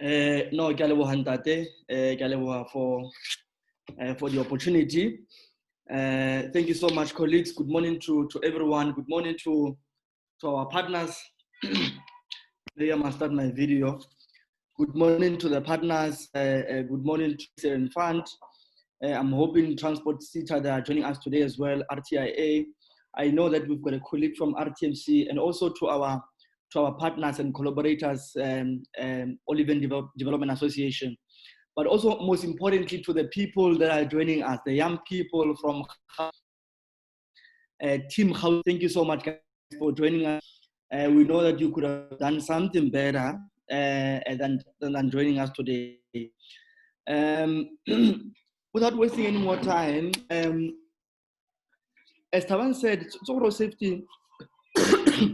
No, ke a leboha ntate. Ke a leboha for the opportunity. Thank you so much, colleagues. Good morning to everyone. Good morning to our partners. There I must start my video. Good morning to the partners. Good morning to Excellent Fund. I'm hoping Transport CETA, they are joining us today as well, RTIA. I know that we've got a colleague from RTMC, and also to our partners and collaborators, Oliven Development Association. But also, most importantly, to the people that are joining us, the young people from Team House. Thank you so much, guys, for joining us. We know that you could have done something better than joining us today. Without wasting any more time, as Tawan said, Tsogo Safety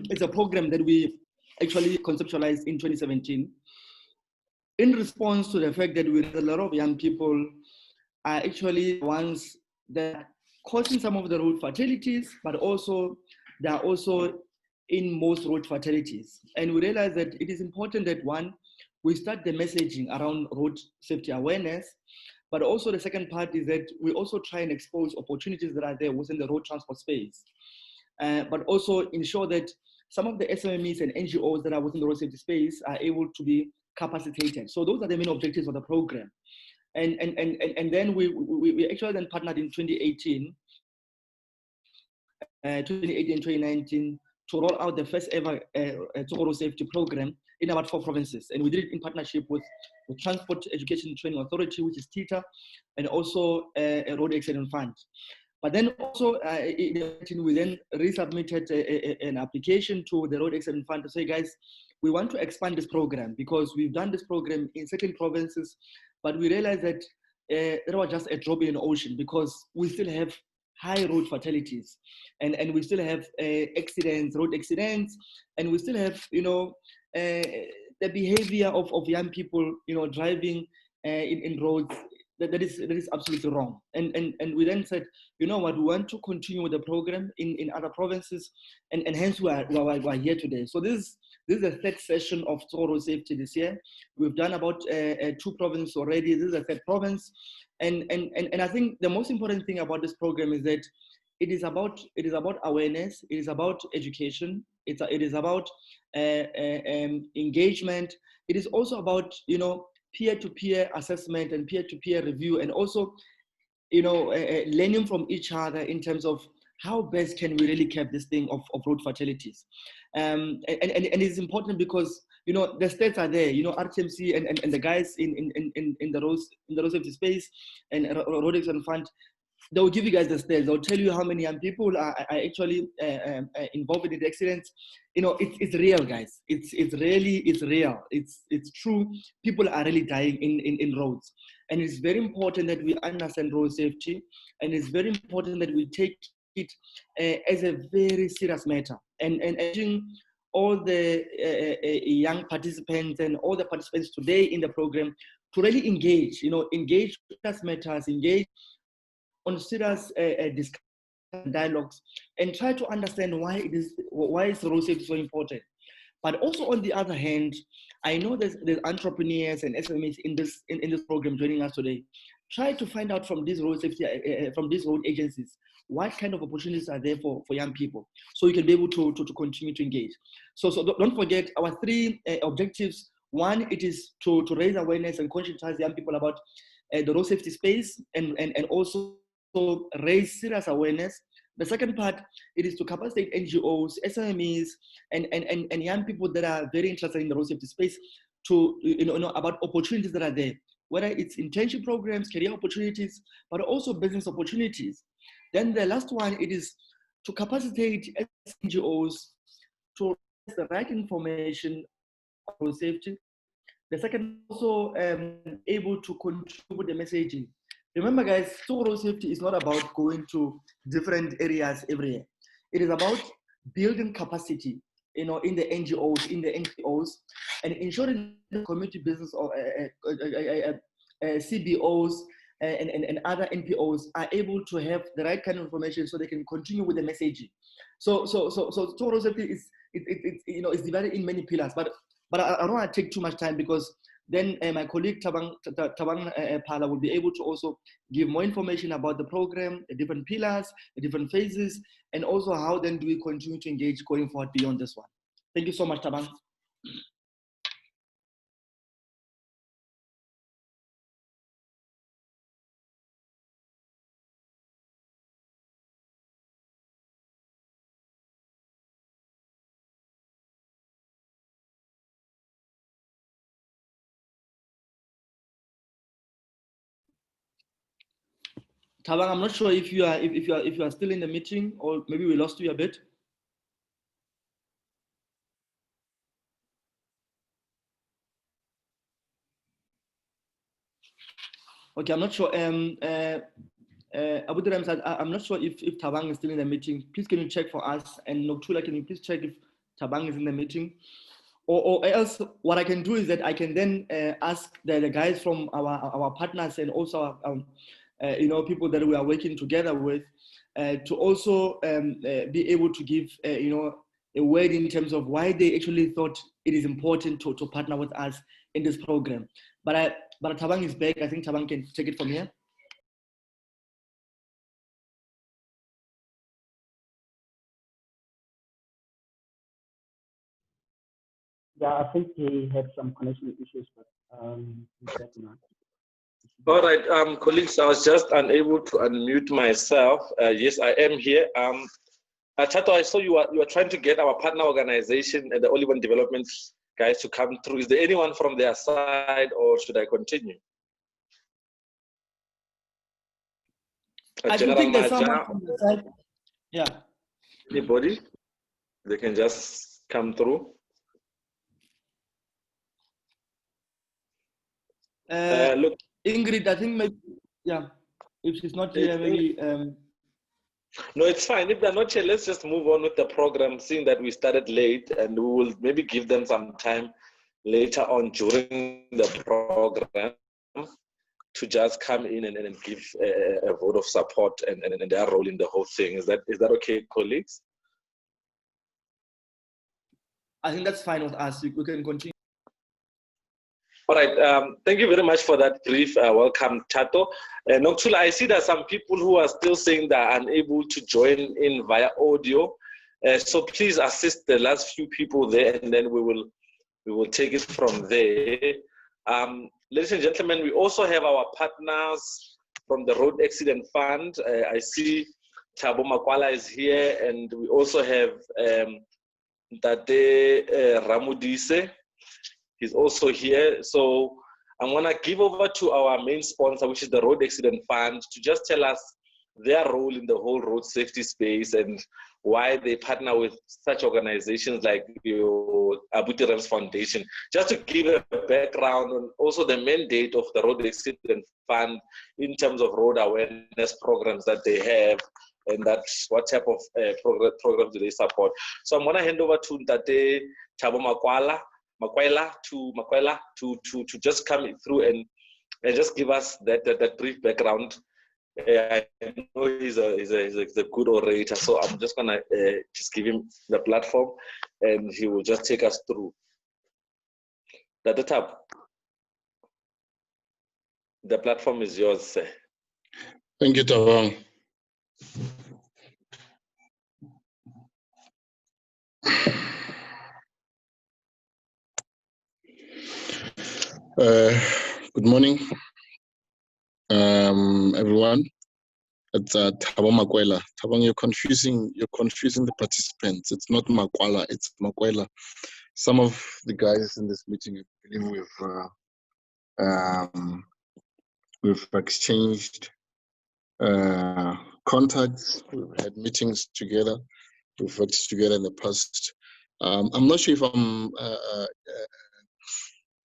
is a program that we actually conceptualized in 2017 in response to the fact that we have a lot of young people are actually ones that are causing some of the road fatalities, but also they are also in most road fatalities. And we realize that it is important that one, we start the messaging around road safety awareness, but also the second part is that we also try and expose opportunities that are there within the road transport space, but also ensure that some of the SMEs and NGOs that are within the road safety space are able to be capacitated. So those are the main objectives of the program. And then we actually then partnered in 2018, 2019 to roll out the first ever Tsogo safety program in about 4 provinces. And we did it in partnership with Transport Education Training Authority, which is TITA, and also a Road Accident Fund. But then also, we then resubmitted an application to the Road Accident Fund to say, guys, we want to expand this program because we've done this program in certain provinces, but we realized that there was just a drop in the ocean because we still have high road fatalities and we still have accidents, road accidents, and we still have, the behavior of young people, driving in roads that is absolutely wrong. And we then said, you know what, we want to continue with the program in other provinces, and hence we are here today. So this is the third session of Tsogo Safety this year. We've done about 2 provinces already. This is the third province. And I think the most important thing about this program is that it is about awareness, it is about education, it is about engagement. It is also about, peer-to-peer assessment and peer-to-peer review, and also, learning from each other in terms of how best can we really cap this thing of road fatalities. And it's important because, the stats are there, RTMC and the guys in the road safety space and Road Accident Fund, they will give you guys the stats. They'll tell you how many young people are actually involved in the accidents. It's real, guys. It's real. It's true. People are really dying in roads. And it's very important that we understand road safety. And it's very important that we take it as a very serious matter. And urging all the young participants and all the participants today in the program to really engage, engage with us matters, engage on serious discussion dialogues, and try to understand why is road safety so important. But also on the other hand, I know there's entrepreneurs and SMEs in this program joining us today. Try to find out from these road safety from these road agencies what kind of opportunities are there for young people, so you can be able to continue to engage. So don't forget our 3 objectives. One, it is to raise awareness and conscientize young people about the road safety space, and also raise serious awareness. The second part, it is to capacitate NGOs, SMEs, and young people that are very interested in the road safety space to about opportunities that are there, whether it's internship programs, career opportunities, but also business opportunities. Then the last one, it is to capacitate NGOs to raise the right information on road safety. The second, also able to contribute the messaging. Remember, guys, Tsogo safety is not about going to different areas every year. It is about building capacity, in the NGOs, in the NPOs, and ensuring the community business or CBOs and other NPOs are able to have the right kind of information so they can continue with the messaging. So Tsogo safety is it's divided in many pillars, but I don't want to take too much time because then my colleague Tabang Pala will be able to also give more information about the program, the different pillars, the different phases, and also how then do we continue to engage going forward beyond this one. Thank you so much, Tabang. Tabang, I'm not sure if you are still in the meeting, or maybe we lost you a bit. Okay, I'm not sure. Abu Dharam said, I'm not sure if Tabang is still in the meeting. Please can you check for us? And Noktula, can you please check if Tabang is in the meeting? Or else what I can do is that I can then ask the guys from our partners and also people that we are working together with to also be able to give a word in terms of why they actually thought it is important to partner with us in this program. But Tabang is back. I think Tabang can take it from here. Yeah, I think he had some connection issues, but he's back now. All right, colleagues, I was just unable to unmute myself. Yes, I am here. Chato, I saw you are trying to get our partner organization and the Olive Development guys to come through. Is there anyone from their side, or should I continue? I do think there's someone from the side. Yeah. Anybody? They can just come through. Look, Ingrid, I think maybe, yeah, if she's not here, maybe. No, it's fine. If they're not here, let's just move on with the program, seeing that we started late, and we will maybe give them some time later on during the program to just come in and give a vote of support and their role in the whole thing. Is that okay, colleagues? I think that's fine with us. We can continue. All right. Thank you very much for that brief welcome, Chato. Noktula, I see that some people who are still saying they're unable to join in via audio. So please assist the last few people there, and then we will take it from there. Ladies and gentlemen, we also have our partners from the Road Accident Fund. I see Thabo Makwala is here, and we also have Tate Ramudise. He's also here. So I'm gonna give over to our main sponsor, which is the Road Accident Fund, to just tell us their role in the whole road safety space and why they partner with such organizations like your Abu Dharam's Foundation. Just to give a background on also the mandate of the Road Accident Fund in terms of road awareness programs that they have, and that's what type of programs do they support. So I'm gonna hand over to Ntate Thabo Makwala to just come through and just give us that brief background. I know he's a good orator, so I'm just gonna just give him the platform, and he will just take us through. The tab. The platform is yours, sir. Thank you, Tabang. Good morning, everyone. It's Thabo Makwela. Tabang, you're confusing the participants. It's not Makwala, it's Makwela. Some of the guys in this meeting, I believe we've exchanged contacts. We've had meetings together. We've worked together in the past. I'm not sure if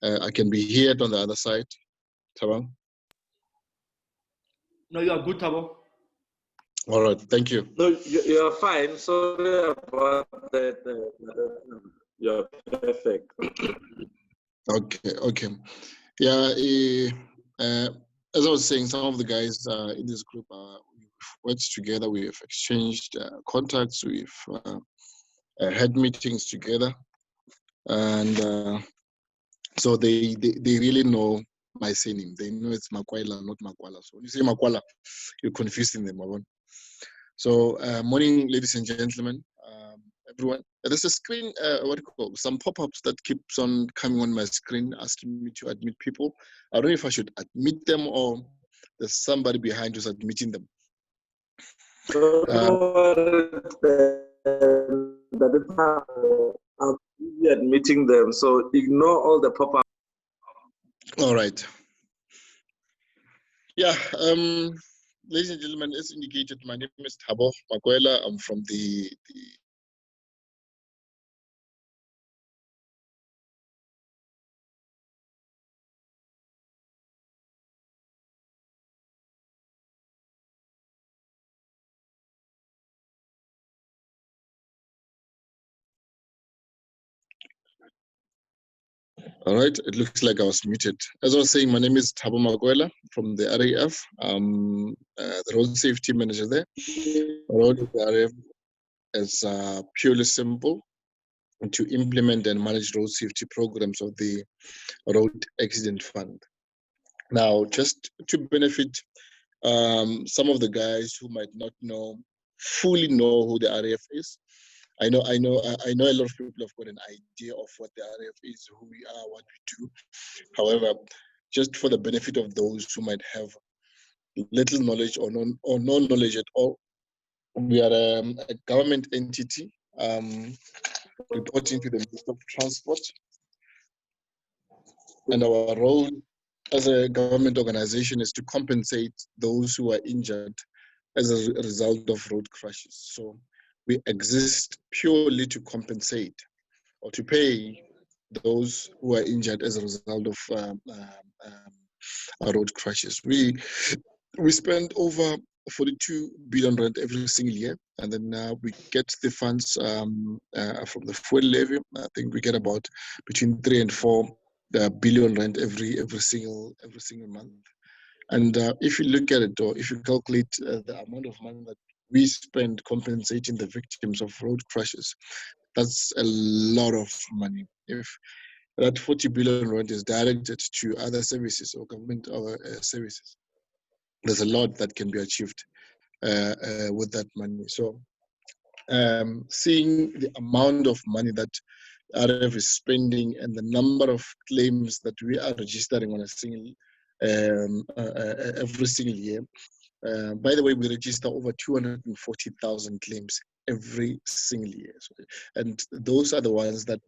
I can be heard on the other side, Tabang. No, you are good, Thabo. All right, thank you. No, you're fine. Sorry about that. You're perfect. Okay. Yeah, as I was saying, some of the guys in this group we've worked together. We have exchanged contacts. We've had meetings together, and So they really know my surname. They know it's Makwela, not Makwala. So when you say Makwala, you're confusing them. So morning, ladies and gentlemen, everyone. There's a screen, what do you call, some pop-ups that keeps on coming on my screen asking me to admit people. I don't know if I should admit them or there's somebody behind who's admitting them. I'm admitting them, so ignore all the pop-ups. All right. Yeah, ladies and gentlemen, as indicated, my name is Thabo Makwela. I'm from the All right, it looks like I was muted. As I was saying, my name is Thabo Makwela from the RAF. The road safety manager there. Road the RAF is purely simple to implement and manage road safety programs of the Road Accident Fund. Now, just to benefit some of the guys who might not fully know who the RAF is. I know a lot of people have got an idea of what the RAF is, who we are, what we do. However, just for the benefit of those who might have little knowledge or no knowledge at all, we are a government entity reporting to the Minister of Transport, and our role as a government organization is to compensate those who are injured as a result of road crashes. So we exist purely to compensate or to pay those who are injured as a result of road crashes. We spend over 42 billion rand every single year, and then we get the funds from the fuel levy. I think we get about between 3 and 4 billion rand every single month. And if you look at it, or if you calculate the amount of money that we spend compensating the victims of road crashes, that's a lot of money. If that 40 billion rand is directed to other services or government services, there's a lot that can be achieved with that money. So seeing the amount of money that RF is spending and the number of claims that we are registering on a single every single year. By the way, we register over 240,000 claims every single year. And those are the ones that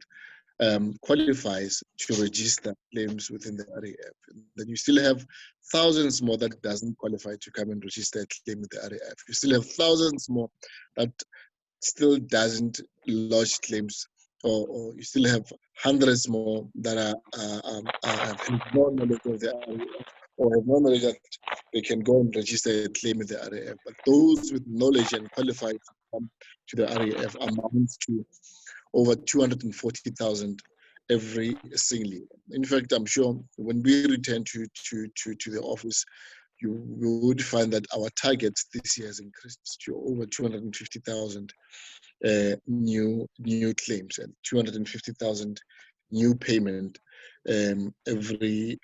qualifies to register claims within the RAF. Then you still have thousands more that doesn't qualify to come and register a claim with the RAF. You still have thousands more that still doesn't lodge claims, or you still have hundreds more that have no knowledge of the RAF, or have no knowledge that they can go and register a claim with the RAF. But those with knowledge and qualified to come to the RAF amounts to over 240,000 every single year. In fact, I'm sure when we return to the office, you would find that our target this year has increased to over 250,000 new claims and 250,000 new payment every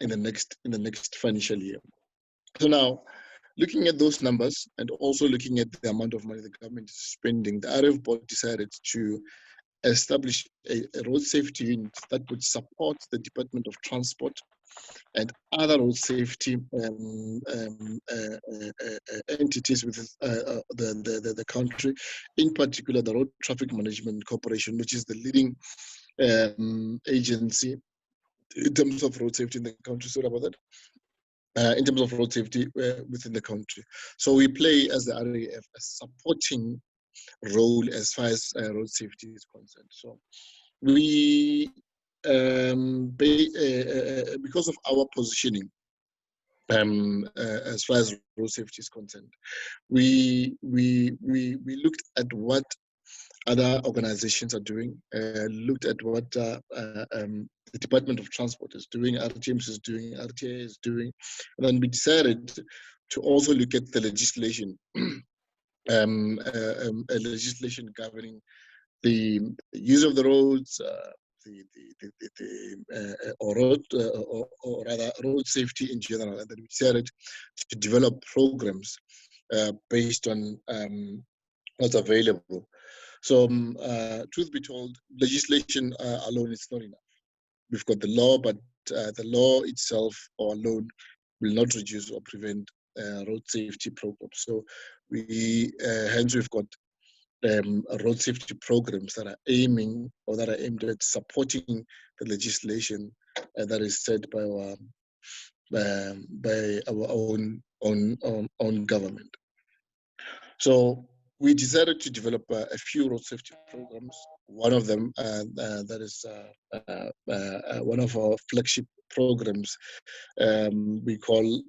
in the next financial year. So now, looking at those numbers and also looking at the amount of money the government is spending, the RF board decided to establish a road safety unit that would support the Department of Transport and other road safety entities within the country, in particular the Road Traffic Management Corporation, which is the leading agency in terms of road safety in the country. Sorry about that. In terms of road safety within the country. So we play as the RAF a supporting role as far as road safety is concerned. So we, because of our positioning as far as road safety is concerned, we looked at what other organizations are doing, looked at what the Department of Transport is doing, RTMS is doing, RTA is doing, and then we decided to also look at the legislation, legislation governing the use of the roads, or rather road safety in general, and then we decided to develop programs based on what's available. So, truth be told, legislation alone is not enough. We've got the law, but the law itself or alone will not reduce or prevent road safety programs. So, hence we've got road safety programs that are aiming or that are aimed at supporting the legislation that is set by our own government. So we decided to develop a few road safety programs. One of them, that is one of our flagship programs, we call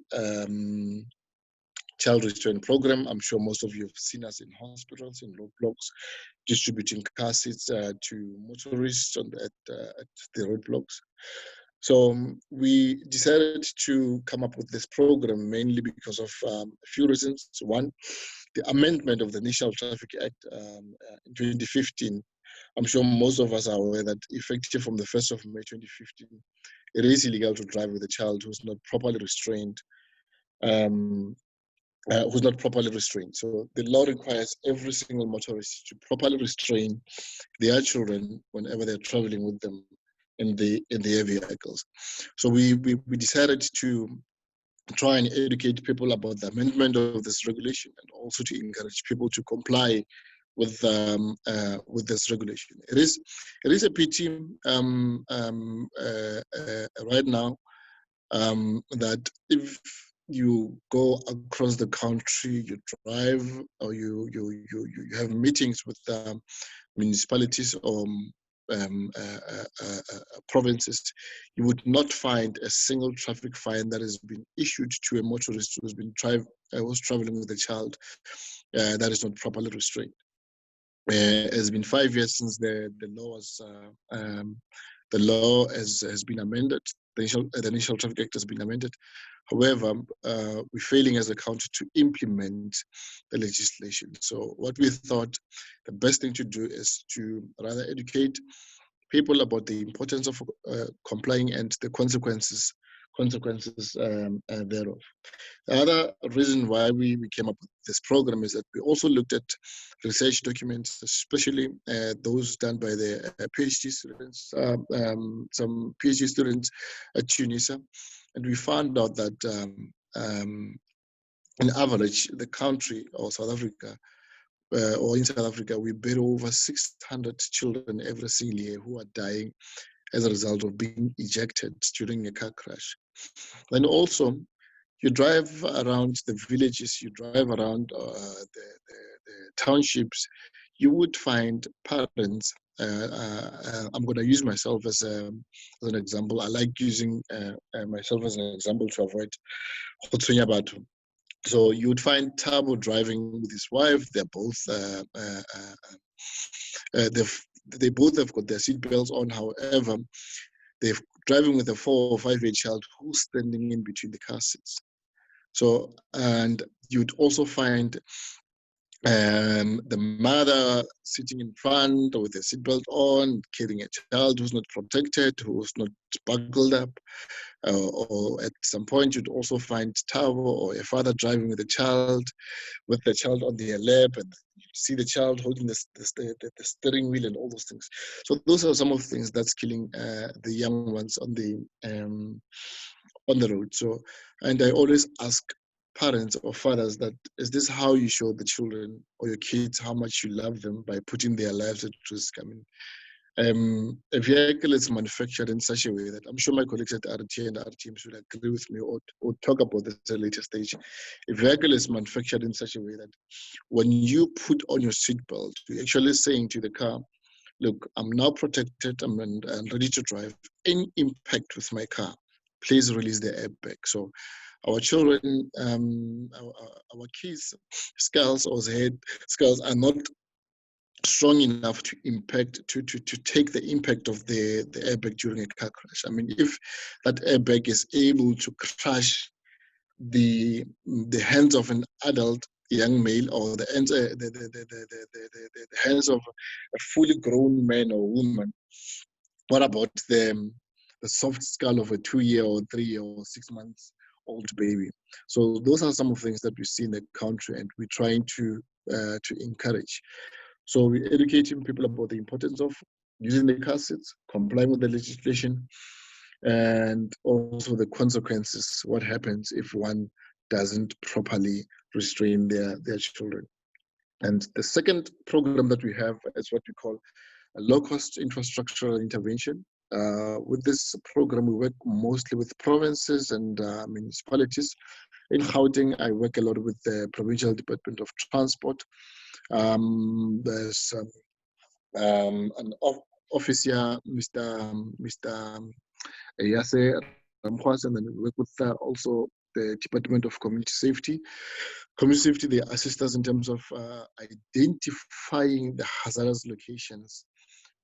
Child Restraint Program. I'm sure most of you have seen us in hospitals, in roadblocks, distributing car seats to motorists at the roadblocks. So we decided to come up with this program mainly because of a few reasons. One, the amendment of the National Traffic Act in 2015. I'm sure most of us are aware that effective from the 1st of May 2015, it is illegal to drive with a child who's not properly restrained. So the law requires every single motorist to properly restrain their children whenever they're traveling with them in their vehicles. So we decided to try and educate people about the amendment of this regulation and also to encourage people to comply with this regulation. It is a pity right now that if you go across the country, you drive, or you have meetings with municipalities or provinces, you would not find a single traffic fine that has been issued to a motorist who's been was traveling with a child that is not properly restrained. It's been 5 years since the law has been amended. The National Traffic Act has been amended. However, we're failing as a country to implement the legislation. So what we thought the best thing to do is to rather educate people about the importance of complying and the consequences thereof. The other reason why we came up with this program is that we also looked at research documents, especially those done by the PhD students, some PhD students at Tunisia, and we found out that in average, the country or South Africa, or in South Africa, we bury over 600 children every single year who are dying as a result of being ejected during a car crash. And also, you drive around the villages, you drive around the townships, you would find parents. I'm going to use myself as an example. I like using myself as an example to avoid Khotsunya Batho. So you would find Thabo driving with his wife. They're both they both have got their seatbelts on. However, they're driving with a 4 or 5 year child who's standing in between the car seats. So, and you'd also find the mother sitting in front with a seatbelt on, carrying a child who's not protected, who's not buckled up. Or at some point, you'd also find Thabo or a father driving with the child on their lap, and you see the child holding the steering wheel and all those things. So those are some of the things that's killing the young ones on the road. So, and I always ask parents or fathers that, is this how you show the children or your kids how much you love them, by putting their lives at risk? I mean, a vehicle is manufactured in such a way that I'm sure my colleagues at RT and RTM should agree with me or talk about this at a later stage. A vehicle is manufactured in such a way that when you put on your seatbelt, you're actually saying to the car, look, I'm now protected, I'm ready to drive. Any impact with my car, please release the airbag. So our children, our kids' skulls or head skulls are not strong enough to take the impact of the airbag during a car crash. I mean, if that airbag is able to crush the hands of an adult young male, or the hands of a fully grown man or woman, What about the soft skull of a 2-year or 3-year or 6 months old baby? So those are some of the things that we see in the country, and we're trying to encourage. So we're educating people about the importance of using the car seats, complying with the legislation, and also the consequences, what happens if one doesn't properly restrain their children. And the second program that we have is what we call a low-cost infrastructural intervention. With this program, we work mostly with provinces and municipalities. In Gauteng, I work a lot with the Provincial Department of Transport. There's an officer, Mr. Yase Ramkhwas, and then we work with also the Department of Community Safety. Community Safety, they assist us in terms of identifying the hazardous locations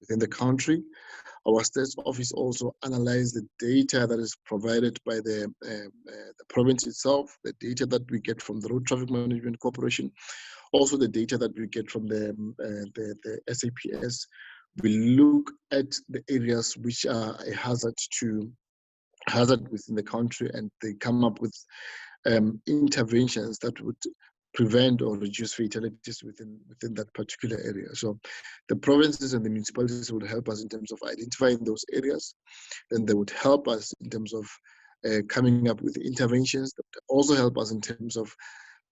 within the country. Our state office also analyze the data that is provided by the province itself, the data that we get from the Road Traffic Management Corporation, also the data that we get from the SAPS. We look at the areas which are a hazard within the country, and they come up with interventions that would prevent or reduce fatalities within that particular area. So the provinces and the municipalities would help us in terms of identifying those areas. Then they would help us in terms of coming up with interventions that also help us in terms of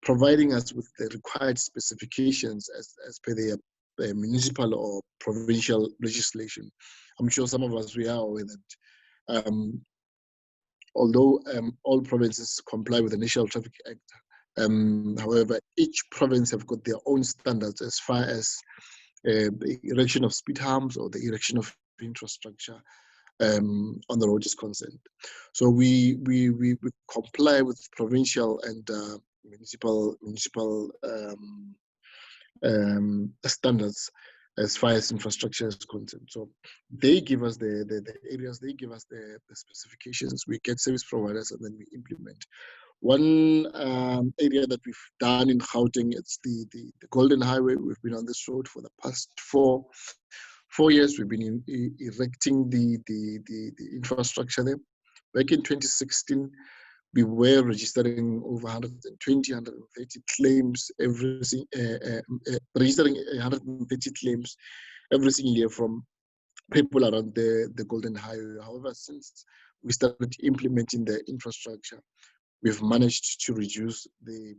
providing us with the required specifications as per their municipal or provincial legislation. I'm sure some of us, we are aware that although all provinces comply with the National Traffic Act, however, each province have got their own standards as far as the erection of speed humps or the erection of infrastructure on the road is concerned. So we comply with provincial and municipal standards as far as infrastructure is concerned. So they give us the areas, they give us the specifications, we get service providers, and then we implement. One area that we've done in Gauteng, it's the Golden Highway. We've been on this road for the past four years. We've been erecting the infrastructure there. Back in 2016, we were registering over 120, 130 claims registering 130 claims every single year from people around the Golden Highway. However, since we started implementing the infrastructure, we've managed to reduce the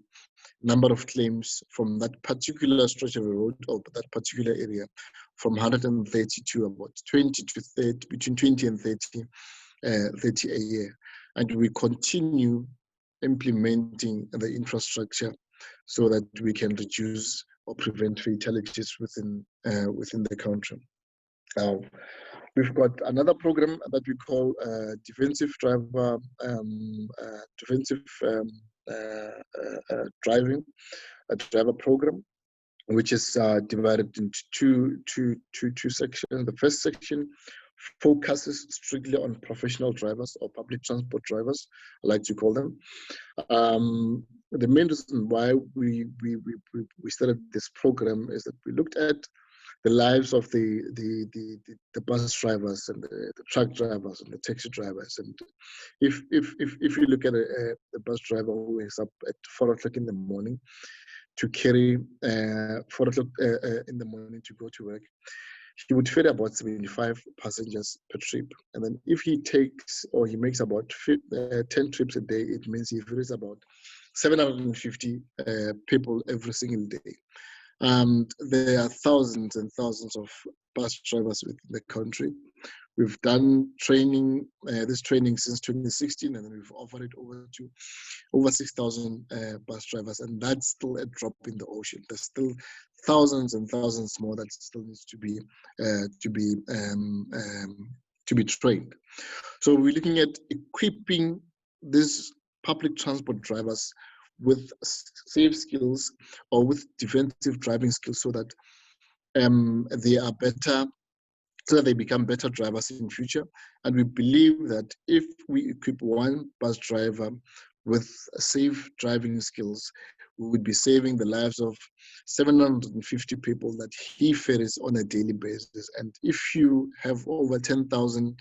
number of claims from that particular stretch of the road or that particular area from 130 to about 20 to 30, between 20 and 30 a year. And we continue implementing the infrastructure so that we can reduce or prevent fatalities within the country. We've got another program that we call defensive driver driving, a driver program, which is divided into two sections. The first section focuses strictly on professional drivers or public transport drivers, I like to call them. The main reason why we started this program is that we looked at the lives of the bus drivers and the truck drivers and the taxi drivers. And if you look at the bus driver who wakes up at 4 o'clock in the morning to carry 4 o'clock in the morning to go to work, he would ferry about 75 passengers per trip. And then if he takes or he makes about 10 trips a day, it means he ferries about 750 people every single day. And there are thousands and thousands of bus drivers within the country. We've done training, this training since 2016, and then we've offered it over 6,000 bus drivers, and that's still a drop in the ocean. There's still thousands and thousands more that still needs to be trained. So we're looking at equipping these public transport drivers with safe skills or with defensive driving skills so that they are better, so that they become better drivers in future. And we believe that if we equip one bus driver with safe driving skills, we would be saving the lives of 750 people that he ferries on a daily basis. And if you have over 10,000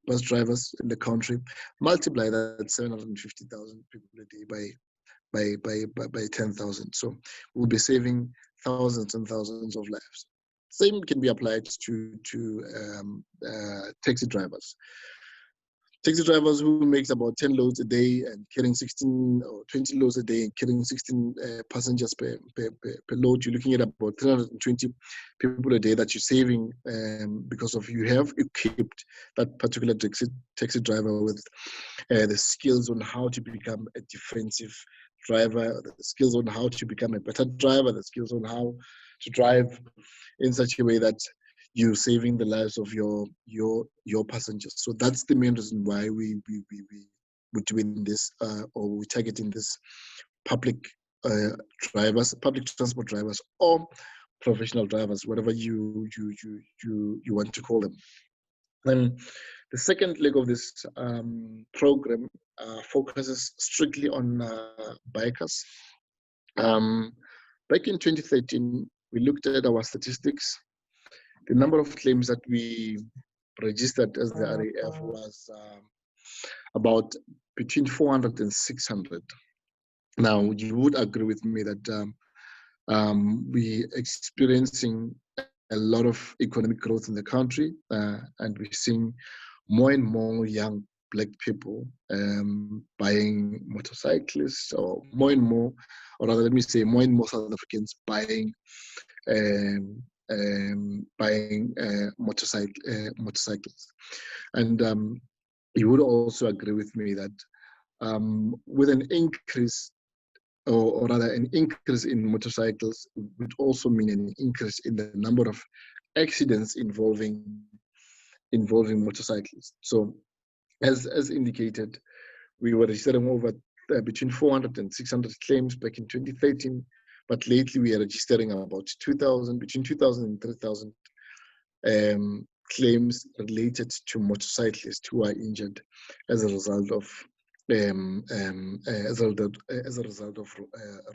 bus drivers in the country, multiply that 750,000 people a day by 10,000. So we'll be saving thousands and thousands of lives. Same can be applied to taxi drivers. Taxi drivers who makes about 10 loads a day and carrying 16 or 20 loads a day and carrying 16 passengers per load, you're looking at about 320 people a day that you're saving because of you have equipped that particular taxi driver with the skills on how to become a defensive driver, the skills on how to become a better driver, the skills on how to drive in such a way that you're saving the lives of your passengers. So that's the main reason why we're doing this, or we're targeting this public drivers, public transport drivers, or professional drivers, whatever you want to call them. And the second leg of this program focuses strictly on bikers. Back in 2013, we looked at our statistics. The number of claims that we registered as the RAF was about between 400 and 600. Now, you would agree with me that we're experiencing a lot of economic growth in the country, and we're seeing more and more young Black people buying motorcyclists, or more and more, or rather, let me say, more and more South Africans buying motorcycles. And you would also agree with me that with an increase, or rather an increase in motorcycles, would also mean an increase in the number of accidents involving motorcycles. So as indicated, we were registering over between 400 and 600 claims back in 2013, but lately we are registering about 2,000, between 2,000 and 3,000 claims related to motorcyclists who are injured as a result of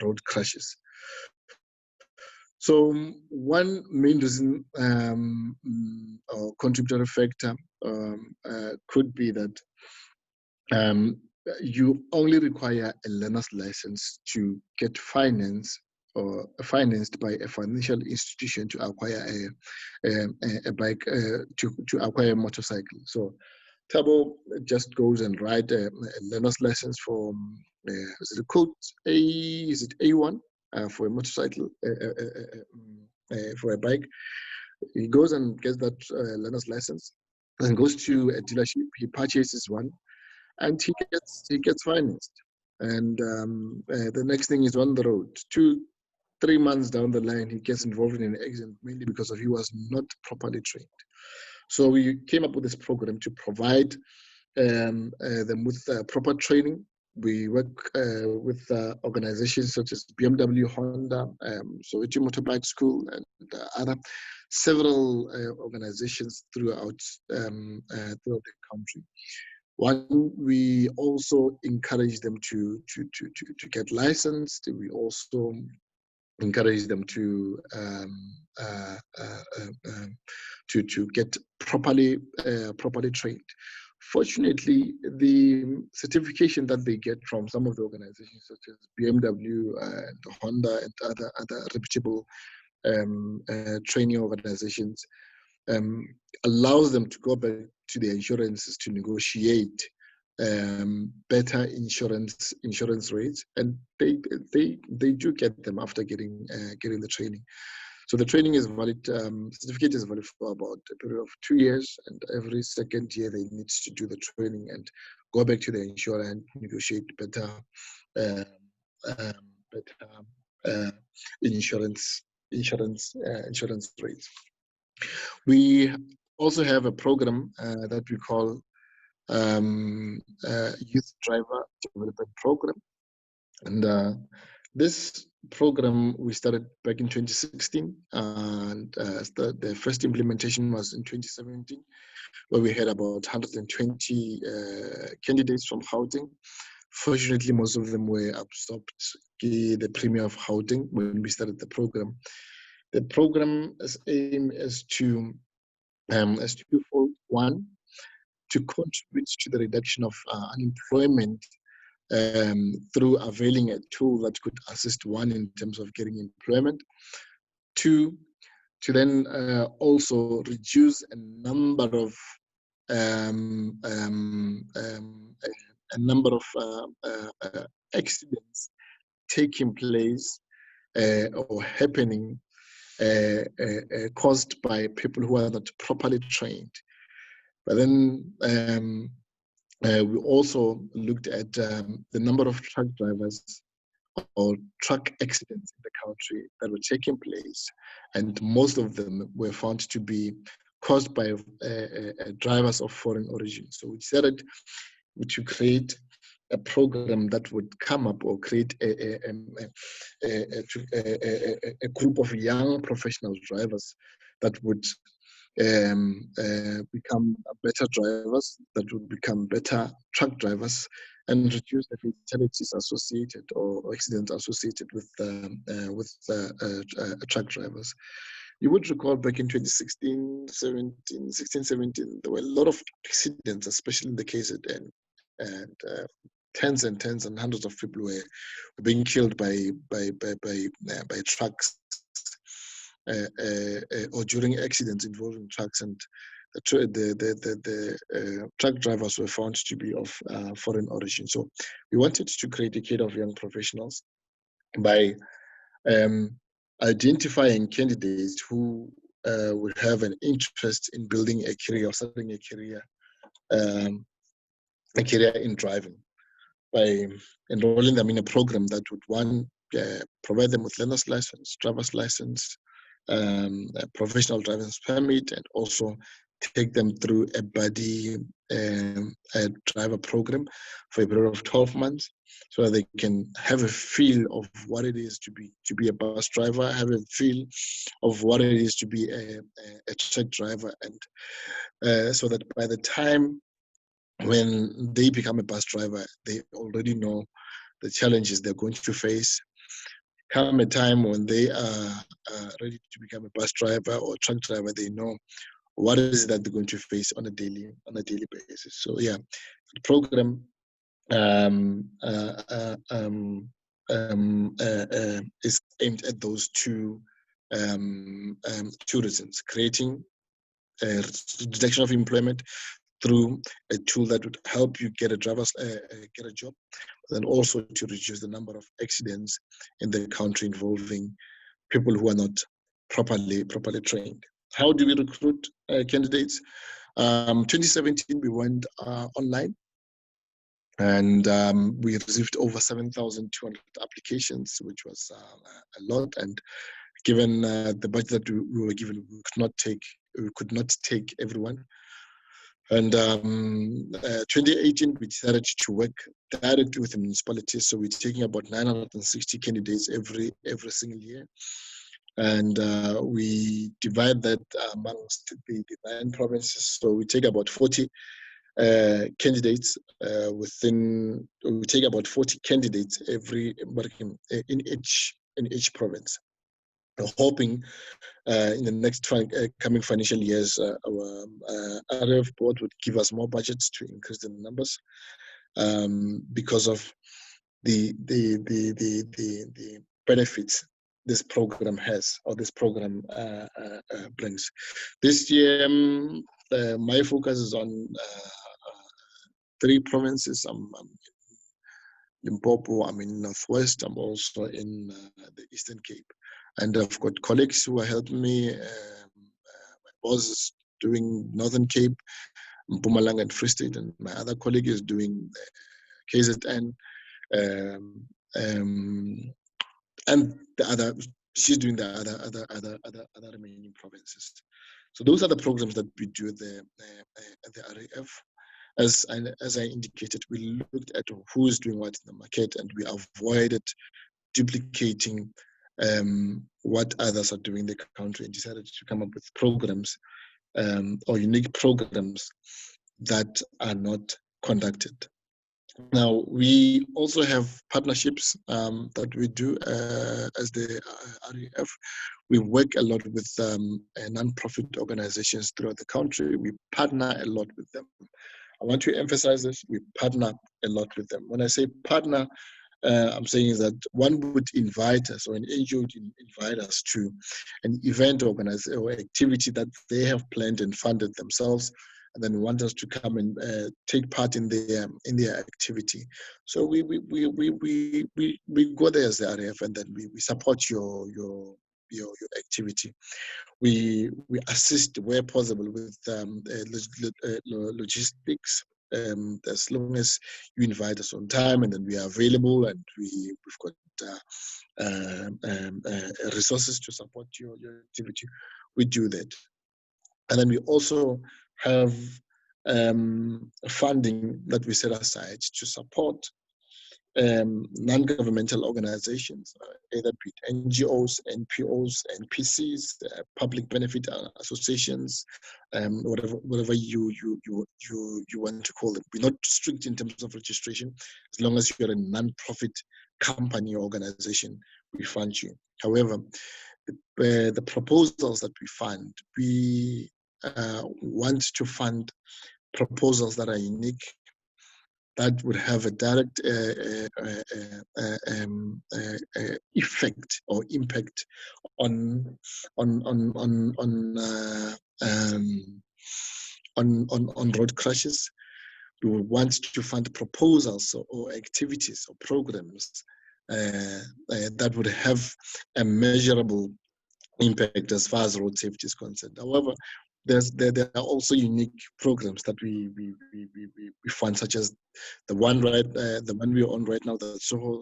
road crashes. So one main reason or contributory factor could be that you only require a learner's license to get financed by a financial institution to acquire a bike, to acquire a motorcycle. So Thabo just goes and writes a learner's license for is it code A? Is it A1 for a motorcycle, for a bike? He goes and gets that learner's license, and goes to a dealership. He purchases one, and he gets financed. And the next thing is on the road. 2-3 months down the line, he gets involved in an accident, mainly because he was not properly trained. So we came up with this program to provide them with proper training. We work with organizations such as BMW, Honda, Soweto Motorbike School, and several organizations throughout the country. One, we also encourage them to get licensed. We also encourage them to get properly trained. Fortunately, the certification that they get from some of the organizations such as BMW and Honda and other reputable training organizations allows them to go back to the insurances to negotiate better insurance rates, and they do get them after getting the training. So the training is valid, certificate is valid for about a period of 2 years, and every second year they need to do the training and go back to the insurer and negotiate better insurance rates. We also have a program that we call Youth Driver Development Program, and this program we started back in 2016, and the first implementation was in 2017, where we had about 120 candidates from Gauteng Fortunately, most of them were absorbed the Premier of Gauteng when we started the program. The program's aim is twofold. One, to contribute to the reduction of unemployment through availing a tool that could assist one in terms of getting employment. Two, to then also reduce a number of accidents taking place or happening caused by people who are not properly trained. But then we also looked at the number of truck drivers or truck accidents in the country that were taking place, and most of them were found to be caused by drivers of foreign origin. So we decided to create a program that would come up or create a group of young professional drivers that would become better drivers, that would become better truck drivers, and reduce the fatalities associated or accidents associated with truck drivers. You would recall back in 2016, 17, there were a lot of accidents, especially in the KZN, and tens and hundreds of people were being killed by trucks or during accidents involving trucks, and the truck drivers were found to be of foreign origin. So we wanted to create a kit of young professionals by identifying candidates who would have an interest in building a career, or starting a career in driving, by enrolling them in a program that would, one, provide them with learner's license, driver's license, a professional driver's permit, and also take them through a buddy a driver program for a period of 12 months, so that they can have a feel of what it is to be a bus driver, have a feel of what it is to be a truck driver, and so that by the time when they become a bus driver, they already know the challenges they're going to face. Come a time when they are ready to become a bus driver or a truck driver, they know what is that they're going to face on a daily basis. So yeah, the program is aimed at those two reasons: creating a reduction of employment through a tool that would help you get a job, and also to reduce the number of accidents in the country involving people who are not properly trained. How do we recruit candidates? 2017, we went online, and we received over 7,200 applications, which was a lot. And given the budget that we were given, we could not take everyone. And 2018, we decided to work directly with the municipalities. So we're taking about 960 candidates every single year. And we divide that amongst the 9 provinces. So we take about 40 candidates we take about 40 candidates in each province. We're hoping in the next coming financial years, our RF board would give us more budgets to increase the numbers, because of the benefits this program has, or this program brings. This year, my focus is on 3 provinces. I'm in Limpopo, I'm in Northwest, I'm also in the Eastern Cape. And I've got colleagues who are helping me. My boss is doing Northern Cape, Mpumalanga and Free State, and my other colleague is doing KZN, and she's doing the other remaining provinces. So those are the programs that we do at the RAF. As I indicated, we looked at who is doing what in the market, and we avoided duplicating what others are doing in the country, and decided to come up with programs or unique programs that are not conducted Now, we also have partnerships that we do as the REF. We work a lot with non-profit organizations throughout the country. We partner a lot with them. I want to emphasize this, we partner a lot with them. When I say partner, I'm saying is that one would invite us, or an NGO would invite us to an event or activity that they have planned and funded themselves, and then want us to come and take part in their activity. So we go there as the RAF, and then we support your activity. We assist where possible with logistics. As long as you invite us on time, and then we are available, and we've got resources to support your activity, we do that. And then we also have funding that we set aside to support non-governmental organizations, either be it NGOs, NPOs, NPCs, public benefit associations, whatever you want to call them. We're not strict in terms of registration. As long as you're a non-profit company or organization, we fund you. However, the proposals that we fund, we want to fund proposals that are unique, that would have a direct effect or impact on road crashes. We would want to fund proposals or activities or programs that would have a measurable impact as far as road safety is concerned. However, there are also unique programs that we fund, such as the one we're on right now, the Tsogo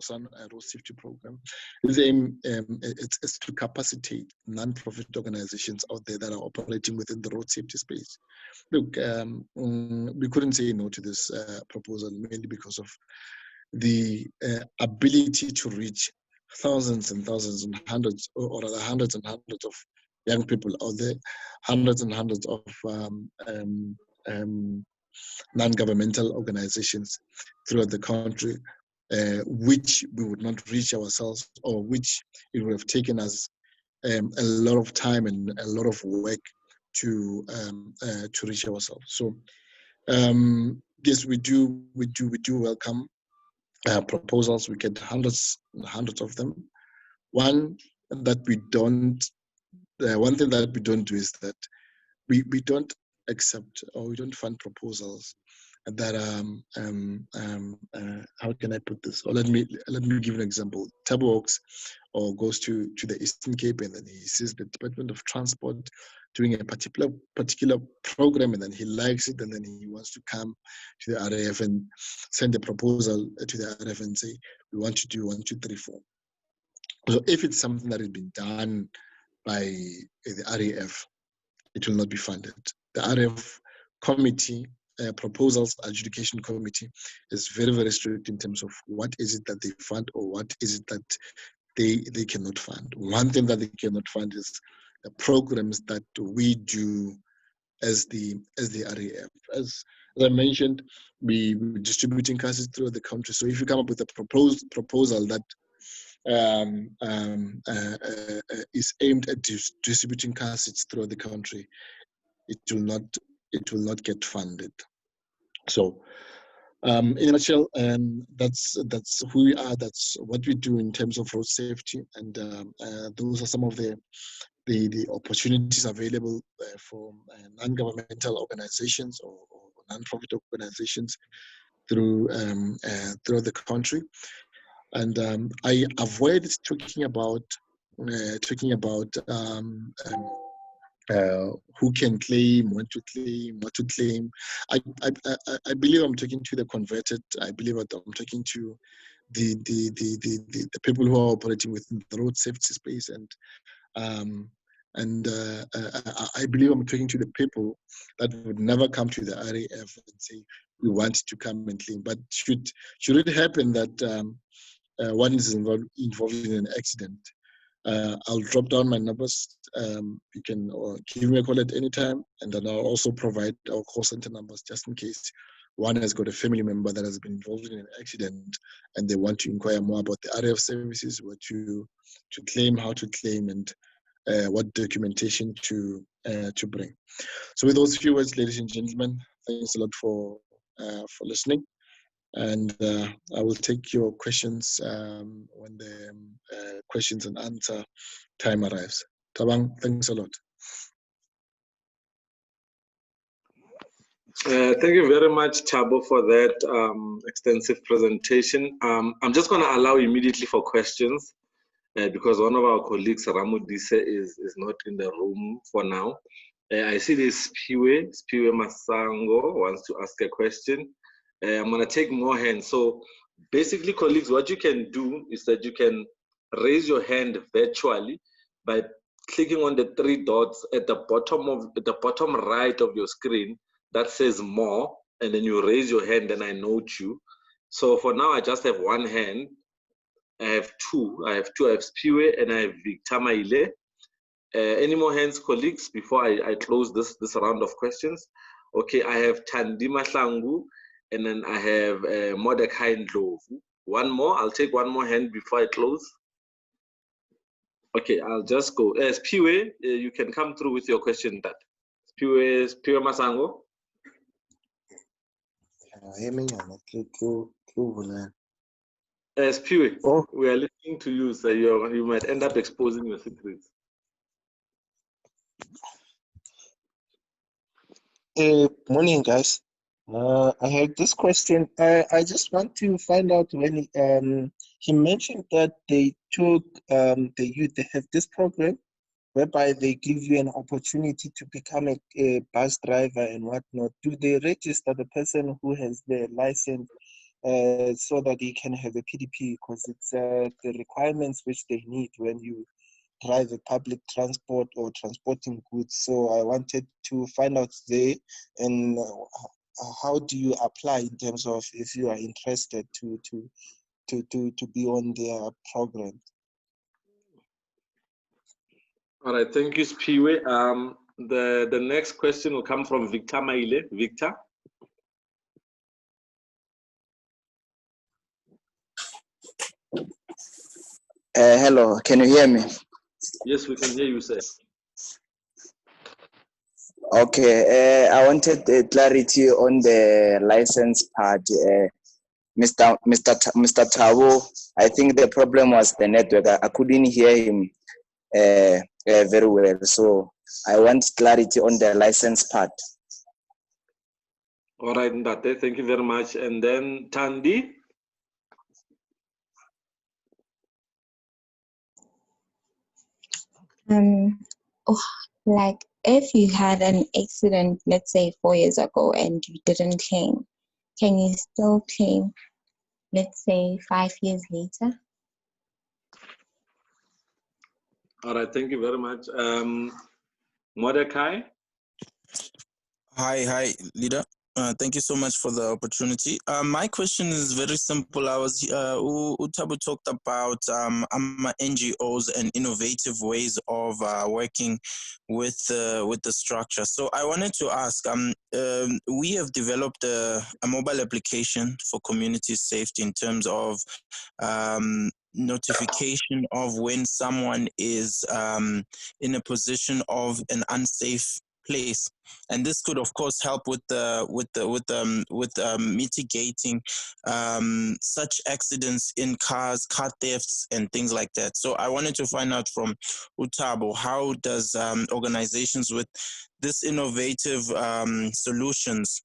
road safety program. It's to capacitate non-profit organizations out there that are operating within the road safety space. Look, we couldn't say no to this proposal, mainly because of the ability to reach thousands and thousands and hundreds, or rather hundreds and hundreds of young people out there, hundreds and hundreds of non-governmental organizations throughout the country, which we would not reach ourselves, or which it would have taken us a lot of time and a lot of work to reach ourselves. So yes, we do welcome proposals. We get hundreds and hundreds of them. One thing that we don't do is that we don't accept, or we don't fund proposals that how can I put this? Or let me give an example. Tabo walks or goes to the Eastern Cape, and then he sees the Department of Transport doing a particular program, and then he likes it, and then he wants to come to the RAF and send a proposal to the RAF and say, we want to do 1, 2, 3, 4. So if it's something that has been done by the RAF, it will not be funded. The RAF committee, proposals adjudication committee, is very, very strict in terms of what is it that they fund, or what is it that they cannot fund. One thing that they cannot fund is the programs that we do as the RAF. As I mentioned, we're distributing cars throughout the country. So if you come up with a proposal that is aimed at distributing car seats throughout the country, it will not get funded. So in a nutshell, that's who we are. That's what we do in terms of road safety, and those are some of the opportunities available for non-governmental organizations or non-profit organizations throughout the country. And I avoid talking about who can claim, when to claim, what to claim. I believe I'm talking to the converted. I believe I'm talking to the people who are operating within the road safety space, and I believe I'm talking to the people that would never come to the RAF and say, we want to come and claim. But should it happen that one is involved in an accident, I'll drop down my numbers. You can give me a call at any time, and then I'll also provide our call center numbers just in case one has got a family member that has been involved in an accident and they want to inquire more about the area of services, what to claim, how to claim, and what documentation to bring. So with those few words, ladies and gentlemen, thanks a lot for listening. And I will take your questions when the questions and answer time arrives. Tabang, thanks a lot. Thank you very much, Thabo, for that extensive presentation. I'm just going to allow immediately for questions because one of our colleagues, Ramu Dise, is not in the room for now. I see this Spiwe Masango wants to ask a question. I'm going to take more hands. So basically, colleagues, what you can do is that you can raise your hand virtually by clicking on the three dots at the bottom right of your screen that says more, and then you raise your hand and I note you. So for now, I just have one hand. I have two. I have Spiwe and I have Victor Maile. Any more hands, colleagues, before I close this round of questions? Okay, I have Tandima Hlangu, and then I have Mordecai Ndlovu. One more. I'll take one more hand before I close. Okay, I'll just go. Spiwe, you can come through with your question. That Spiwe Masango. Spiwe, Oh, we are listening to you, so you might end up exposing your secrets. morning, guys. I have this question. I just want to find out when he mentioned that the youth, they have this program whereby they give you an opportunity to become a bus driver and whatnot. Do they register the person who has the license so that he can have a PDP? Because it's the requirements which they need when you drive a public transport or transporting goods. So I wanted to find out there, and how do you apply in terms of if you are interested to be on their program? All right, thank you, Spiwe. The next question will come from Victor Maile. Victor. Hello, can you hear me? Yes, we can hear you, sir. Okay, I wanted clarity on the license part. Mr. Thabo, I think the problem was the network. I couldn't hear him very well. So I want clarity on the license part. All right, Ndate, thank you very much. And then Tandi. Like if you had an accident, let's say 4 years ago, and you didn't claim, can you still claim, let's say 5 years later? All right, thank you very much. Mordecai. Hi, leader. Thank you so much for the opportunity. My question is very simple. I was Utabu talked about NGOs and innovative ways of working with the structure. So I wanted to ask. We have developed a mobile application for community safety in terms of notification of when someone is in a position of an unsafe place, and this could of course help with mitigating such accidents in car thefts and things like that. So I wanted to find out from Utabo, how does organizations with this innovative solutions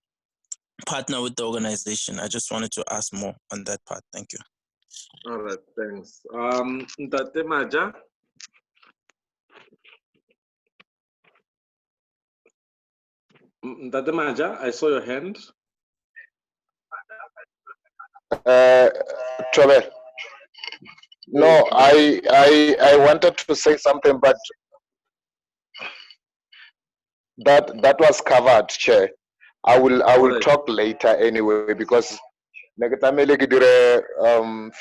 partner with the organization? I just wanted to ask more on that part. Thank you. All right, thanks. Ntate Maja. Ntate Maja, I saw your hand. Trevor. No, I wanted to say something, but that was covered, Chair. I will talk later anyway, because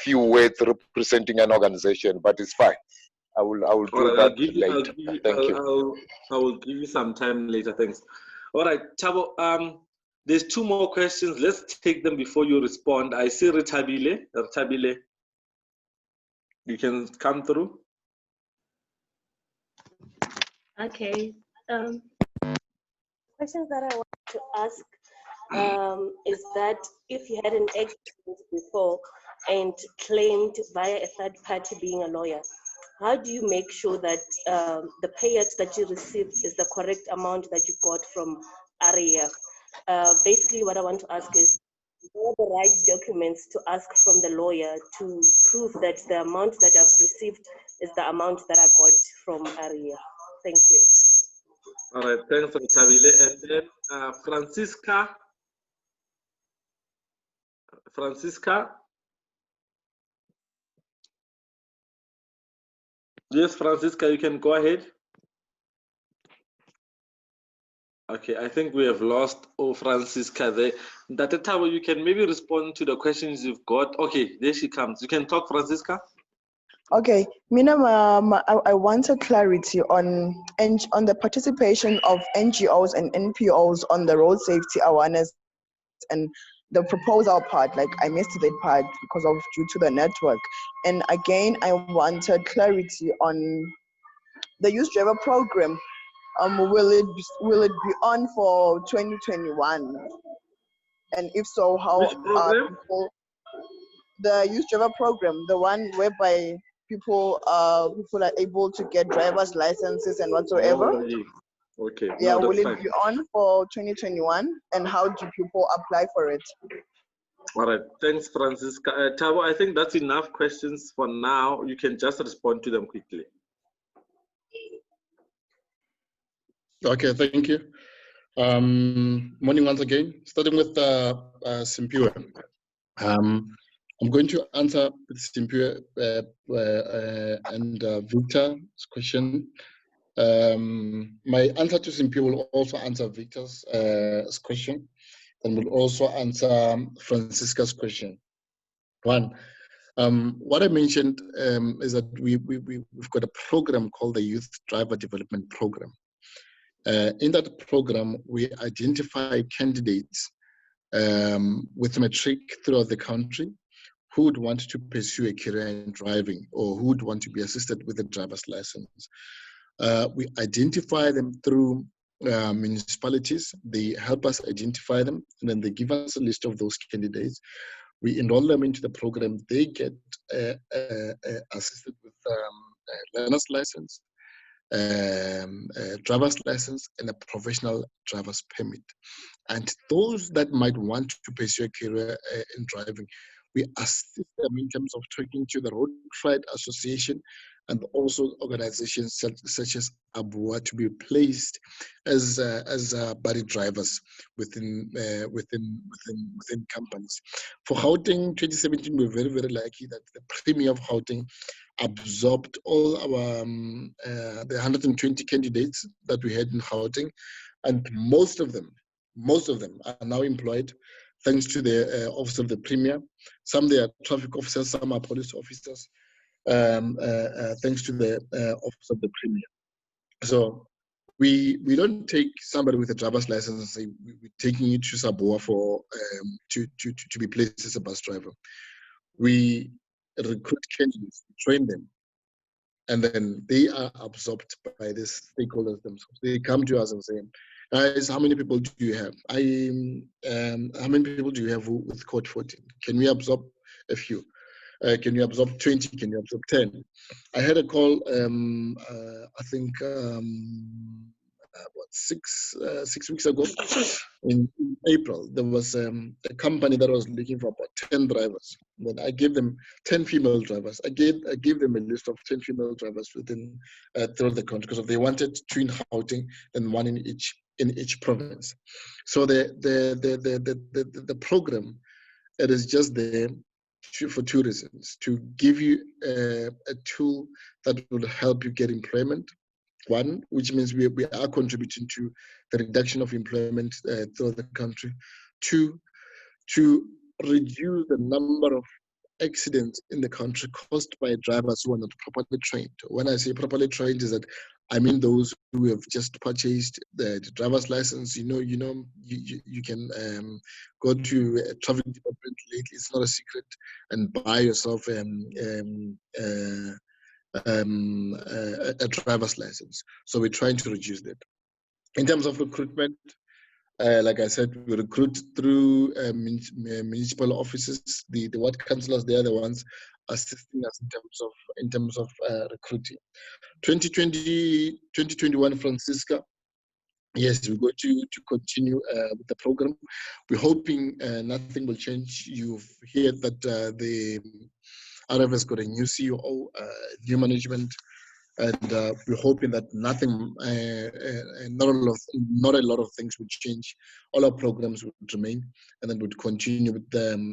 few words representing an organization, but it's fine. I will do All right, that later. Thank you. I will give you some time later. Thanks. All right, Tabo. There's two more questions. Let's take them before you respond. I see Ritabile. Ritabile, you can come through. Okay. Question that I want to ask is that if you had an accident before and claimed via a third party being a lawyer, how do you make sure that the payout that you received is the correct amount that you got from RAF? Basically, what I want to ask is, what are the right documents to ask from the lawyer to prove that the amount that I've received is the amount that I got from RAF? Thank you. All right, thanks for Tabile. And then Francisca. Yes, Francisca, you can go ahead. Okay, I think we have lost Francisca there. Dr. Tabo, you can maybe respond to the questions you've got. Okay, there she comes. You can talk, Francisca. Okay, Mina, I wanted clarity on the participation of NGOs and NPOs on the road safety awareness and the proposal part. Like, I missed that part due to the network. And again, I wanted clarity on the youth driver program. Will it be on for 2021? And if so, how Which program? The youth driver program, the one whereby people are able to get driver's licenses and whatsoever. Oh, yes. Okay. Yeah, no, will it fine. be on for 2021? And how do people apply for it? All right. Thanks, Francisca. Tabo, I think that's enough questions for now. You can just respond to them quickly. Okay, thank you. Morning once again. Starting with Simpiwe. I'm going to answer Simpiwe and Victor's question. My answer to Simpiwe will also answer Victor's question, and will also answer Francisca's question. One, what I mentioned is that we've got a program called the Youth Driver Development Program. In that program, we identify candidates with matric throughout the country who would want to pursue a career in driving or who would want to be assisted with a driver's license. We identify them through municipalities. They help us identify them, and then they give us a list of those candidates. We enroll them into the program. They get assisted with a learner's license, driver's license, and a professional driver's permit. And those that might want to pursue a career in driving, we assist them in terms of talking to the Road Freight Association and also organizations such as ABUA to be placed as buddy drivers within companies. For Gauteng 2017, we're very, very lucky that the Premier of Gauteng absorbed all our the 120 candidates that we had in Gauteng, and most of them are now employed thanks to the Office of the Premier. Some they are traffic officers, some are police officers, thanks to the Office of the Premier. So we don't take somebody with a driver's license and say we're taking you to Saboa for to be placed as a bus driver. We recruit candidates, train them, and then they are absorbed by the stakeholders themselves. They come to us and say, guys, how many people do you have? How many people do you have with code 14? Can we absorb a few? Can you absorb 20? Can you absorb 10? I had a call, I think, what, six weeks ago in April. There was a company that was looking for about 10 drivers. Then I gave them 10 female drivers. I gave them a list of 10 female drivers within throughout the country, because they wanted 2 in Gauteng and 1 in each province. So the program, it is just there for 2 reasons: to give you a tool that will help you get employment. 1, which means we are contributing to the reduction of employment throughout the country. 2, to reduce the number of accidents in the country caused by drivers who are not properly trained. When I say properly trained, is that I mean those who have just purchased the driver's license. You can go to a traffic department lately. It's not a secret, and buy yourself a driver's license. So we're trying to reduce that. In terms of recruitment, like I said, we recruit through municipal offices. The ward councillors, they are the ones assisting us in terms of recruiting. 2021, Francisca. Yes, we're going to continue with the program. We're hoping nothing will change. You've heard that the RF has got a new CEO, new management. And we're hoping that nothing, not a lot of things would change. All our programs would remain, and then would continue with the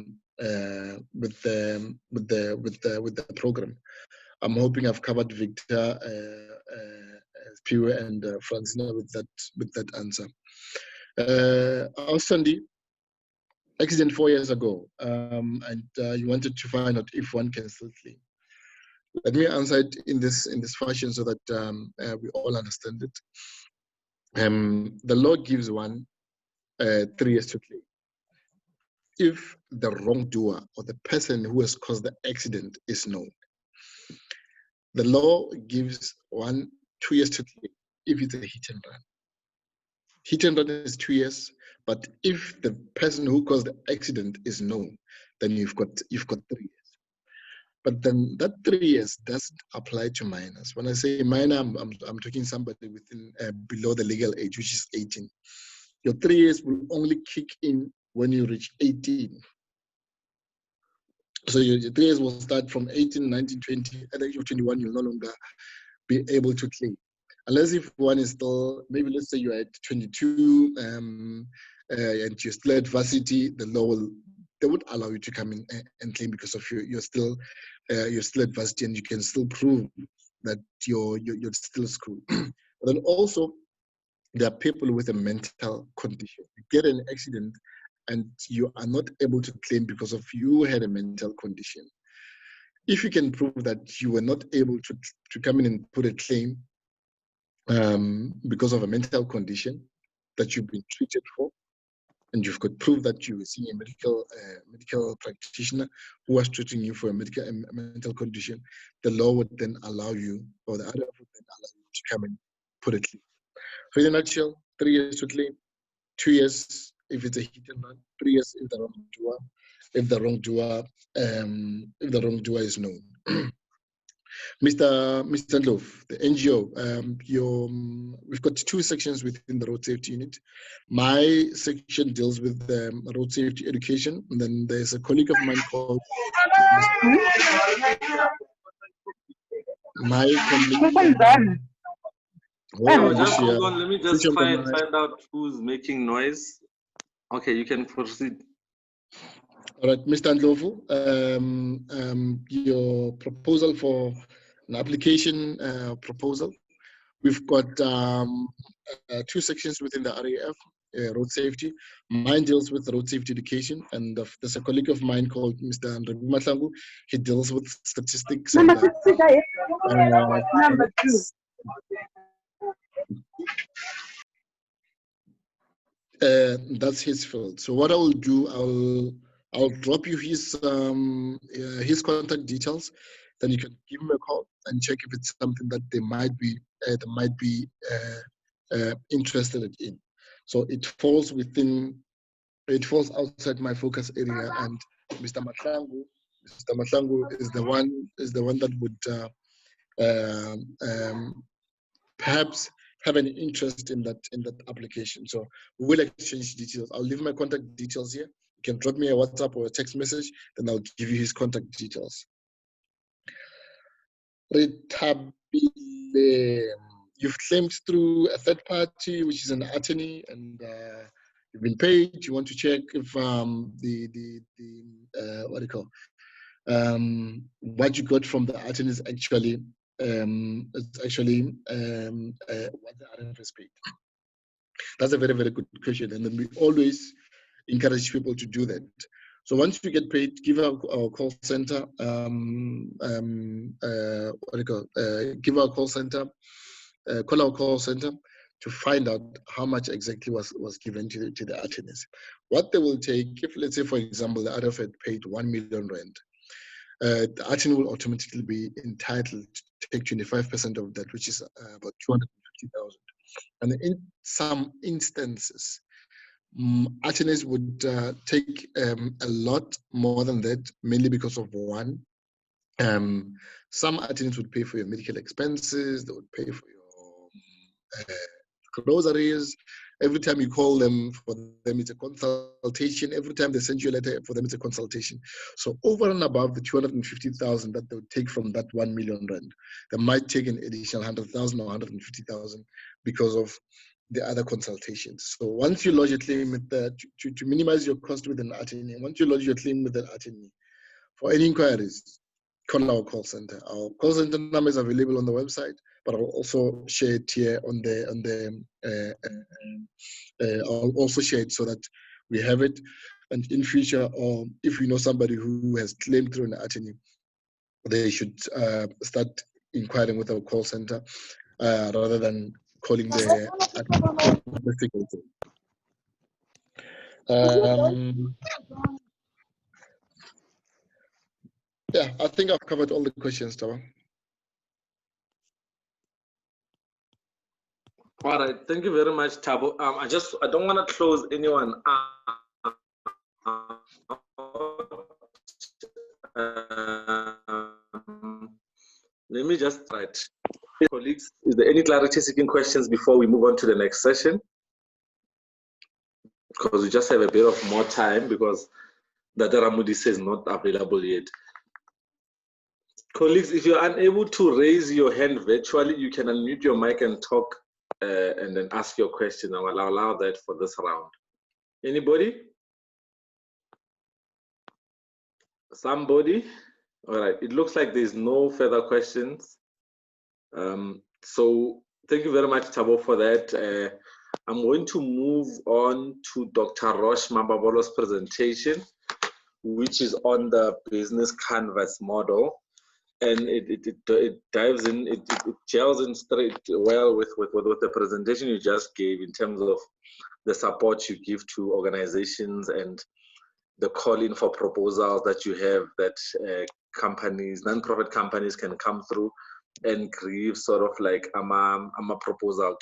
program. I'm hoping I've covered Victor, Pure, and Francina with that answer. Sandy, accident 4 years ago, and you wanted to find out if one can still claim. Let me answer it in this fashion so that we all understand it. The law gives one 3 years to claim. If the wrongdoer or the person who has caused the accident is known, the law gives one 2 years to claim if it's a hit and run. Hit and run is 2 years, but if the person who caused the accident is known, then you've got 3 years. But then that 3 years doesn't apply to minors. When I say minor, I'm talking somebody within below the legal age, which is 18. Your 3 years will only kick in when you reach 18. So your 3 years will start from 18, 19, 20. At the age of 21, you'll no longer be able to claim. Unless if one is still, maybe let's say you're at 22 and you're still at varsity, the law they would allow you to come in and claim because of you're still at varsity and you can still prove that you're still at school. But then also there are people with a mental condition. You get an accident and you are not able to claim because of you had a mental condition. If you can prove that you were not able to come in and put a claim because of a mental condition that you've been treated for, and you've got proof that you were seeing a medical practitioner who was treating you for a mental condition, the law would then allow you, or the other would then allow you to come and put a claim. So in a nutshell, 3 years to claim, 2 years if it's a hit and run, 3 years if the wrongdoer is known. Mr. Ndlovu, the NGO, we've got 2 sections within the road safety unit. My section deals with road safety education, and then there's a colleague of mine called my colleague. Just hold on, let me just try and find out who's making noise. Okay, you can proceed. All right, Mr. Ndlovu, your proposal for an application proposal. We've got 2 sections within the RAF, road safety. Mine deals with road safety education, and there's a colleague of mine called Mr. Matlangu. He deals with statistics. Number 2. That's his field. So what I will do, I'll drop you his contact details. Then you can give him a call and check if it's something that they might be interested in. So it falls outside my focus area, and Mr. Matlangu is the one that would perhaps have an interest in that application. So we will exchange details. I'll leave my contact details here. You can drop me a WhatsApp or a text message, then I'll give you his contact details. You've claimed through a third party, which is an attorney, and you've been paid. You want to check if what you got from the attorney is actually what the RF has paid. That's a very, very good question, and then we always encourage people to do that. So once you get paid, give our call center, give our call center, call our call center to find out how much exactly was given to the attorneys. What they will take, if let's say, for example, the RF had paid 1 million rand, the attorney will automatically be entitled to take 25% of that, which is about 250,000. And in some instances, attorneys would take a lot more than that, mainly because of one. Some attorneys would pay for your medical expenses, they would pay for your groceries. Every time you call them, for them it's a consultation. Every time they send you a letter, for them it's a consultation. So over and above the 250,000 that they would take from that 1 million rand, they might take an additional 100,000 or 150,000 because of the other consultations. So once you lodge a claim with to minimize your cost with an attorney, once you lodge your claim with an attorney, for any inquiries, call our call center. Our call center number is available on the website, but I'll also share it here on I'll also share it so that we have it. And in future, or if you know somebody who has claimed through an attorney, they should start inquiring with our call center rather than calling the investigator. Yeah, I think I've covered all the questions, Taba. All right, thank you very much, Tabo. I don't want to close anyone out. Let me just write. Colleagues, is there any clarity-seeking questions before we move on to the next session? Because we just have a bit of more time because Dr. Ramudisa is not available yet. Colleagues, if you're unable to raise your hand virtually, you can unmute your mic and talk and then ask your question. I will allow that for this round. Anybody? Somebody? All right, it looks like there's no further questions. So thank you very much, Tabo, for that. I'm going to move on to Dr. Rosh Mambabolo's presentation, which is on the business canvas model. And it dives in, it gels in straight well with the presentation you just gave in terms of the support you give to organizations and the calling for proposals that you have that companies, non-profit companies can come through and give sort of like a proposal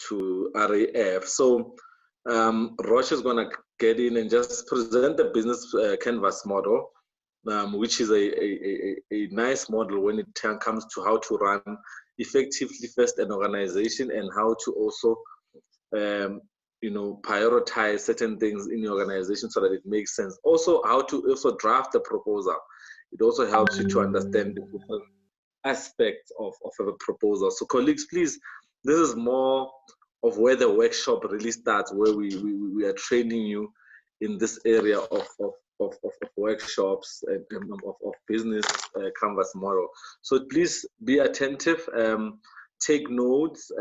to RAF. So Rosh is going to get in and just present the business canvas model, which is a nice model when it comes to how to run effectively first an organization and how to also prioritize certain things in your organization so that it makes sense. Also, how to also draft the proposal. It also helps you to understand the different aspects of a proposal. So colleagues, please, this is more of where the workshop really starts, where we are training you in this area of workshops and of business canvas model. So please be attentive, take notes,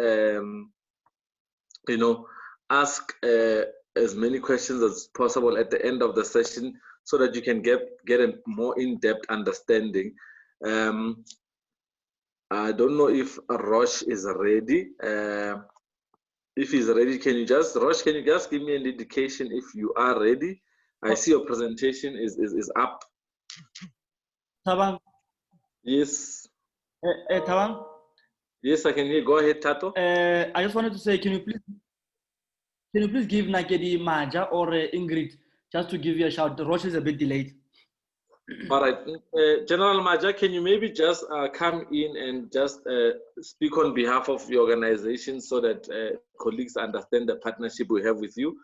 ask as many questions as possible at the end of the session so that you can get a more in-depth understanding. I don't know if Rosh is ready. If he's ready, Rosh, can you just give me an indication if you are ready? I see your presentation is up. Tabang. Yes. Tabang. Yes, I can hear. Go ahead, Tato. I just wanted to say, can you please give Nakedi Maja or Ingrid just to give you a shout? The Rosh is a bit delayed. All right, General Maja, can you maybe just come in and just speak on behalf of the organization so that colleagues understand the partnership we have with you?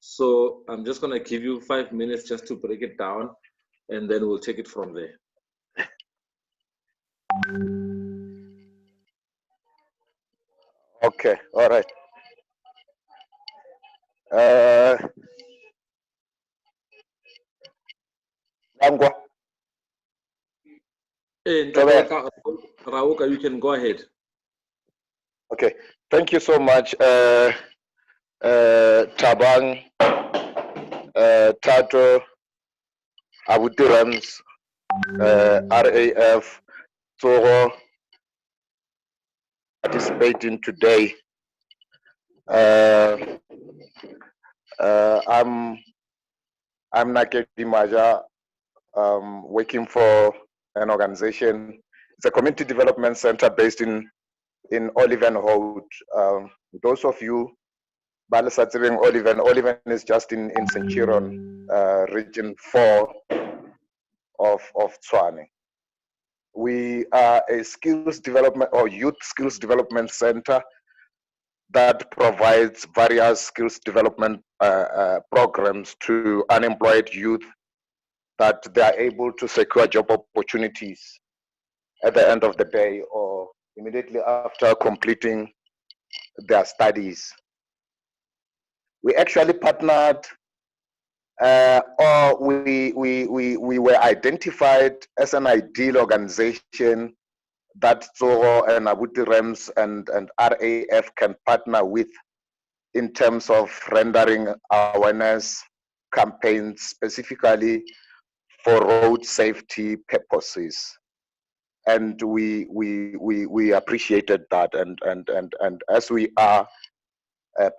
So I'm just going to give you 5 minutes just to break it down, and then we'll take it from there. Okay, all right. Rauka, you can go ahead. Okay, thank you so much, Tabang, Tato, Abuti Rams, RAF, Tsogo, participating today. I'm Nakedi Maja, working for an organization. It's a community development center based in Olivenhout. Those of you, Balasatsering Oliven is just in Centurion, region 4 of Tshwane. We are a skills development or youth skills development center that provides various skills development programs to unemployed youth that they are able to secure job opportunities at the end of the day or immediately after completing their studies. We actually partnered or we were identified as an ideal organization that Tsogo and Abuti Rems and RAF can partner with in terms of rendering awareness campaigns specifically for road safety purposes. And we appreciated that, and as we are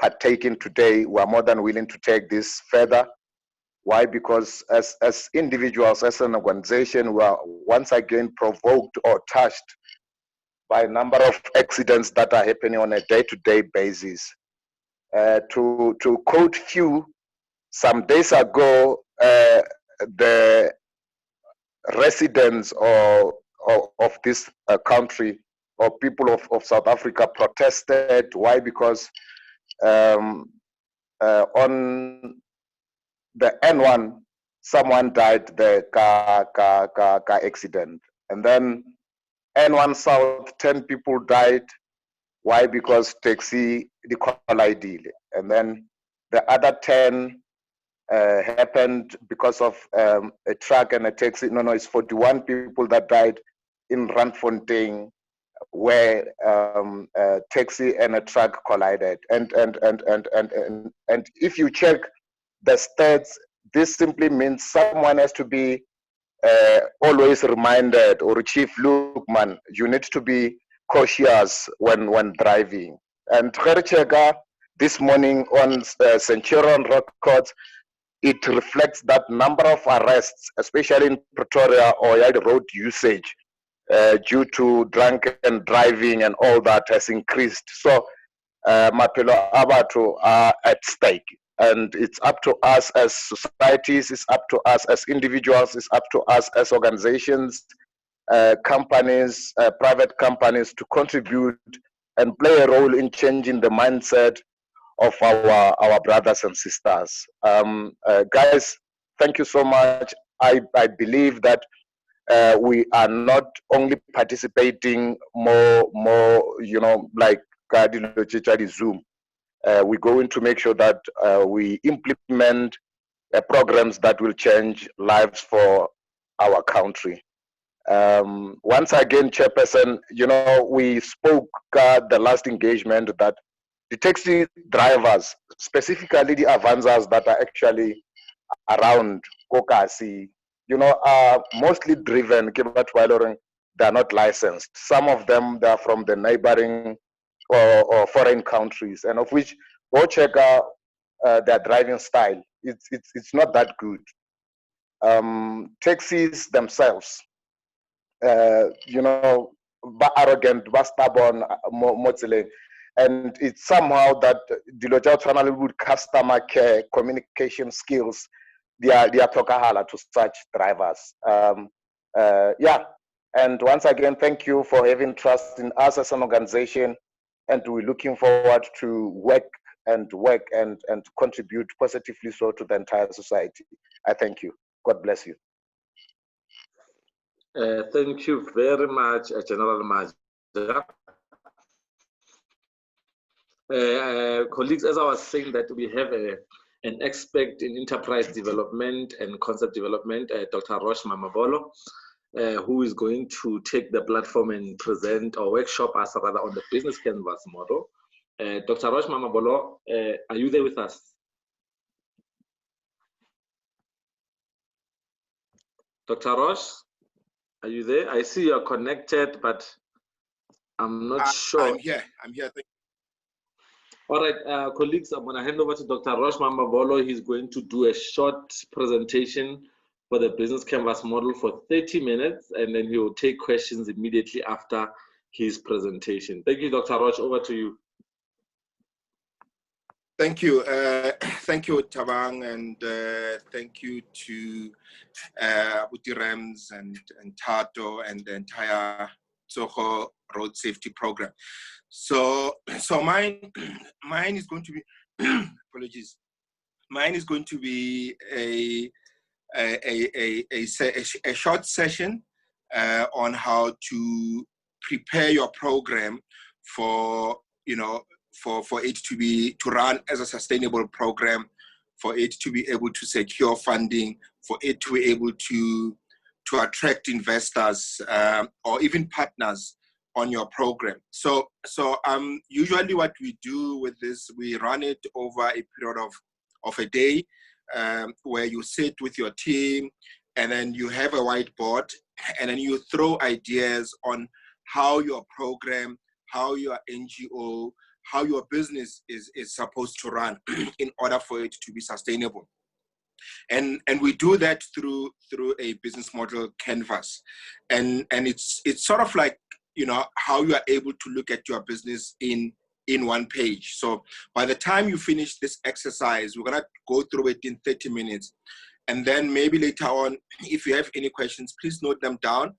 partaking today, we are more than willing to take this further. Why? Because as individuals, as an organization, we are once again provoked or touched by a number of accidents that are happening on a day-to-day basis. To quote few, some days ago, the residents of this country or people of South Africa protested. Why? Because on the N1, someone died the car accident, and then N1 South, 10 people died. Why? Because taxi the collided, and then the other 10 happened because of a truck and a taxi. No, it's 41 people that died in Randfontein, where a taxi and a truck collided. And if you check the stats, this simply means someone has to be always reminded, or Chief Lukman, you need to be cautious when driving. And Kherchega, this morning on Centurion records, it reflects that number of arrests, especially in Pretoria or road usage, due to drunken driving and all that has increased. So Mapelo Abato are at stake. And it's up to us as societies, it's up to us as individuals, it's up to us as organizations, companies, private companies to contribute and play a role in changing the mindset of our brothers and sisters. Guys, thank you so much. I believe that we are not only participating more, like Zoom. We're going to make sure that we implement programs that will change lives for our country. Once again, Chairperson, we spoke at the last engagement that the taxi drivers, specifically the Avanzas that are actually around Kokasi, are mostly driven, they are not licensed. Some of them, they are from the neighboring or foreign countries, and of which Bocheka, their driving style, it's not that good. Taxis themselves, arrogant, stubborn, and it's somehow that the Lojao would customer care, communication skills, they are tokahala to such drivers. And once again, thank you for having trust in us as an organization, and we're looking forward to work and contribute positively so to the entire society. I thank you. God bless you. Thank you very much, General Maja. Colleagues, as I was saying, that we have an expert in enterprise development and concept development, Dr. Rosh Mamabolo, who is going to take the platform and present or workshop us rather on the business canvas model. Dr. Rosh Mamabolo, are you there with us? Dr. Roche, are you there? I see you're connected, but I'm not sure. I'm here. All right, colleagues, I'm going to hand over to Dr. Roche Mambabolo. He's going to do a short presentation for the business canvas model for 30 minutes, and then he will take questions immediately after his presentation. Thank you, Dr. Roche. Over to you. Thank you. Thank you, Tabang, and thank you to Utirems and Tato and the entire Tsogo road safety program. So mine is going to be apologies. Mine is going to be a short session on how to prepare your program for for it to run as a sustainable program, for it to be able to secure funding, for it to be able to attract investors or even partners on your program. So usually what we do with this, we run it over a period of a day where you sit with your team and then you have a whiteboard and then you throw ideas on how your program, how your NGO, how your business is supposed to run in order for it to be sustainable. And we do that through a business model canvas. And it's sort of like, how you are able to look at your business in one page. So by the time you finish this exercise, we're gonna go through it in 30 minutes. And then maybe later on, if you have any questions, please note them down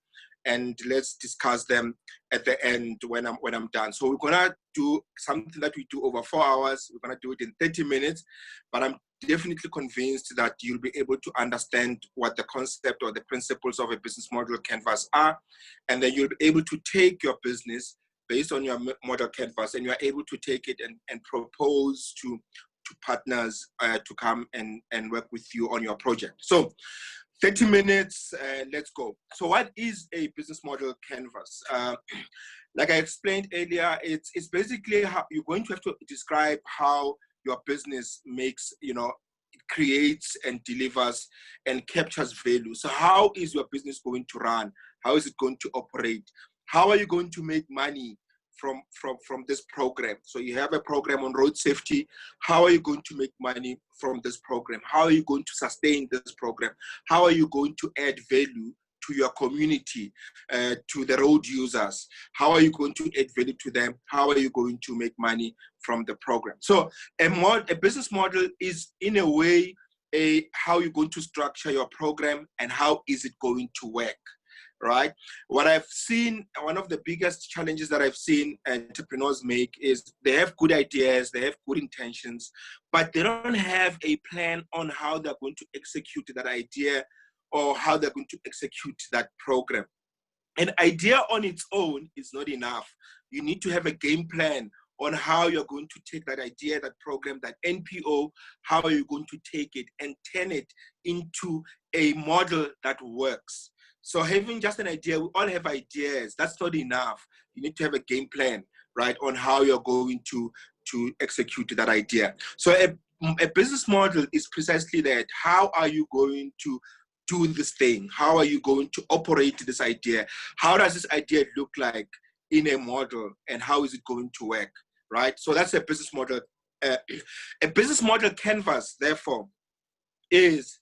and let's discuss them at the end when I'm done. So we're gonna do something that we do over 4 hours. We're gonna do it in 30 minutes, but I'm definitely convinced that you'll be able to understand what the concept or the principles of a business model canvas are, and then you'll be able to take your business based on your model canvas, and you're able to take it and propose to partners to come and work with you on your project. So 30 minutes, let's go. So what is a business model canvas? Like I explained earlier, it's basically how you're going to have to describe how your business makes, it creates and delivers and captures value. So how is your business going to run? How is it going to operate? How are you going to make money from this program? So you have a program on road safety. How are you going to make money from this program? How are you going to sustain this program? How are you going to add value to your community, to the road users? How are you going to add value to them? How are you going to make money from the program? So a business model is, in a way, how you're going to structure your program and how is it going to work. Right? What I've seen, one of the biggest challenges that I've seen entrepreneurs make is they have good ideas, they have good intentions, but they don't have a plan on how they're going to execute that idea or how they're going to execute that program. An idea on its own is not enough. You need to have a game plan on how you're going to take that idea, that program, that NPO, how are you going to take it and turn it into a model that works. So having just an idea, we all have ideas, that's not enough. You need to have a game plan, right, on how you're going to execute that idea. So a business model is precisely that. How are you going to do this thing? How are you going to operate this idea? How does this idea look like in a model and how is it going to work, right? So that's a business model. A business model canvas, therefore, is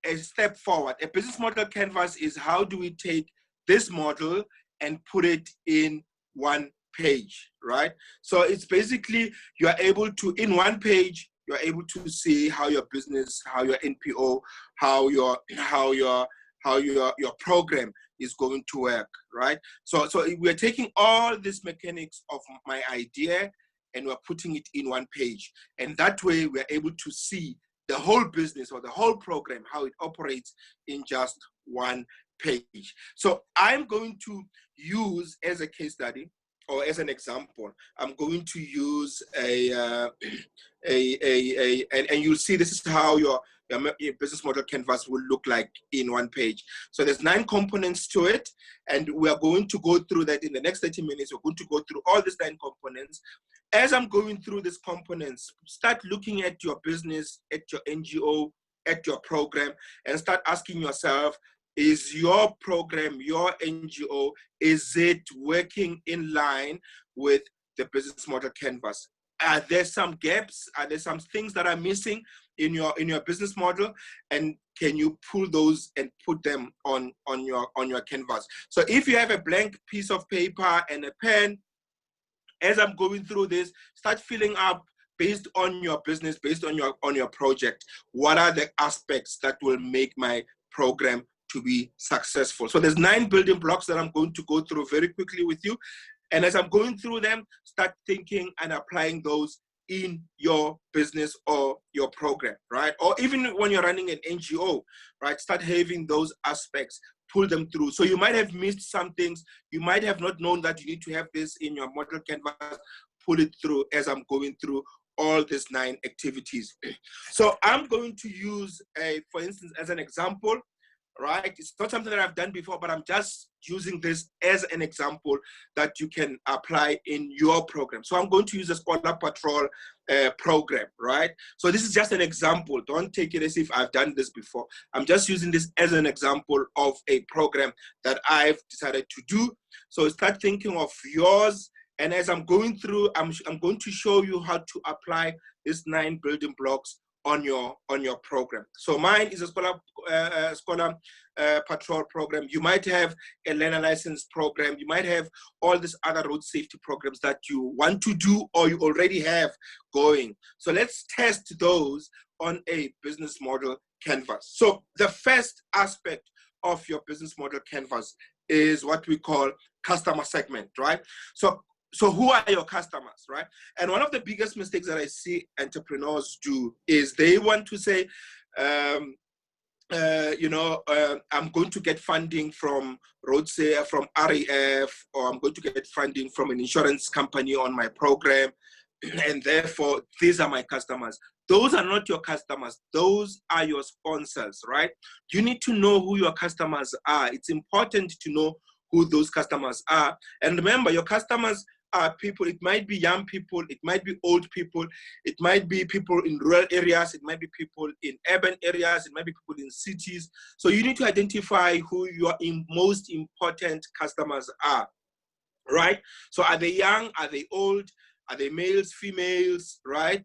a step forward. A business model canvas is how do we take this model and put it in one page, right? So it's basically you are able to, in one page, you're able to see how your business, how your NPO, how your program is going to work, right? So we're taking all these mechanics of my idea and we're putting it in one page. And that way we're able to see the whole business or the whole program, how it operates in just one page. So I'm going to use as a case study or as an example, I'm going to use and you'll see this is how your business model canvas will look like in one page. So there's 9 components to it, and we are going to go through that in the next 30 minutes. We're going to go through all these 9 components. As I'm going through these components, start looking at your business, at your NGO, at your program and start asking yourself, is your program, your NGO, is it working in line with the business model canvas? Are there some gaps? Are there some things that are missing in your business model? And can you pull those and put them on your canvas? So if you have a blank piece of paper and a pen, as I'm going through this, start filling up based on your business, based on your project. What are the aspects that will make my program to be successful? So there's 9 building blocks that I'm going to go through very quickly with you. And as I'm going through them, start thinking and applying those in your business or your program, right? Or even when you're running an NGO, right? Start having those aspects, pull them through. So you might have missed some things. You might have not known that you need to have this in your model canvas. Pull it through as I'm going through all these 9 activities. So I'm going to use, for instance, as an example, right? It's not something that I've done before, but I'm just using this as an example that you can apply in your program. So I'm going to use a Scholar Patrol program, right? So this is just an example. Don't take it as if I've done this before. I'm just using this as an example of a program that I've decided to do. So start thinking of yours. And as I'm going through, I'm going to show you how to apply these 9 building blocks on your program. So mine is a Scholar Patrol program. You might have a learner license program. You might have all these other road safety programs that you want to do or you already have going. So let's test those on a business model canvas. So the first aspect of your business model canvas is what we call customer segment, right? So who are your customers, right? And one of the biggest mistakes that I see entrepreneurs do is they want to say, I'm going to get funding from from RAF, or I'm going to get funding from an insurance company on my program, and therefore these are my customers. Those are not your customers. Those are your sponsors, right? You need to know who your customers are. It's important to know who those customers are. And remember, your customers are people. It might be young people, it might be old people, it might be people in rural areas, it might be people in urban areas, it might be people in cities. So you need to identify who your most important customers are, right? So are they young? Are they old? Are they males, females, right?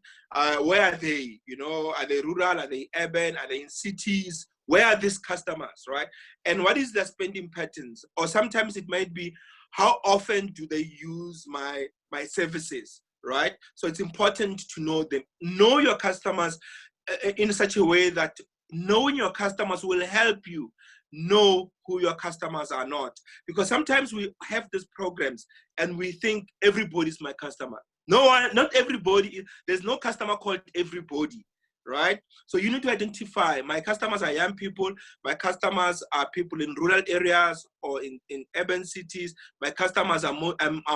Where are they? Are they rural? Are they urban? Are they in cities? Where are these customers, right? And what is their spending patterns? Or sometimes it might be, how often do they use my services, right? So it's important to know them. Know your customers in such a way that knowing your customers will help you know who your customers are not. Because sometimes we have these programs and we think everybody's my customer. No one, not everybody. There's no customer called everybody, right? So you need to identify, my customers are young people, my customers are people in rural areas or in urban cities, my customers are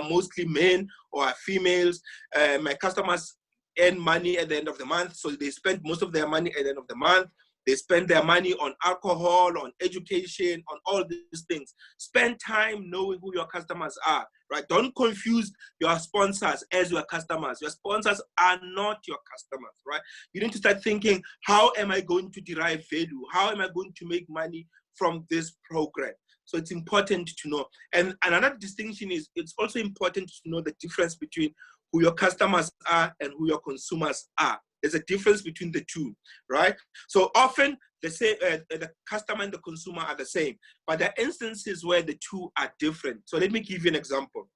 mostly men or are females, my customers earn money at the end of the month, so they spend most of their money at the end of the month. They spend their money on alcohol, on education, on all these things. Spend time knowing who your customers are, right? Don't confuse your sponsors as your customers. Your sponsors are not your customers, right? You need to start thinking, how am I going to derive value? How am I going to make money from this program? So it's important to know. And another distinction is, it's also important to know the difference between who your customers are and who your consumers are. There's a difference between the two, right? So often they say the customer and the consumer are the same, but there are instances where the two are different. So let me give you an example.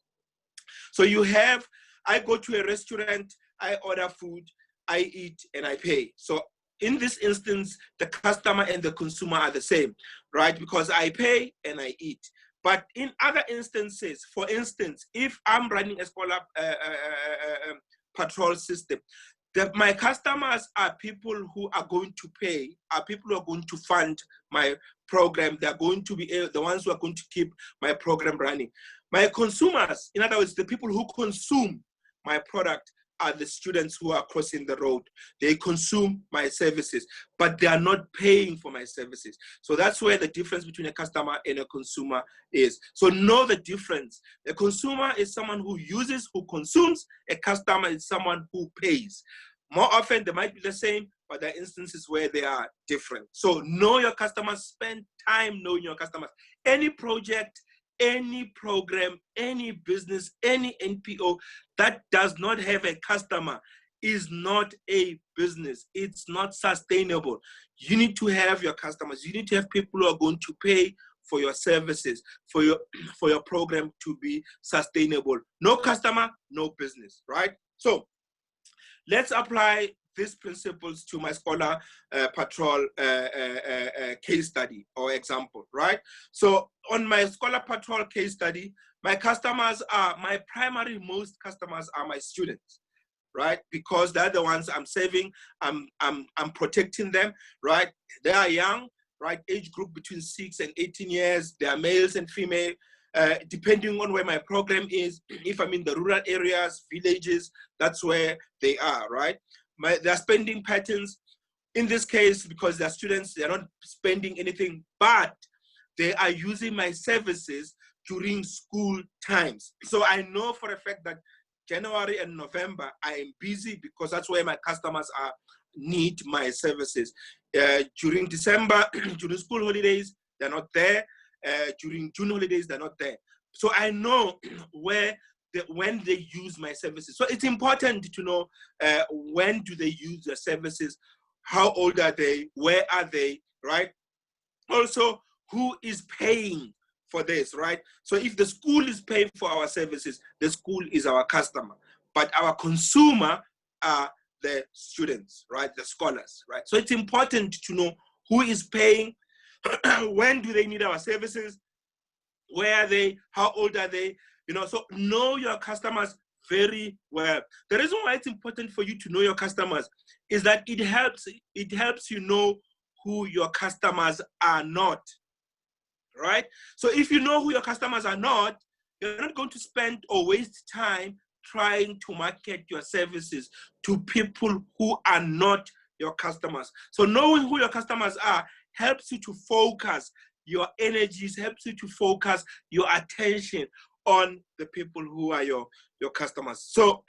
So I go to a restaurant, I order food, I eat, and I pay. So in this instance, the customer and the consumer are the same, right? Because I pay and I eat. But in other instances, for instance, if I'm running a Scholar Patrol system, my customers are people who are going to pay, are people who are going to fund my program. They're going to be the ones who are going to keep my program running. My consumers, in other words, the people who consume my product, are the students who are crossing the road. They consume my services, but they are not paying for my services. So that's where the difference between a customer and a consumer is. So know the difference. A consumer is someone who uses, who consumes. A customer is someone who pays. More often, they might be the same, but there are instances where they are different. So know your customers, spend time knowing your customers. Any project, any program, any business, any NPO that does not have a customer is not a business. It's not sustainable. You need to have your customers. You need to have people who are going to pay for your services, for your program to be sustainable. No customer, no business, right? So let's apply these principles to my Scholar Patrol case study or example, right? So on my Scholar Patrol case study, my most customers are my students, right? Because they're the ones I'm saving, I'm protecting them, right? They are young, right? Age group between 6 and 18 years. They are males and female. Depending on where my program is, if I'm in the rural areas, villages, that's where they are, right? Their spending patterns, in this case, because they're students, they're not spending anything, but they are using my services during school times. So I know for a fact that January and November, I am busy because that's where my customers need my services. During December, during school holidays, they're not there. During June holidays, they're not there. So I know when they use my services. So it's important to know when do they use the services, how old are they, where are they, right? Also, who is paying for this, right? So if the school is paying for our services, the school is our customer, but our consumer are the students, right? The scholars, right? So it's important to know who is paying, when do they need our services, where are they, how old are they, so know your customers very well. The reason why it's important for you to know your customers is that it helps you know who your customers are not, right? So if you know who your customers are not, you're not going to spend or waste time trying to market your services to people who are not your customers. So knowing who your customers are helps you to focus your energies, helps you to focus your attention on the people who are your customers. So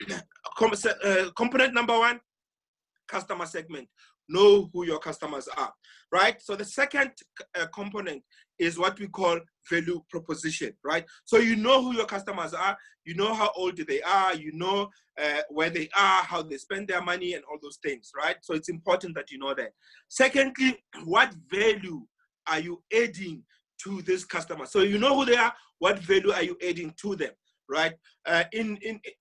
component number 1, customer segment. Know who your customers are, right? So the second component is what we call value proposition, right? So you know who your customers are, you know how old they are, you know where they are, how they spend their money and all those things, right? So it's important that you know that. Secondly, what value are you adding to this customer? So you know who they are, what value are you adding to them, right?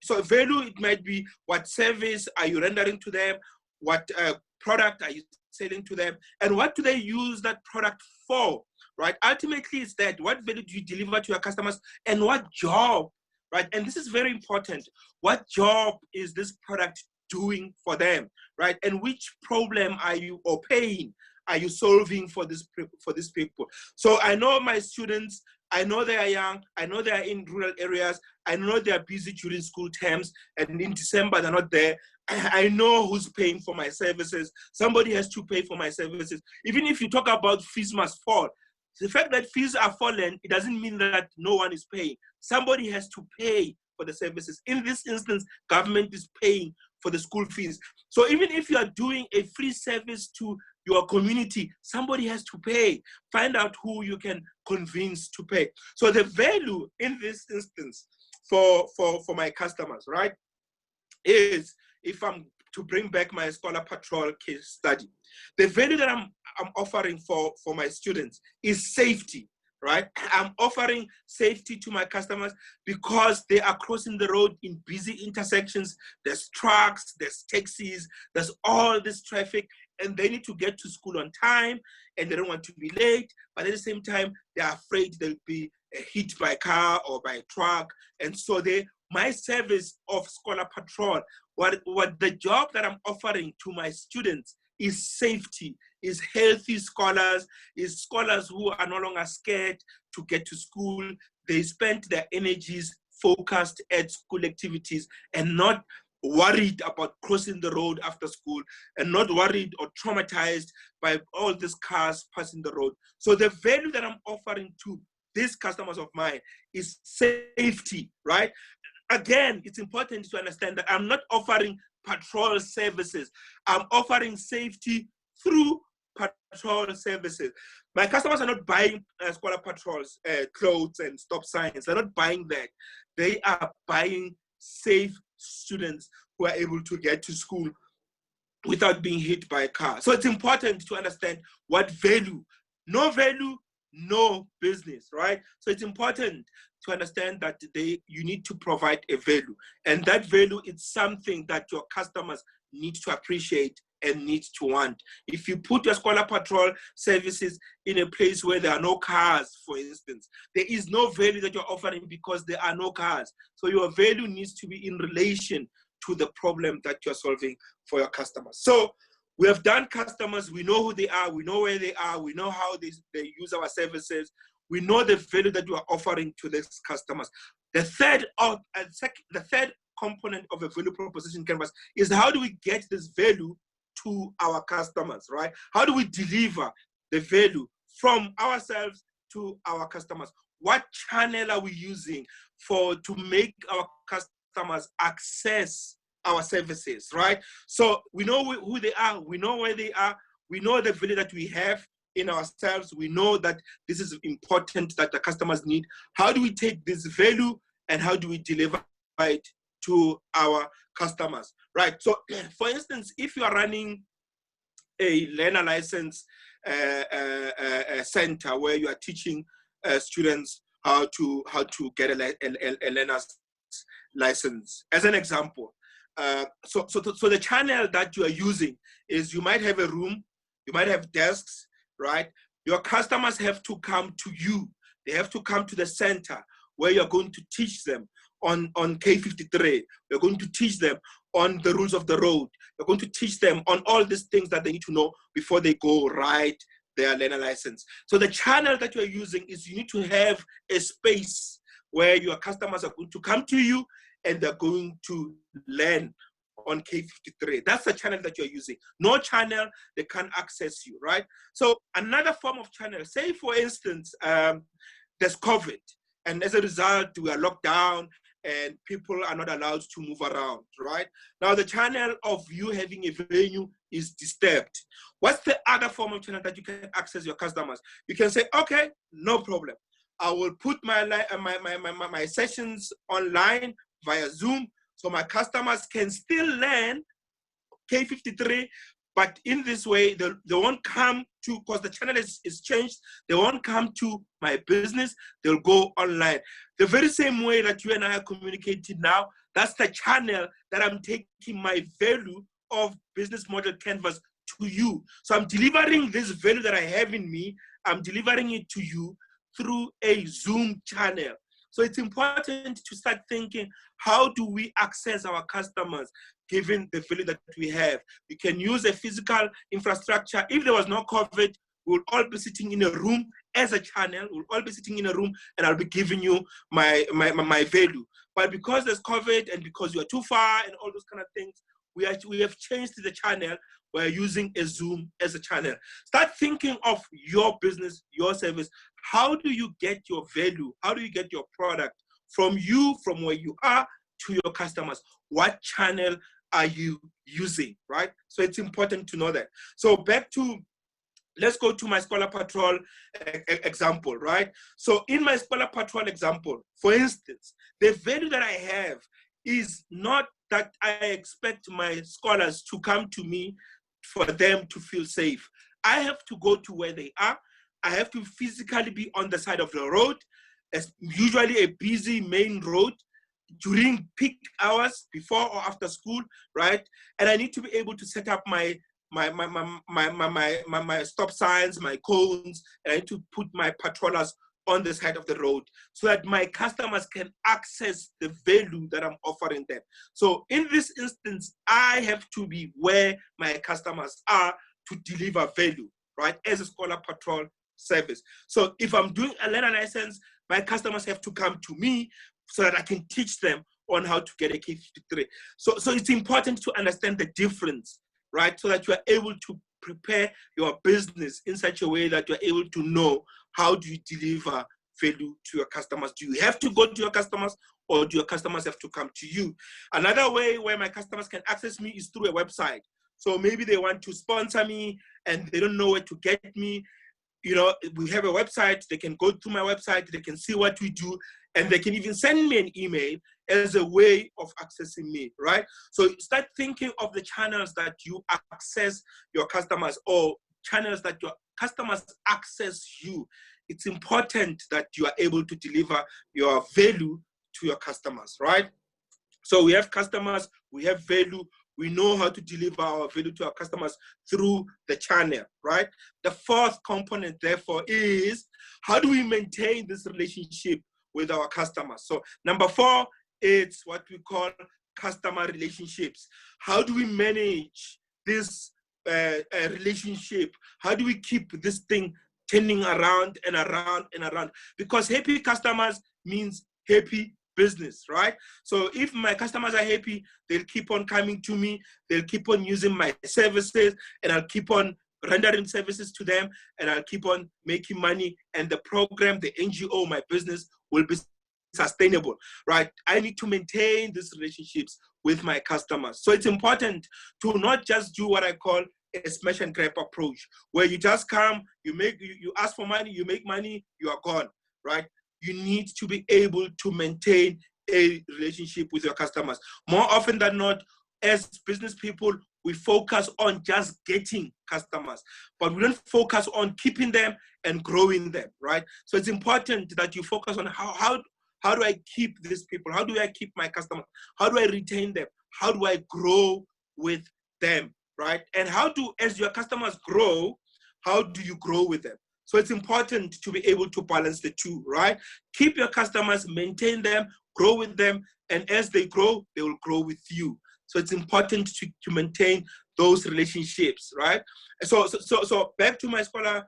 So value, it might be what service are you rendering to them, what product are you selling to them, and what do they use that product for, right? Ultimately, it's that what value do you deliver to your customers and what job, right? And this is very important. What job is this product doing for them, right? And which problem are you or pain are you solving for these people? So I know my students, I know they are young, I know they are in rural areas, I know they are busy during school terms, and in December they're not there. I know who's paying for my services. Somebody has to pay for my services. Even if you talk about fees must fall, the fact that fees are fallen, it doesn't mean that no one is paying. Somebody has to pay for the services. In this instance, government is paying for the school fees. So even if you are doing a free service to your community, somebody has to pay. Find out who you can convince to pay. So the value in this instance for my customers, right, is, if I'm to bring back my Scholar Patrol case study, the value that I'm offering for my students is safety, right? I'm offering safety to my customers because they are crossing the road in busy intersections. There's trucks, there's taxis, there's all this traffic, and they need to get to school on time, and they don't want to be late, but at the same time, they're afraid they'll be hit by a car or by a truck. And so my service of Scholar Patrol, what the job that I'm offering to my students is safety, is healthy scholars, is scholars who are no longer scared to get to school. They spend their energies focused at school activities and not worried about crossing the road after school, and not worried or traumatized by all these cars passing the road. So the value that I'm offering to these customers of mine is safety, right? Again, it's important to understand that I'm not offering patrol services. I'm offering safety through patrol services. My customers are not buying Squalor Patrol's clothes and stop signs. They're not buying that. They are buying safe students who are able to get to school without being hit by a car. So it's important to understand what value. No value, no business, right? So it's important to understand that you need to provide a value. And that value is something that your customers need to appreciate and need to want. If you put your Squalor Patrol services in a place where there are no cars, for instance, there is no value that you're offering because there are no cars. So your value needs to be in relation to the problem that you're solving for your customers. So we have done customers, we know who they are, we know where they are, we know how they use our services, we know the value that you are offering to these customers. The third component of a value proposition canvas is how do we get this value to our customers, right? How do we deliver the value from ourselves to our customers? What channel are we using to make our customers access our services, right? So we know who they are, we know where they are, we know the value that we have in ourselves, we know that this is important that the customers need. How do we take this value and how do we deliver it to our customers, right? So for instance, if you are running a learner license center where you are teaching students how to get a learner's license, as an example, so the channel that you are using is you might have a room, you might have desks, right? Your customers have to come to you. They have to come to the center where you're going to teach them on K53. You're going to teach them on the rules of the road. You're going to teach them on all these things that they need to know before they go write their learner license. So the channel that you're using is you need to have a space where your customers are going to come to you and they're going to learn on K53. That's the channel that you're using. No channel, they can't access you, right? So another form of channel, say for instance, there's COVID, and as a result, we are locked down and people are not allowed to move around, right? Now the channel of you having a venue is disturbed. What's the other form of channel that you can access your customers? You can say, okay, no problem. I will put my sessions online via Zoom, so my customers can still learn K53, but in this way, they won't come to, because the channel is changed, they won't come to my business, they'll go online. The very same way that you and I are communicating now, that's the channel that I'm taking my value of business model canvas to you. So I'm delivering this value that I have in me, I'm delivering it to you through a Zoom channel. So it's important to start thinking, how do we access our customers given the value that we have? We can use a physical infrastructure. If there was no COVID, we'll all be sitting in a room as a channel. We'll all be sitting in a room and I'll be giving you my value. But because there's COVID and because you are too far and all those kind of things, we have changed the channel. We're using a Zoom as a channel. Start thinking of your business, your service. How do you get your value? How do you get your product from you, from where you are, to your customers? What channel are you using, right? So it's important to know that. So back to, let's go to my Squalor Patrol example, right? So in my Squalor Patrol example, for instance, the value that I have is not that I expect my scholars to come to me for them to feel safe. I have to go to where they are. I have to physically be on the side of the road, as usually a busy main road, during peak hours, before or after school, right? And I need to be able to set up my stop signs, my cones, and I need to put my patrollers on the side of the road so that my customers can access the value that I'm offering them. So in this instance, I have to be where my customers are to deliver value, right? As a Squalor Patrol service. So if I'm doing a learner license, my customers have to come to me so that I can teach them on how to get a K53. So it's important to understand the difference, right? So that you are able to prepare your business in such a way that you're able to know how do you deliver value to your customers. Do you have to go to your customers or do your customers have to come to you? Another way where my customers can access me is through a website. So maybe they want to sponsor me and they don't know where to get me. You know, we have a website. They can go to my website, they can see what we do, and they can even send me an email as a way of accessing me, right? So start thinking of the channels that you access your customers, or channels that your customers access you. It's important that you are able to deliver your value to your customers, right? So we have customers, we have value, we know how to deliver our value to our customers through the channel, right? The fourth component, therefore, is how do we maintain this relationship with our customers? So number 4, it's what we call customer relationships. How do we manage this relationship? How do we keep this thing turning around and around and around? Because happy customers means happy business, right? So if my customers are happy, they'll keep on coming to me, they'll keep on using my services, and I'll keep on rendering services to them, and I'll keep on making money, and the program, the NGO, my business will be sustainable, right? I need to maintain these relationships with my customers. So it's important to not just do what I call a smash and grab approach, where you just come, you ask for money, you make money, you are gone, right? You need to be able to maintain a relationship with your customers. More often than not, as business people, we focus on just getting customers, but we don't focus on keeping them and growing them, right? So it's important that you focus on how do I keep these people? How do I keep my customers? How do I retain them? How do I grow with them, right? And as your customers grow, how do you grow with them? So it's important to be able to balance the two, right? Keep your customers, maintain them, grow with them, and as they grow, they will grow with you. So it's important to maintain those relationships, right? So back to my scholar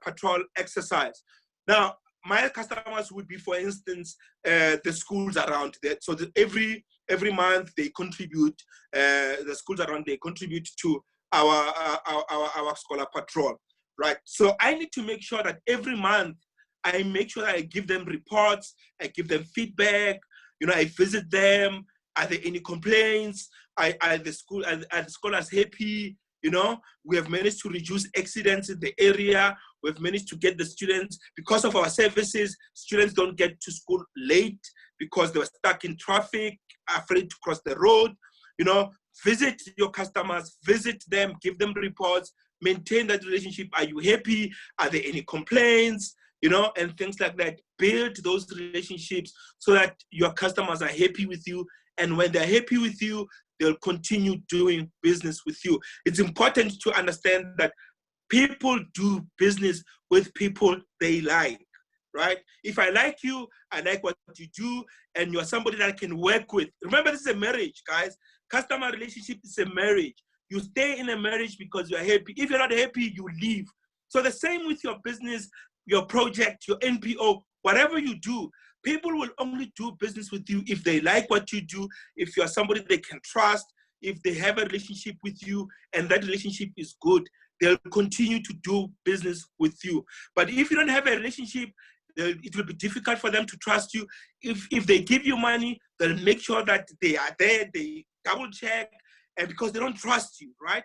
patrol exercise. Now, my customers would be, for instance, the schools around that. So every month they contribute. The schools around, they contribute to our scholar patrol, right? So I need to make sure that every month I make sure that I give them reports, I give them feedback. You know, I visit them. Are there any complaints? Are the scholars happy? You know, we have managed to reduce accidents in the area. We've managed to get the students, because of our services, students don't get to school late because they were stuck in traffic, afraid to cross the road. You know, visit your customers, visit them, give them reports, maintain that relationship. Are you happy? Are there any complaints? You know, and things like that. Build those relationships so that your customers are happy with you. And when they're happy with you, they'll continue doing business with you. It's important to understand that people do business with people they like, right? If I like you, I like what you do, and you're somebody that I can work with. Remember, this is a marriage, guys. Customer relationship is a marriage. You stay in a marriage because you're happy. If you're not happy, you leave. So the same with your business, your project, your NPO, whatever you do, people will only do business with you if they like what you do, if you're somebody they can trust, if they have a relationship with you and that relationship is good, they'll continue to do business with you. But if you don't have a relationship, it will be difficult for them to trust you. If they give you money, they'll make sure that they are there, they double check, and because they don't trust you, right?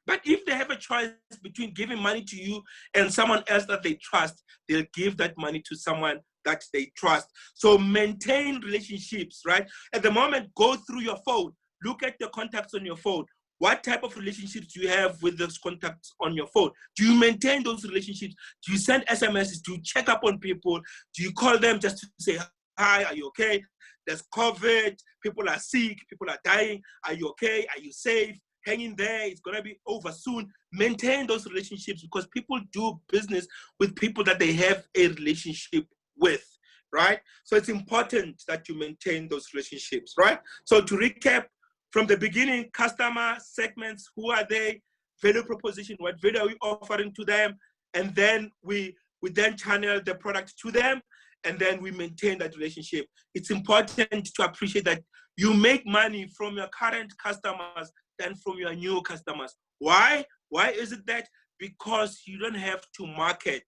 But if they have a choice between giving money to you and someone else that they trust, they'll give that money to someone that they trust. So maintain relationships, right? At the moment, go through your phone. Look at the contacts on your phone. What type of relationships do you have with those contacts on your phone? Do you maintain those relationships? Do you send SMSs? Do you check up on people? Do you call them just to say, hi, are you okay? There's COVID, people are sick, people are dying. Are you okay? Are you safe? Hang in there, it's gonna be over soon. Maintain those relationships because people do business with people that they have a relationship with, right? So it's important that you maintain those relationships, right? So to recap, from the beginning, customer segments, who are they? Value proposition, what value are we offering to them? And then we then channel the product to them, and then we maintain that relationship. It's important to appreciate that you make money from your current customers than from your new customers. Why? Why is it that? Because you don't have to market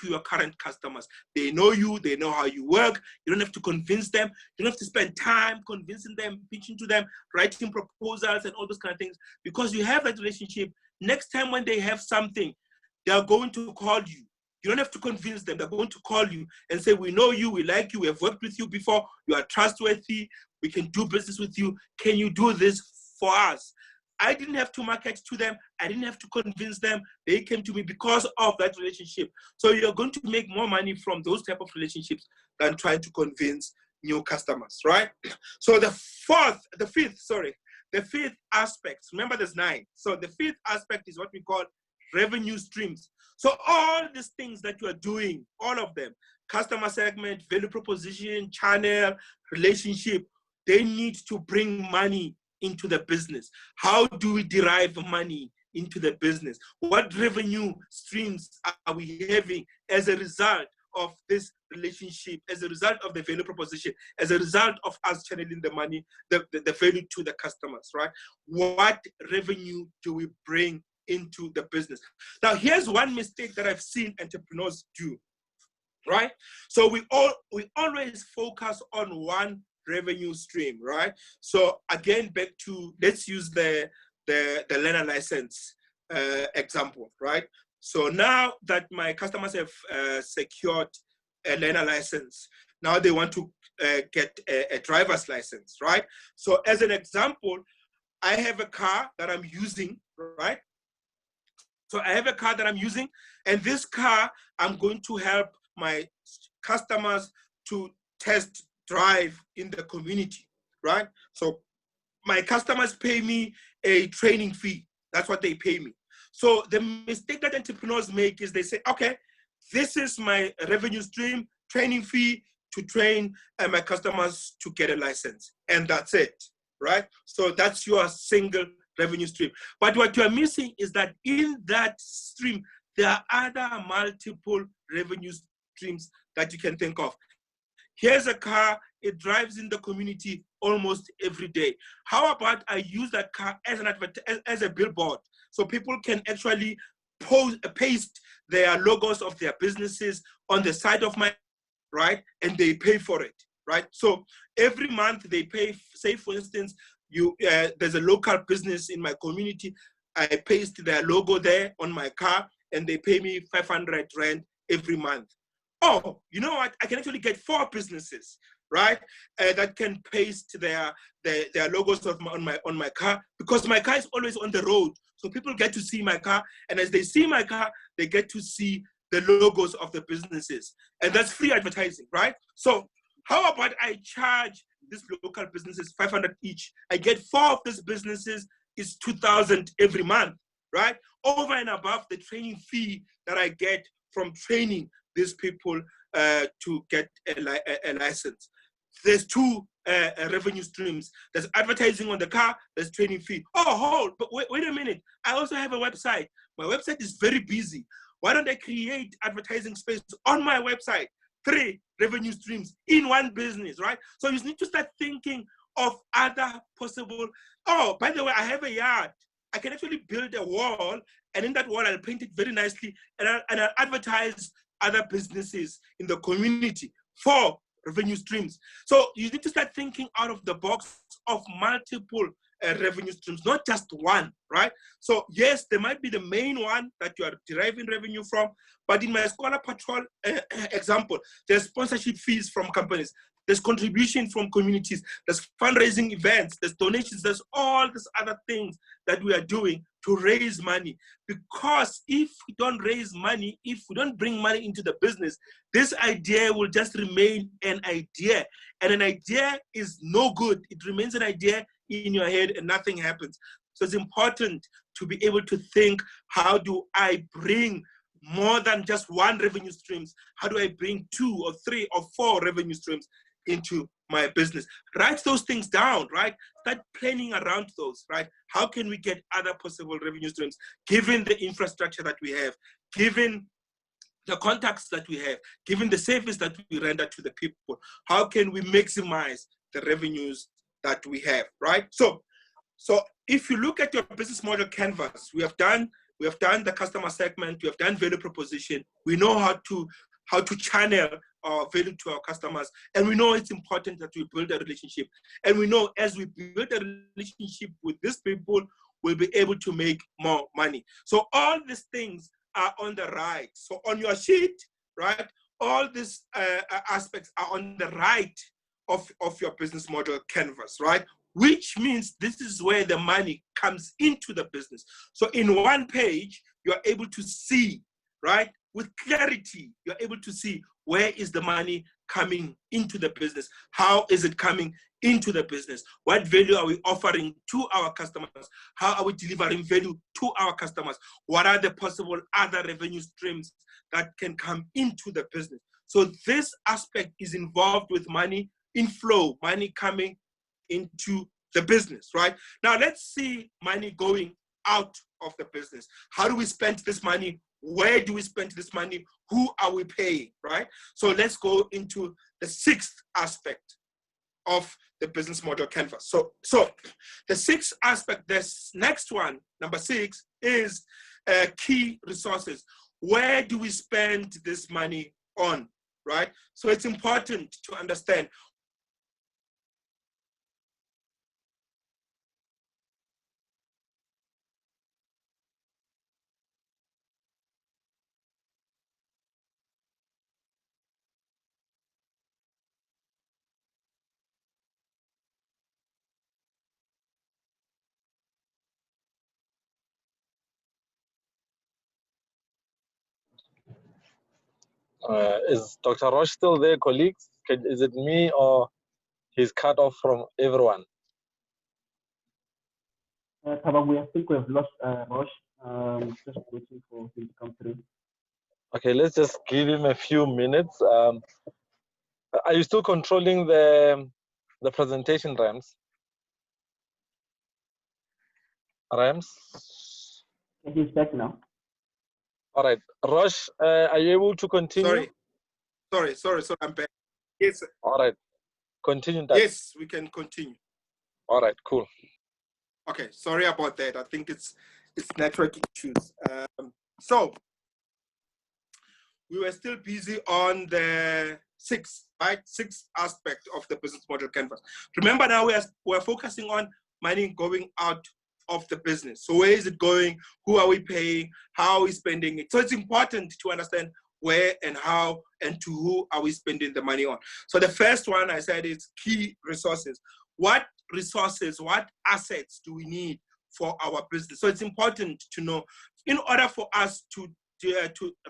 to your current customers. They know you, they know how you work. You don't have to convince them. You don't have to spend time convincing them, pitching to them, writing proposals and all those kind of things, because you have that relationship. Next time when they have something, they are going to call you. You don't have to convince them. They're going to call you and say, we know you, we like you, we have worked with you before, you are trustworthy, we can do business with you. Can you do this for us? I didn't have to market to them. I didn't have to convince them. They came to me because of that relationship. So you're going to make more money from those type of relationships than trying to convince new customers, right? So the fifth aspect, remember there's 9. So the fifth aspect is what we call revenue streams. So all these things that you are doing, all of them, customer segment, value proposition, channel, relationship, they need to bring money into the business. How do we derive money into the business? What revenue streams are we having as a result of this relationship, as a result of the value proposition, as a result of us channeling the money, the value to the customers, right? What revenue do we bring into the business? Now, here's one mistake that I've seen entrepreneurs do, right? So we always focus on one revenue stream, right? So again, back to, let's use the learner license example, right? So now that my customers have secured a learner license, now they want to get a driver's license, right? So as an example, I have a car that I'm using, right? So I have a car that I'm using, and this car, I'm going to help my customers to test drive in the community, right? So my customers pay me a training fee. That's what they pay me. So the mistake that entrepreneurs make is they say, okay, this is my revenue stream, training fee to train my customers to get a license. And that's it, right? So that's your single revenue stream. But what you're missing is that in that stream, there are other multiple revenue streams that you can think of. Here's a car, it drives in the community almost every day. How about I use that car as a billboard, so people can actually paste their logos of their businesses on the side of my, right? And they pay for it, right? So every month they pay, say for instance, there's a local business in my community, I paste their logo there on my car and they pay me 500 Rand every month. Oh, you know what? I can actually get 4 businesses, right? That can paste their logos on my car, because my car is always on the road. So people get to see my car, and as they see my car, they get to see the logos of the businesses, and that's free advertising, right? So how about I charge these local businesses 500 each? I get 4 of these businesses, is 2,000 every month, right? Over and above the training fee that I get from training these people to get a license. There's 2 revenue streams. There's advertising on the car, there's training fee. Oh, hold, but wait a minute. I also have a website. My website is very busy. Why don't I create advertising space on my website? 3 revenue streams in one business, right? So you need to start thinking of other possible, oh, by the way, I have a yard. I can actually build a wall, and in that wall, I'll paint it very nicely, and I'll advertise other businesses in the community for revenue streams. So you need to start thinking out of the box of multiple revenue streams, not just one, right? So yes, there might be the main one that you are deriving revenue from, but in my Scholar Patrol example, there's sponsorship fees from companies, there's contribution from communities, there's fundraising events, there's donations, there's all these other things that we are doing to raise money. Because if we don't raise money, if we don't bring money into the business, this idea will just remain an idea. And an idea is no good. It remains an idea in your head and nothing happens. So it's important to be able to think, how do I bring more than just one revenue streams? How do I bring 2 or 3 or 4 revenue streams into my business? Write those things down, right? Start planning around those, right? How can we get other possible revenue streams, given the infrastructure that we have, given the contacts that we have, given the service that we render to the people? How can we maximize the revenues that we have, right? So if you look at your business model canvas, we have done we have done the customer segment, we have done value proposition, we know how to channel our value to our customers, and we know it's important that we build a relationship. And we know as we build a relationship with these people, we'll be able to make more money. So all these things are on the right. So on your sheet, right, all these aspects are on the right of your business model canvas, right? Which means this is where the money comes into the business. So in one page, you're able to see, right, with clarity, you're able to see where is the money coming into the business? How is it coming into the business? What value are we offering to our customers? How are we delivering value to our customers? What are the possible other revenue streams that can come into the business? So this aspect is involved with money inflow, money coming into the business, right? Now let's see money going out of the business. How do we spend this money? Where do we spend this money? Who are we paying, right? So let's go into the sixth aspect of the business model canvas. So the sixth aspect, this next one, number 6, is key resources. Where do we spend this money on, right? So it's important to understand Is Dr. Roche still there, colleagues? Is it me or he's cut off from everyone? Tsogo, I think we have lost Roche. Just waiting for him to come through. Okay, let's just give him a few minutes. Are you still controlling the presentation, Rams? Rams? He's back now. All right. Roche, are you able to continue? Sorry, I'm back. Yes. All right. Continue that. Yes, we can continue. All right, cool. Okay, sorry about that. I think it's network issues. So we were still busy on the sixth aspect of the business model canvas. Remember now we're focusing on money going out of the business. So where is it going? Who are we paying? How are we spending it? So it's important to understand where and how and to who are we spending the money on. So the first one I said is key resources. What resources, what assets do we need for our business? So it's important to know, in order for us to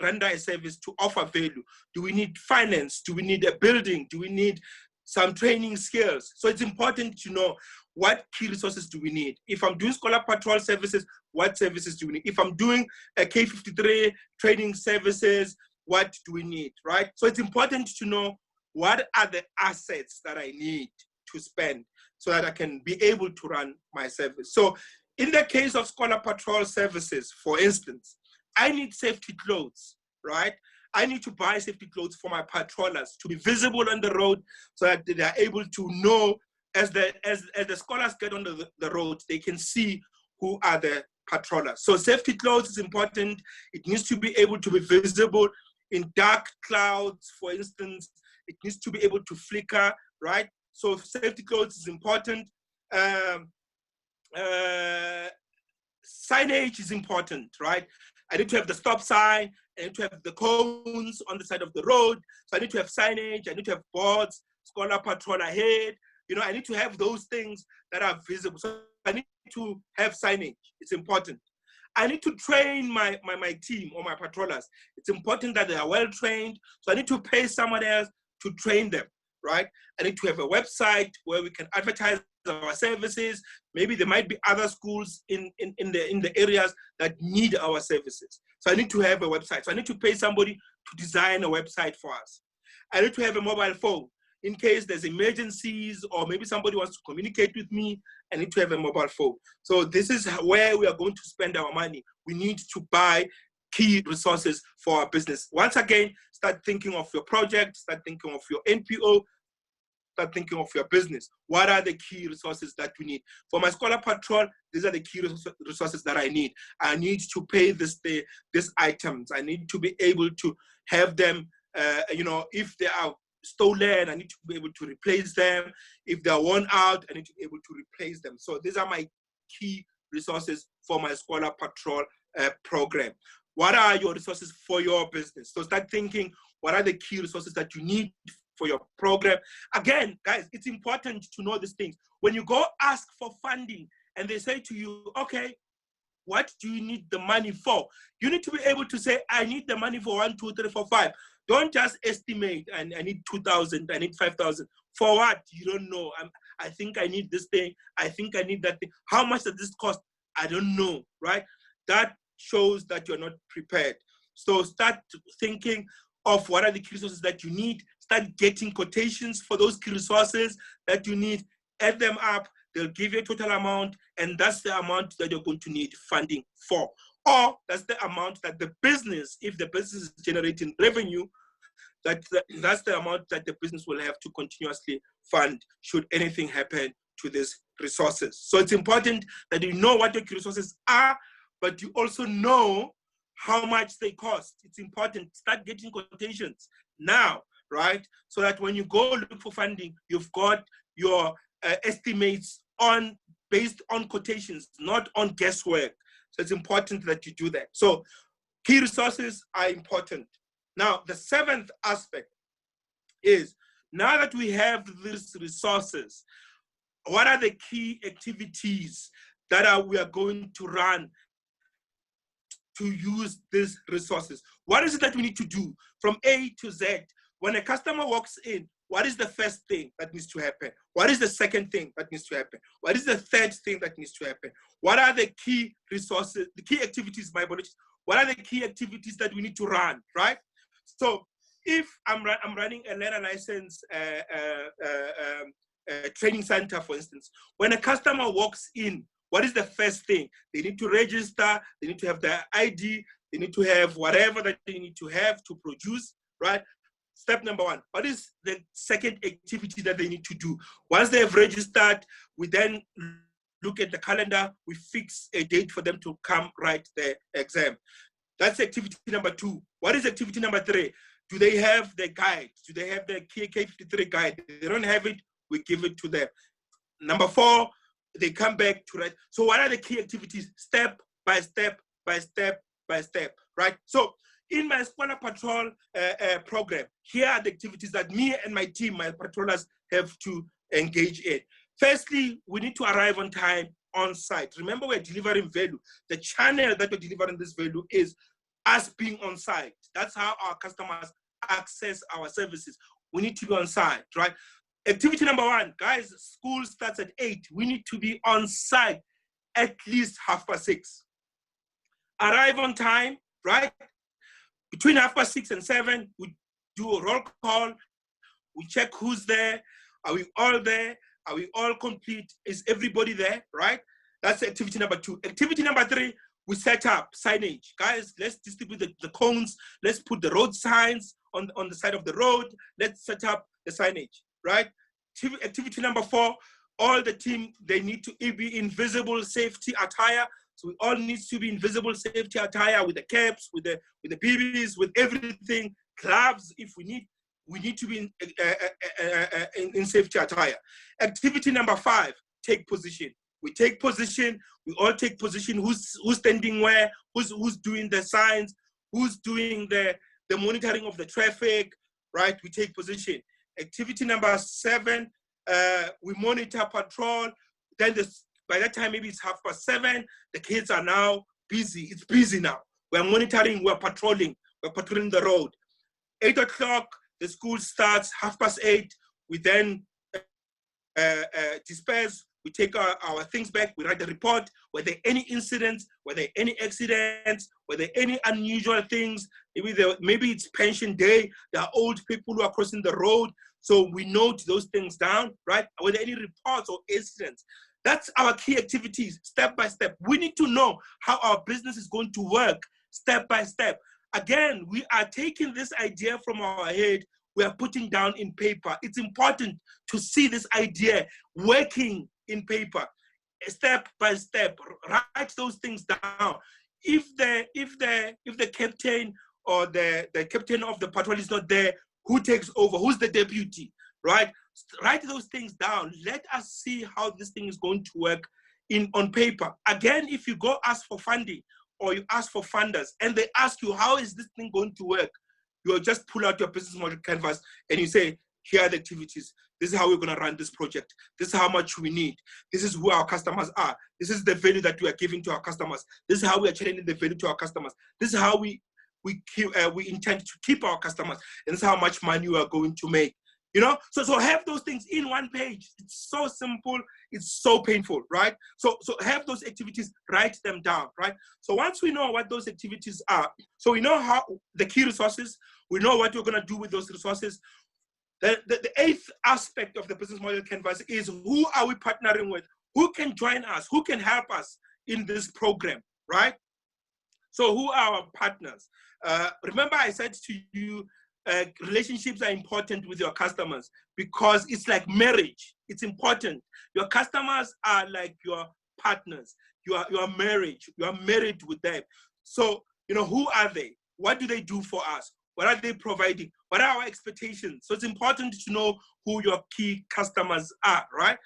render a service, to offer value, do we need finance? Do we need a building? Do we need some training skills? So it's important to know what key resources do we need. If I'm doing scholar patrol services, what services do we need? If I'm doing a K53 training services, what do we need, right? So it's important to know what are the assets that I need to spend so that I can be able to run my service. So in the case of scholar patrol services, for instance, I need safety clothes, right? I need to buy safety clothes for my patrollers to be visible on the road so that they are able to know as the scholars get on the road, they can see who are the patrollers. So safety clothes is important. It needs to be able to be visible in dark clouds, for instance. It needs to be able to flicker, right? So safety clothes is important. Signage is important, right? I need to have the stop sign. I need to have the cones on the side of the road. So I need to have signage. I need to have boards, scholar patrol ahead. You know, I need to have those things that are visible. So I need to have signage. It's important. I need to train my team or my patrollers. It's important that they are well trained. So I need to pay someone else to train them, right? I need to have a website where we can advertise our services. Maybe there might be other schools in the areas that need our services. So I need to have a website. So I need to pay somebody to design a website for us. I need to have a mobile phone. In case there's emergencies or maybe somebody wants to communicate with me, I need to have a mobile phone. So this is where we are going to spend our money. We need to buy key resources for our business. Once again, start thinking of your project, start thinking of your NPO, start thinking of your business. What are the key resources that we need? For my Scholar Patrol, these are the key resources that I need. I need to pay these items. I need to be able to have them, if they are stolen, I need to be able to replace them. If they're worn out, I need to be able to replace them. So these are my key resources for my Scholar Patrol program. What are your resources for your business? So start thinking, what are the key resources that you need for your program? Again, guys, it's important to know these things. When you go ask for funding and they say to you, okay, what do you need the money for? You need to be able to say, I need the money for 1, 2, 3, 4, 5. Don't just estimate, and I need 2,000, I need 5,000. For what? You don't know. I think I need this thing. I think I need that thing. How much does this cost? I don't know, right? That shows that you're not prepared. So start thinking of what are the key resources that you need. Start getting quotations for those key resources that you need. Add them up. They'll give you a total amount, and that's the amount that you're going to need funding for. Or that's the amount that the business, if the business is generating revenue, that's the amount that the business will have to continuously fund should anything happen to these resources. So it's important that you know what your key resources are, but you also know how much they cost. It's important. Start getting quotations now, right? So that when you go look for funding, you've got your estimates based on quotations, not on guesswork. So it's important that you do that. So key resources are important. Now, the seventh aspect is, now that we have these resources, what are the key activities that we are going to run to use these resources? What is it that we need to do from A to Z? When a customer walks in, what is the first thing that needs to happen? What is the second thing that needs to happen? What is the third thing that needs to happen? What are the key resources, the key activities, my apologies? What are the key activities that we need to run, right? So if I'm running a learner license training center, for instance, when a customer walks in, what is the first thing? They need to register, they need to have their ID, they need to have whatever that they need to have to produce, right? Step number one. What is the second activity that they need to do? Once they have registered, we then look at the calendar, we fix a date for them to come write the exam. That's activity number 2. What is activity number 3? Do they have the guide? Do they have the K53 guide? If they don't have it, we give it to them. Number 4, they come back to write. So what are the key activities? Step by step, by step, by step, right? So in my Scholar Patrol program, here are the activities that me and my team, my patrollers, have to engage in. Firstly, we need to arrive on time, on site. Remember, we're delivering value. The channel that we're delivering this value is us being on site. That's how our customers access our services. We need to be on site, right? Activity number 1, guys, school starts at 8. We need to be on site at least 6:30. Arrive on time, right? Between 6:30 and 7, we do a roll call. We check who's there. Are we all there? Are we all complete? Is everybody there, right? That's activity number 2. Activity number 3, we set up signage. Guys, let's distribute the cones. Let's put the road signs on the side of the road. Let's set up the signage, right? Activity number 4, all the team, they need to be in visible safety attire. So we all need to be in visible safety attire with the caps, with the BBs, with everything, gloves if we need. We need to be in safety attire. Activity number 5, take position. We take position, we all take position, who's standing where, who's doing the signs, who's doing the monitoring of the traffic, right? We take position. Activity number 7, we monitor patrol. Then by that time, maybe it's 7:30, the kids are now busy. It's busy now. We're monitoring, we're patrolling the road. 8 o'clock, the school starts, 8:30. We then disperse. We take our things back. We write the report. Were there any incidents? Were there any accidents? Were there any unusual things? Maybe it's pension day. There are old people who are crossing the road. So we note those things down, right? Were there any reports or incidents? That's our key activities, step by step. We need to know how our business is going to work, step by step. Again, we are taking this idea from our head. we are putting down in paper. It's important to see this idea working in paper, step by step. Write those things down. If the captain or the captain of the patrol is not there, who takes over? Who's the deputy? Right? Write those things down. Let us see how this thing is going to work on paper. Again, if you go ask for funding or you ask for funders and they ask you, how is this thing going to work? You'll just pull out your business model canvas and you say, here are the activities. This is how we're going to run this project. This is how much we need. This is who our customers are. This is the value that we are giving to our customers. This is how we are changing the value to our customers. This is how we intend to keep our customers. And this is how much money we are going to make. You know, so have those things in one page. It's so simple. It's so painful, right? So have those activities, write them down, right? So once we know what those activities are, so we know how the key resources, we know what we're going to do with those resources. The eighth aspect of the business model canvas is, who are we partnering with? Who can join us? Who can help us in this program, right? So who are our partners? Remember I said to you, relationships are important with your customers because it's like marriage. It's important. Your customers are like your partners. You are married. You are married with them. So, you know, who are they? What do they do for us? What are they providing? What are our expectations? So it's important to know who your key customers are, right?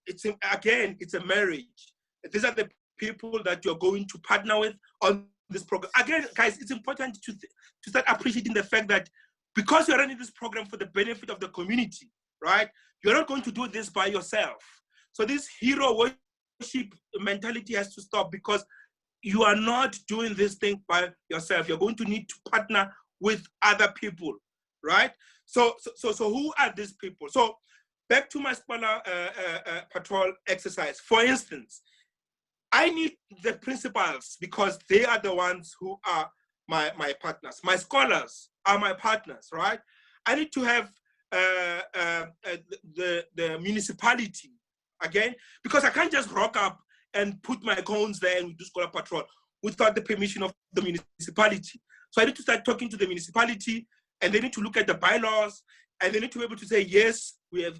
It's a marriage. These are the people that you're going to partner with on this program. Again, guys, it's important to start appreciating the fact that because you're running this program for the benefit of the community, right? You're not going to do this by yourself. So this hero worship mentality has to stop, because you are not doing this thing by yourself. You're going to need to partner with other people, right? So who are these people? So back to my scholar patrol exercise. For instance, I need the principals because they are the ones who are my partners. My scholars are my partners, right? I need to have the municipality, again, because I can't just rock up and put my cones there and do scholar patrol without the permission of the municipality. So I need to start talking to the municipality, and they need to look at the bylaws, and they need to be able to say, yes,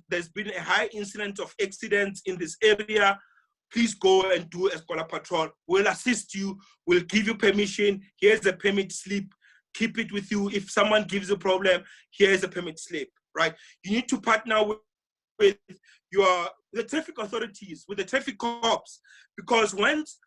there's been a high incidence of accidents in this area. Please go and do a scholar patrol. We'll assist you. We'll give you permission. Here's a permit slip. Keep it with you. If someone gives a problem, here's a permit slip, right? You need to partner with the traffic authorities, with the traffic cops, because once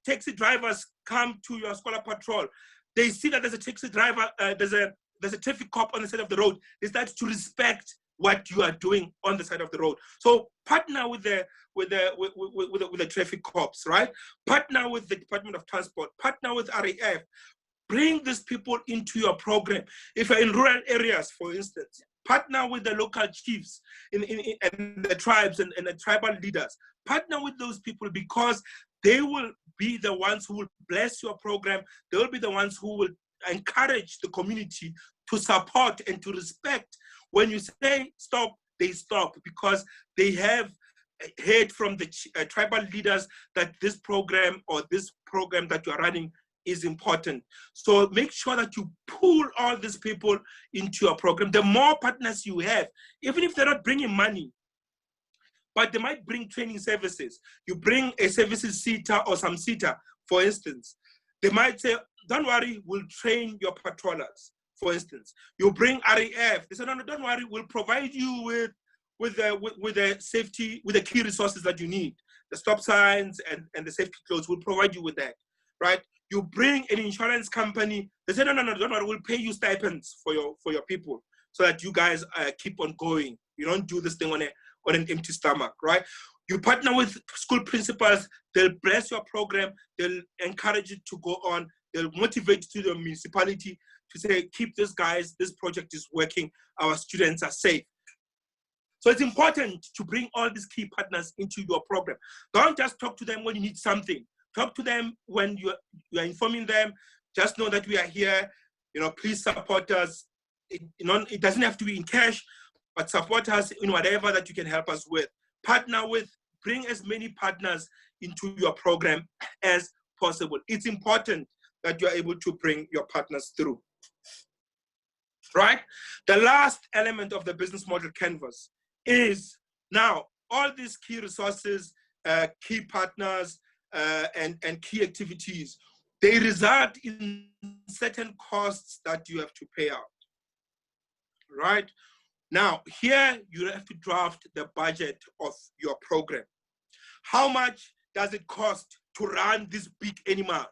taxi drivers come to your scholar patrol, they see that there's a taxi driver, there's a traffic cop on the side of the road. They start to respect what you are doing on the side of the road. So partner with the traffic cops, right? Partner with the Department of Transport, partner with RAF. Bring these people into your program. If you're in rural areas, for instance, partner with the local chiefs and the tribes and the tribal leaders. Partner with those people, because they will be the ones who will bless your program. They will be the ones who will encourage the community to support and to respect. When you say stop, they stop, because they have heard from the tribal leaders that this program or this program that you are running is important. So make sure that you pull all these people into your program. The more partners you have, even if they're not bringing money, but they might bring training services. You bring a services seater or some seater, for instance. They might say, don't worry, we'll train your patrollers, for instance. You bring RAF. They say, no, don't worry, we'll provide you with the safety, with the key resources that you need. The stop signs and the safety clothes, we'll provide you with that, right? You bring an insurance company. They say, no, don't worry, we'll pay you stipends for your people so that you guys keep on going. You don't do this thing on an empty stomach, right? You partner with school principals. They'll bless your program. They'll encourage it to go on. They'll motivate to the municipality to say, keep this, guys, this project is working. Our students are safe. So it's important to bring all these key partners into your program. Don't just talk to them when you need something. Talk to them when you are informing them. Just know that we are here. You know, please support us. It doesn't have to be in cash, but support us in whatever that you can help us with. Partner with, bring as many partners into your program as possible. It's important that you are able to bring your partners through. right? The last element of the business model canvas is now all these key resources, key partners, and key activities, they result in certain costs that you have to pay out, right? Now, here you have to draft the budget of your program. How much does it cost to run this big animal,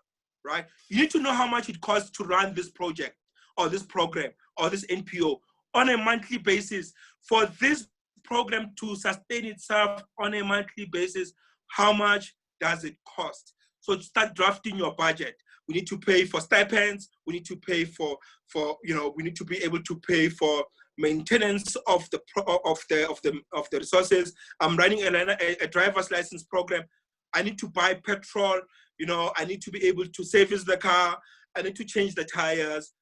right? You need to know how much it costs to run this project or this program or this NPO on a monthly basis. For this program to sustain itself on a monthly basis, how much does it cost? So start drafting your budget. We need to pay for stipends. We need to pay for we need to be able to pay for maintenance of the resources. I'm running a driver's license program. I need to buy petrol. I need to be able to service the car. I need to change the tires.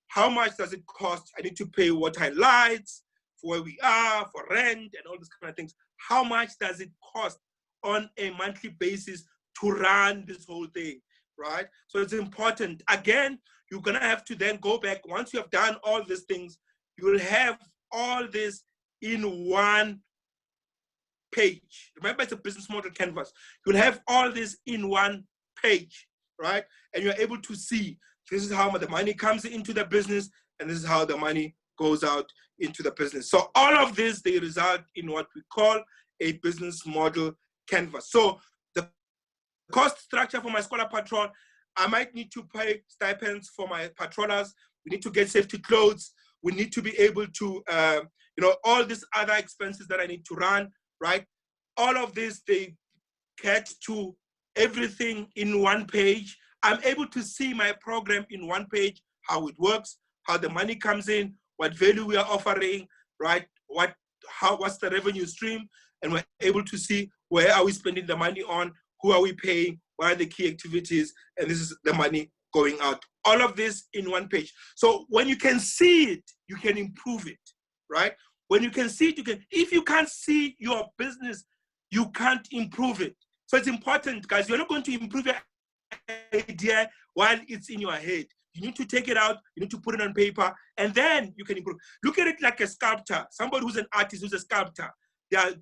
How much does it cost? I need to pay water and lights for where we are, for rent, and all these kind of things. How much does it cost on a monthly basis to run this whole thing, right? So it's important. Again, you're gonna have to then go back. Once you have done all these things, you will have all this in one page. Remember, it's a business model canvas. You'll have all this in one page, right? And you're able to see this is how the money comes into the business, and this is how the money goes out into the business. So all of this, they result in what we call a business model canvas. So the cost structure for my scholar patrol, I might need to pay stipends for my patrollers. We need to get safety clothes. We need to be able to, all these other expenses that I need to run, right? All of this, they get to everything in one page. I'm able to see my program in one page, how it works, how the money comes in, what value we are offering, right? What's the revenue stream? And we're able to see where are we spending the money on, who are we paying, what are the key activities, and this is the money going out. All of this in one page. So when you can see it, you can improve it, right? When you can see it, you can. If you can't see your business, you can't improve it. So it's important, guys. You're not going to improve your idea while it's in your head. You need to take it out, you need to put it on paper, and then you can improve. Look at it like a sculptor, somebody who's an artist, who's a sculptor. They are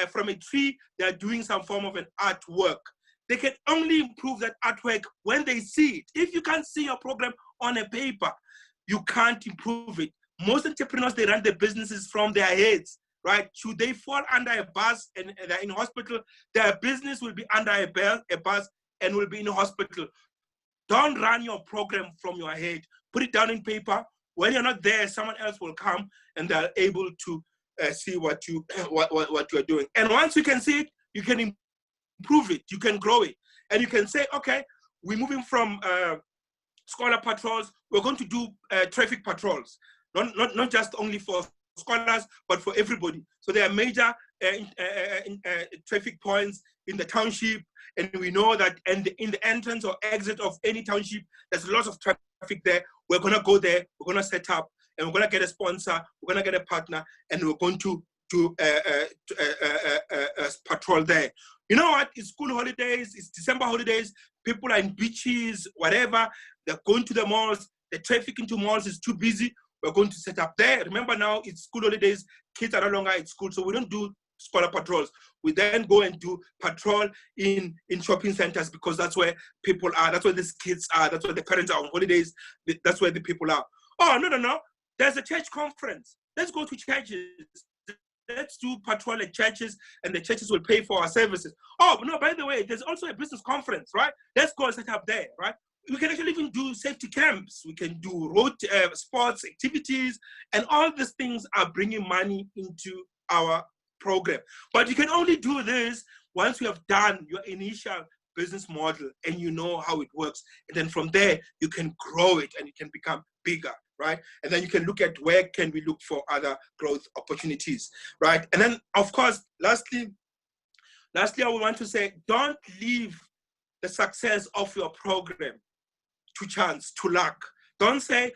from a tree, they're doing some form of an artwork. They can only improve that artwork when they see it. If you can't see your program on a paper, you can't improve it. Most entrepreneurs, they run their businesses from their heads, right? Should they fall under a bus and they're in hospital, their business will be under a bus and will be in a hospital. Don't run your program from your head. Put it down in paper. When you're not there, someone else will come and they're able to see what you're doing. And once you can see it, you can improve it, you can grow it. And you can say, okay, we're moving from scholar patrols, we're going to do traffic patrols. Not just only for scholars, but for everybody. So there are major traffic points in the township, and we know that in the entrance or exit of any township, there's lots of traffic there. We're gonna go there, we're gonna set up, and we're gonna get a sponsor, we're gonna get a partner, and we're going to do a patrol there. You know what, it's school holidays, it's December holidays, people are in beaches, whatever, they're going to the malls, the traffic into malls is too busy, we're going to set up there. Remember now, it's school holidays, kids are no longer at school, so we don't do scholar patrols. We then go and do patrol in shopping centers because that's where people are, that's where these kids are, that's where the parents are on holidays, that's where the people are. Oh, no, there's a church conference. Let's go to churches. Let's do patrol at churches and the churches will pay for our services. Oh, no, by the way, there's also a business conference, right? Let's go and set up there, right? We can actually even do safety camps. We can do road sports activities, and all these things are bringing money into our program. But you can only do this once you have done your initial business model and you know how it works. And then from there, you can grow it and it can become bigger, right? And then you can look at where can we look for other growth opportunities, right? And then, of course, lastly, I would want to say, don't leave the success of your program to chance, to luck. Don't say,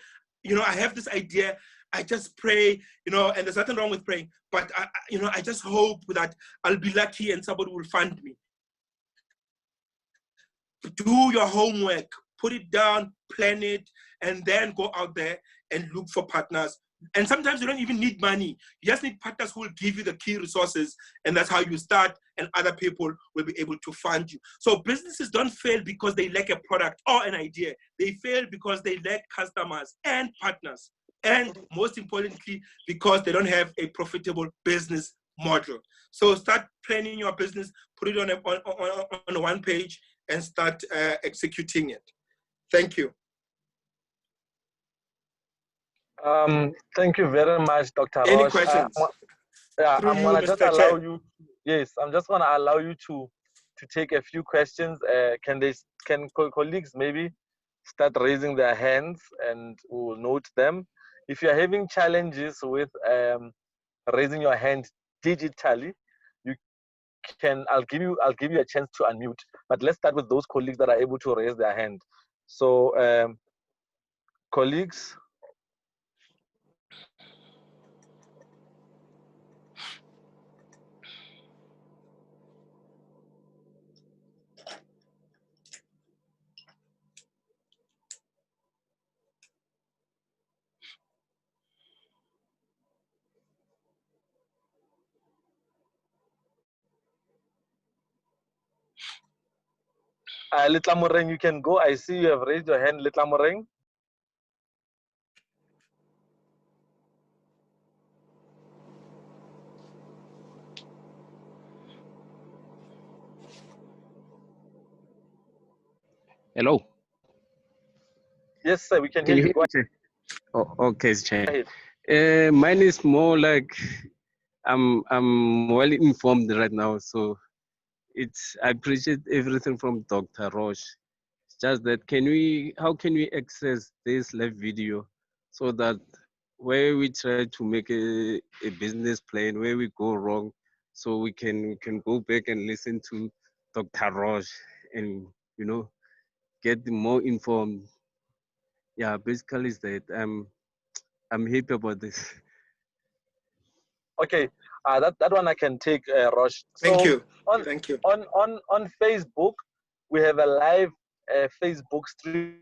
I have this idea, I just pray, and there's nothing wrong with praying, but I just hope that I'll be lucky and somebody will fund me. Do your homework, put it down, plan it, and then go out there and look for partners. And sometimes you don't even need money. You just need partners who will give you the key resources, and that's how you start, and other people will be able to fund you. So businesses don't fail because they lack a product or an idea. They fail because they lack customers and partners. And most importantly, because they don't have a profitable business model. So start planning your business, put it on one page, and start executing it. Thank you. Thank you very much, Dr. Any Roche. questions? Yeah, Through I'm you, gonna Mr. just Chair. allow you. Yes, I'm just gonna allow you to take a few questions. Can colleagues maybe start raising their hands and we will note them. If you're having challenges with raising your hand digitally, you can. I'll give you a chance to unmute. But let's start with those colleagues that are able to raise their hand. So, colleagues. Litla Moreng, you can go. I see you have raised your hand, Litla Moreng. Hello. Yes, sir, we can Can hear you you. hear Go me? Oh, okay, Chair. ahead. Mine is more like I'm well informed right now, so I appreciate everything from Dr. Roche. It's just that how can we access this live video so that where we try to make a business plan, where we go wrong, so we can go back and listen to Dr. Roche and get more informed. Yeah, basically is that I'm happy about this. Okay, that one I can take, Roche. Thank So you. On, Thank you. On Facebook, we have a live Facebook stream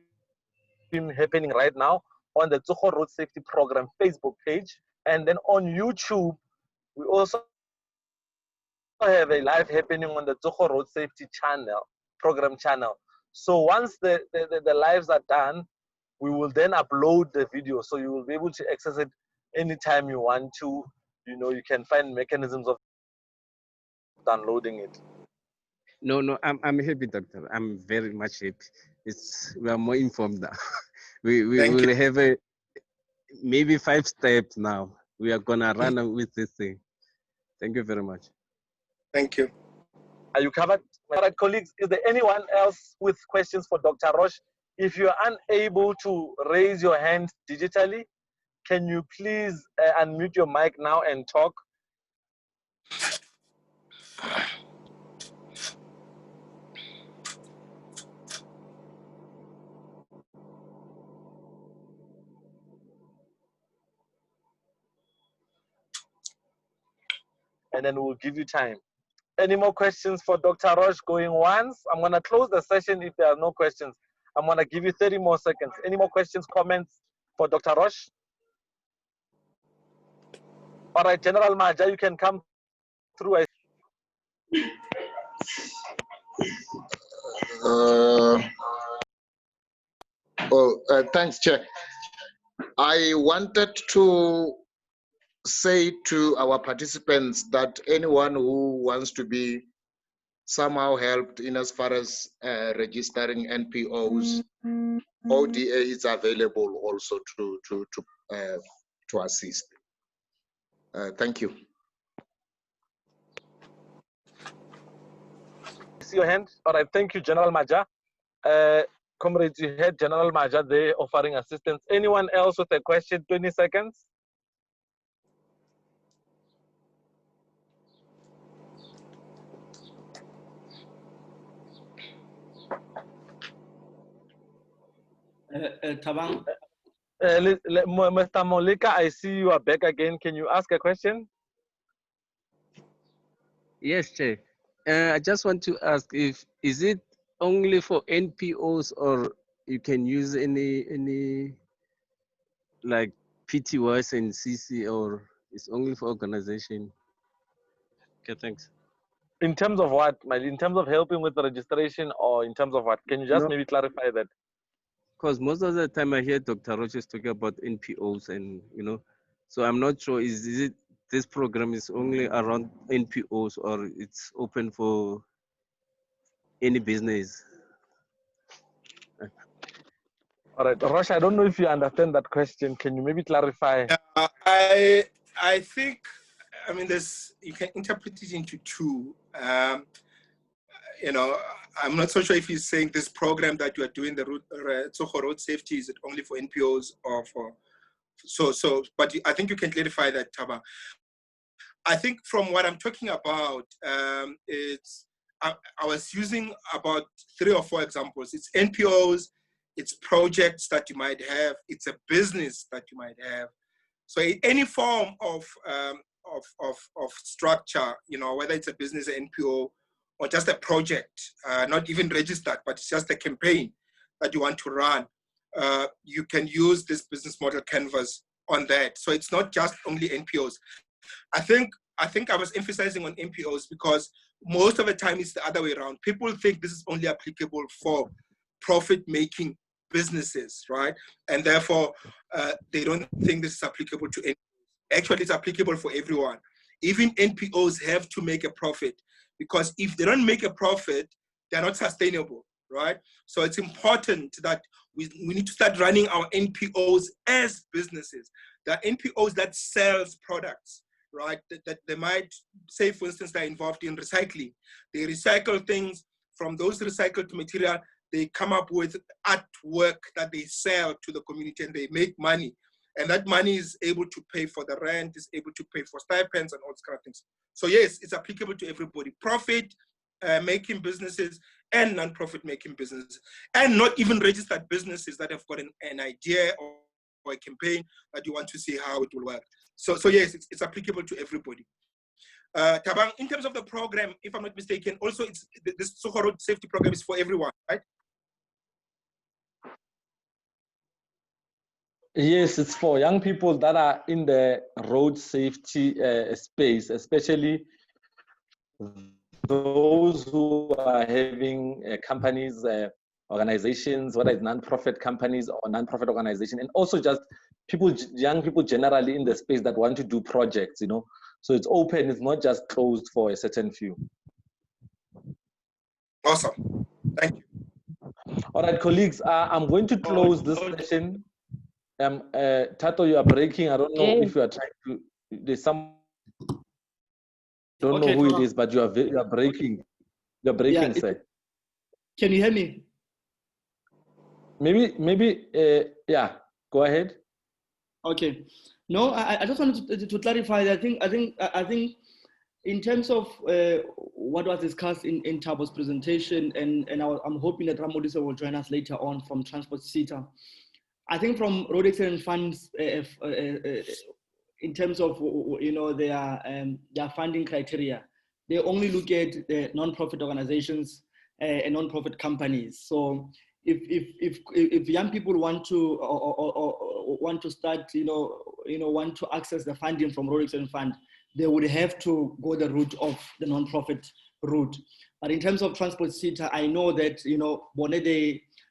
happening right now on the Tsogo Road Safety Program Facebook page, and then on YouTube, we also have a live happening on the Tsogo Road Safety program channel. So once the lives are done, we will then upload the video, so you will be able to access it anytime you want to. You can find mechanisms of downloading it. No, I'm happy, doctor. I'm very much happy. We are more informed now. we will have maybe 5 steps now. We are gonna run with this thing. Thank you very much. Thank you. Are you covered? All right, colleagues, is there anyone else with questions for Dr. Roche? If you're unable to raise your hand digitally, can you please unmute your mic now and talk? And then we'll give you time. Any more questions for Dr. Roche going once? I'm going to close the session if there are no questions. I'm going to give you 30 more seconds. Any more questions, comments for Dr. Roche? All right, General Maja, you can come through. Thanks, Chair. I wanted to say to our participants that anyone who wants to be somehow helped in as far as registering NPOs, ODA is available also to assist. Thank you. See your hand. All right, thank you, General Maja. Comrades, you had General Maja there offering assistance. Anyone else with a question? 20 seconds. Tabang. Mr. Molika, I see you are back again. Can you ask a question? Yes, Chair. I just want to ask is it only for NPOs or you can use any like PTYs and CC, or it's only for organization? Okay, thanks. In terms of what, Mike? In terms of helping with the registration, or in terms of what? Can you just No, maybe clarify that? because most of the time I hear Dr. Roches talking about NPOs, and so I'm not sure, is it this program is only around NPOs or it's open for any business? All right, Rosh, I don't know if you understand that question. Can you maybe clarify? I think, I mean, you can interpret it into two. I'm not so sure if he's saying this program that you are doing, the Tsogo road safety, is it only for NPOs or for but I think you can clarify that, Taba. I think from what I'm talking about, I was using about 3 or 4 examples. It's NPOs, it's projects that you might have, it's a business that you might have. So any form of structure, whether it's a business, an NPO, or just a project, not even registered, but it's just a campaign that you want to run, you can use this business model canvas on that. So it's not just only NPOs. I think I was emphasizing on NPOs because most of the time it's the other way around. People think this is only applicable for profit-making businesses, right? And therefore, they don't think this is applicable to NPOs. Actually, it's applicable for everyone. Even NPOs have to make a profit, because if they don't make a profit, they're not sustainable, right? So it's important that we need to start running our NPOs as businesses. The NPOs that sells products, right? That they might say, for instance, they're involved in recycling. They recycle things. From those recycled material, they come up with artwork that they sell to the community, and they make money. And that money is able to pay for the rent, is able to pay for stipends and all those kind of things. So yes, it's applicable to everybody. Profit making businesses and non-profit making businesses, and not even registered businesses that have got an idea or a campaign that you want to see how it will work. So yes, it's applicable to everybody. Tabang, in terms of the program, if I'm not mistaken, also this Tsogo road safety program is for everyone, right? Yes, it's for young people that are in the road safety space, especially those who are having companies, organizations, whether it's non-profit companies or non-profit organizations, and also just young people generally in the space that want to do projects, So it's open, it's not just closed for a certain few. Awesome, thank you. All right, colleagues, I'm going to close this session. Tato, you are breaking. I don't know if you are trying to. There's some. Don't know who it is, but you are breaking. You're breaking, sir. Can you hear me? Maybe. Yeah. Go ahead. Okay. No, I just wanted to clarify that I think in terms of what was discussed in Tabo's presentation, and I'm hoping that Ramodisa will join us later on from Transport CETA. I think from Road Accident Funds, in terms of their funding criteria, they only look at the non-profit organizations and non-profit companies. So if young people want to or want to start, want to access the funding from Road Accident Fund, they would have to go the route of the non-profit route. But in terms of Transport CETA, I know that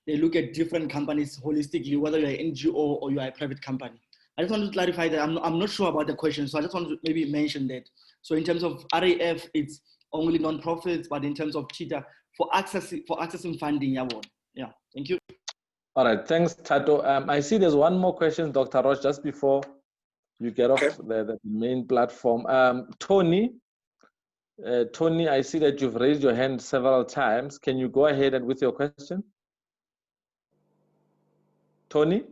they look at different companies holistically, whether you're an NGO or you are a private company. I just want to clarify that I'm not sure about the question, so I just want to maybe mention that. So in terms of RAF, it's only non-profits, but in terms of CETA, for accessing funding, yeah. Thank you. All right, thanks, Tato. I see there's one more question, Dr. Roche, just before you get off the main platform. Tony, I see that you've raised your hand several times. Can you go ahead and with your question? Tony?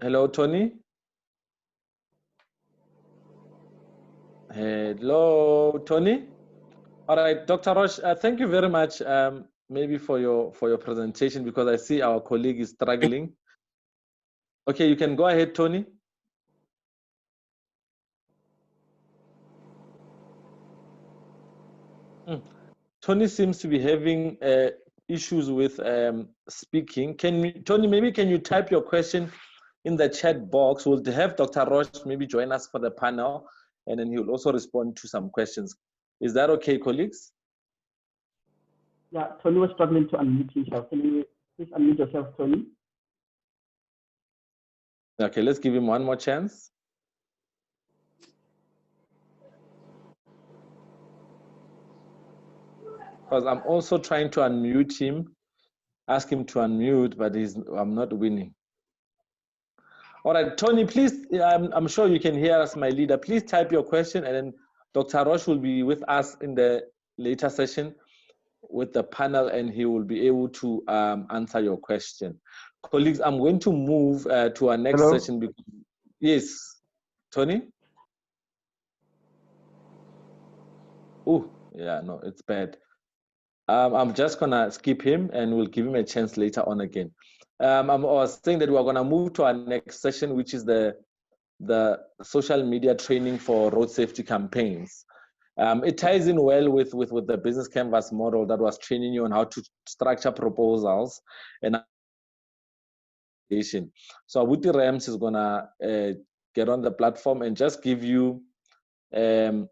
Hello, Tony? Hello, Tony? All right, Dr. Roche, thank you very much maybe for your presentation, because I see our colleague is struggling. Okay, you can go ahead, Tony. Tony seems to be having issues with speaking. Tony, maybe can you type your question in the chat box? We'll have Dr. Roche maybe join us for the panel, and then he'll also respond to some questions. Is that okay, colleagues? Yeah, Tony was struggling to unmute himself. Can you please unmute yourself, Tony? Okay, let's give him one more chance. Because I'm also trying to unmute him, ask him to unmute, but I'm not winning. All right, Tony, please, I'm sure you can hear us, my leader. Please type your question, and then Dr. Roche will be with us in the later session with the panel, and he will be able to answer your question. Colleagues, I'm going to move to our next session. Yes, Tony? Oh, yeah, no, it's bad. I'm just gonna skip him and we'll give him a chance later on again. I was saying that we're gonna move to our next session, which is the social media training for road safety campaigns. It ties in well with the business canvas model that was training you on how to structure proposals and so Abuti Rams is gonna get on the platform and just give you a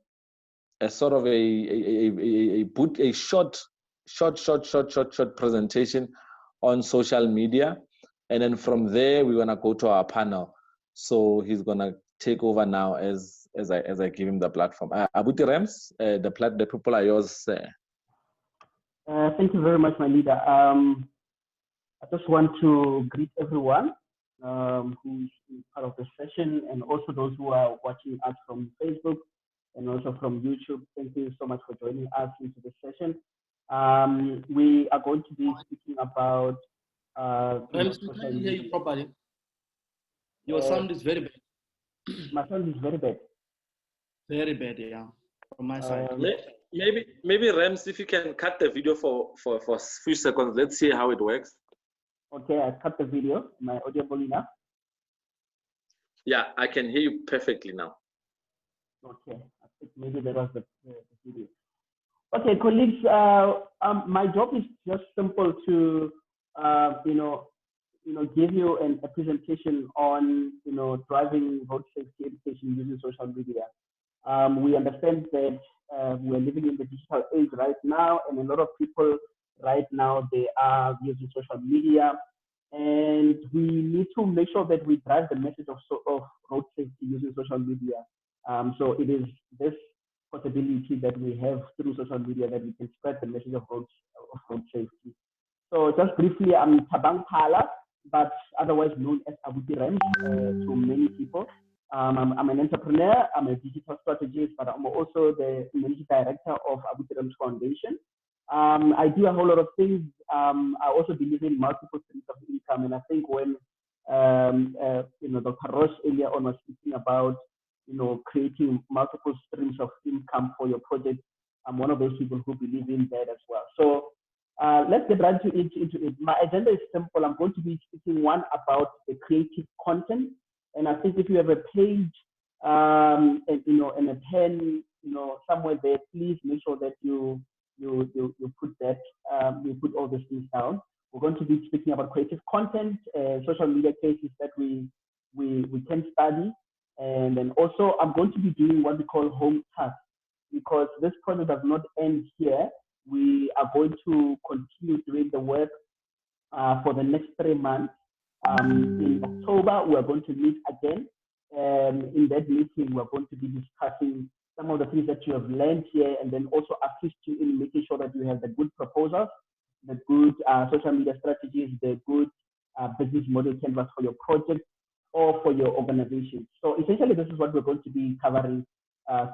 sort of a short presentation on social media, and then from there we're gonna go to our panel. So he's gonna take over now as I give him the platform. Abuti Rams, the people are yours. Thank you very much, my leader. I just want to greet everyone who's part of the session, and also those who are watching us from Facebook and also from YouTube. Thank you so much for joining us into this session. We are going to be speaking about Rams, we can't hear you properly. Your sound is very bad. My sound is very bad. Very bad, yeah, from my side. Maybe Rams, if you can cut the video for a few seconds, let's see how it works. Okay, I cut the video. Am I audible enough? Yeah, I can hear you perfectly now. Okay, I think maybe that was the video. Okay, colleagues, my job is just simple to, give you a presentation on, driving road safety education using social media. We understand that we're living in the digital age right now, and a lot of people right now, they are using social media, and we need to make sure that we drive the message of road safety using social media. So it is this possibility that we have through social media that we can spread the message of road safety. So just briefly, I'm Thabang Phala, but otherwise known as Abuti Rams to many people. I'm an entrepreneur, I'm a digital strategist, but I'm also the managing director of Abuti Rams Foundation. I do a whole lot of things. I also believe in multiple streams of income, and I think when Dr. Roche earlier on was speaking about creating multiple streams of income for your project, I'm one of those people who believe in that as well. So let's get right into it. My agenda is simple. I'm going to be speaking one about the creative content, and I think if you have a page and a pen, somewhere there, please make sure that you put that, you put all these things down. We're going to be speaking about creative content, social media cases that we can study, and then also I'm going to be doing what we call home tasks, because this project does not end here. We are going to continue doing the work for the next 3 months. In October, we are going to meet again. In that meeting, we're going to be discussing some of the things that you have learned here, and then also assist you in making sure that you have the good proposals, the good social media strategies, the good business model canvas for your project or for your organization. So essentially, this is what we're going to be covering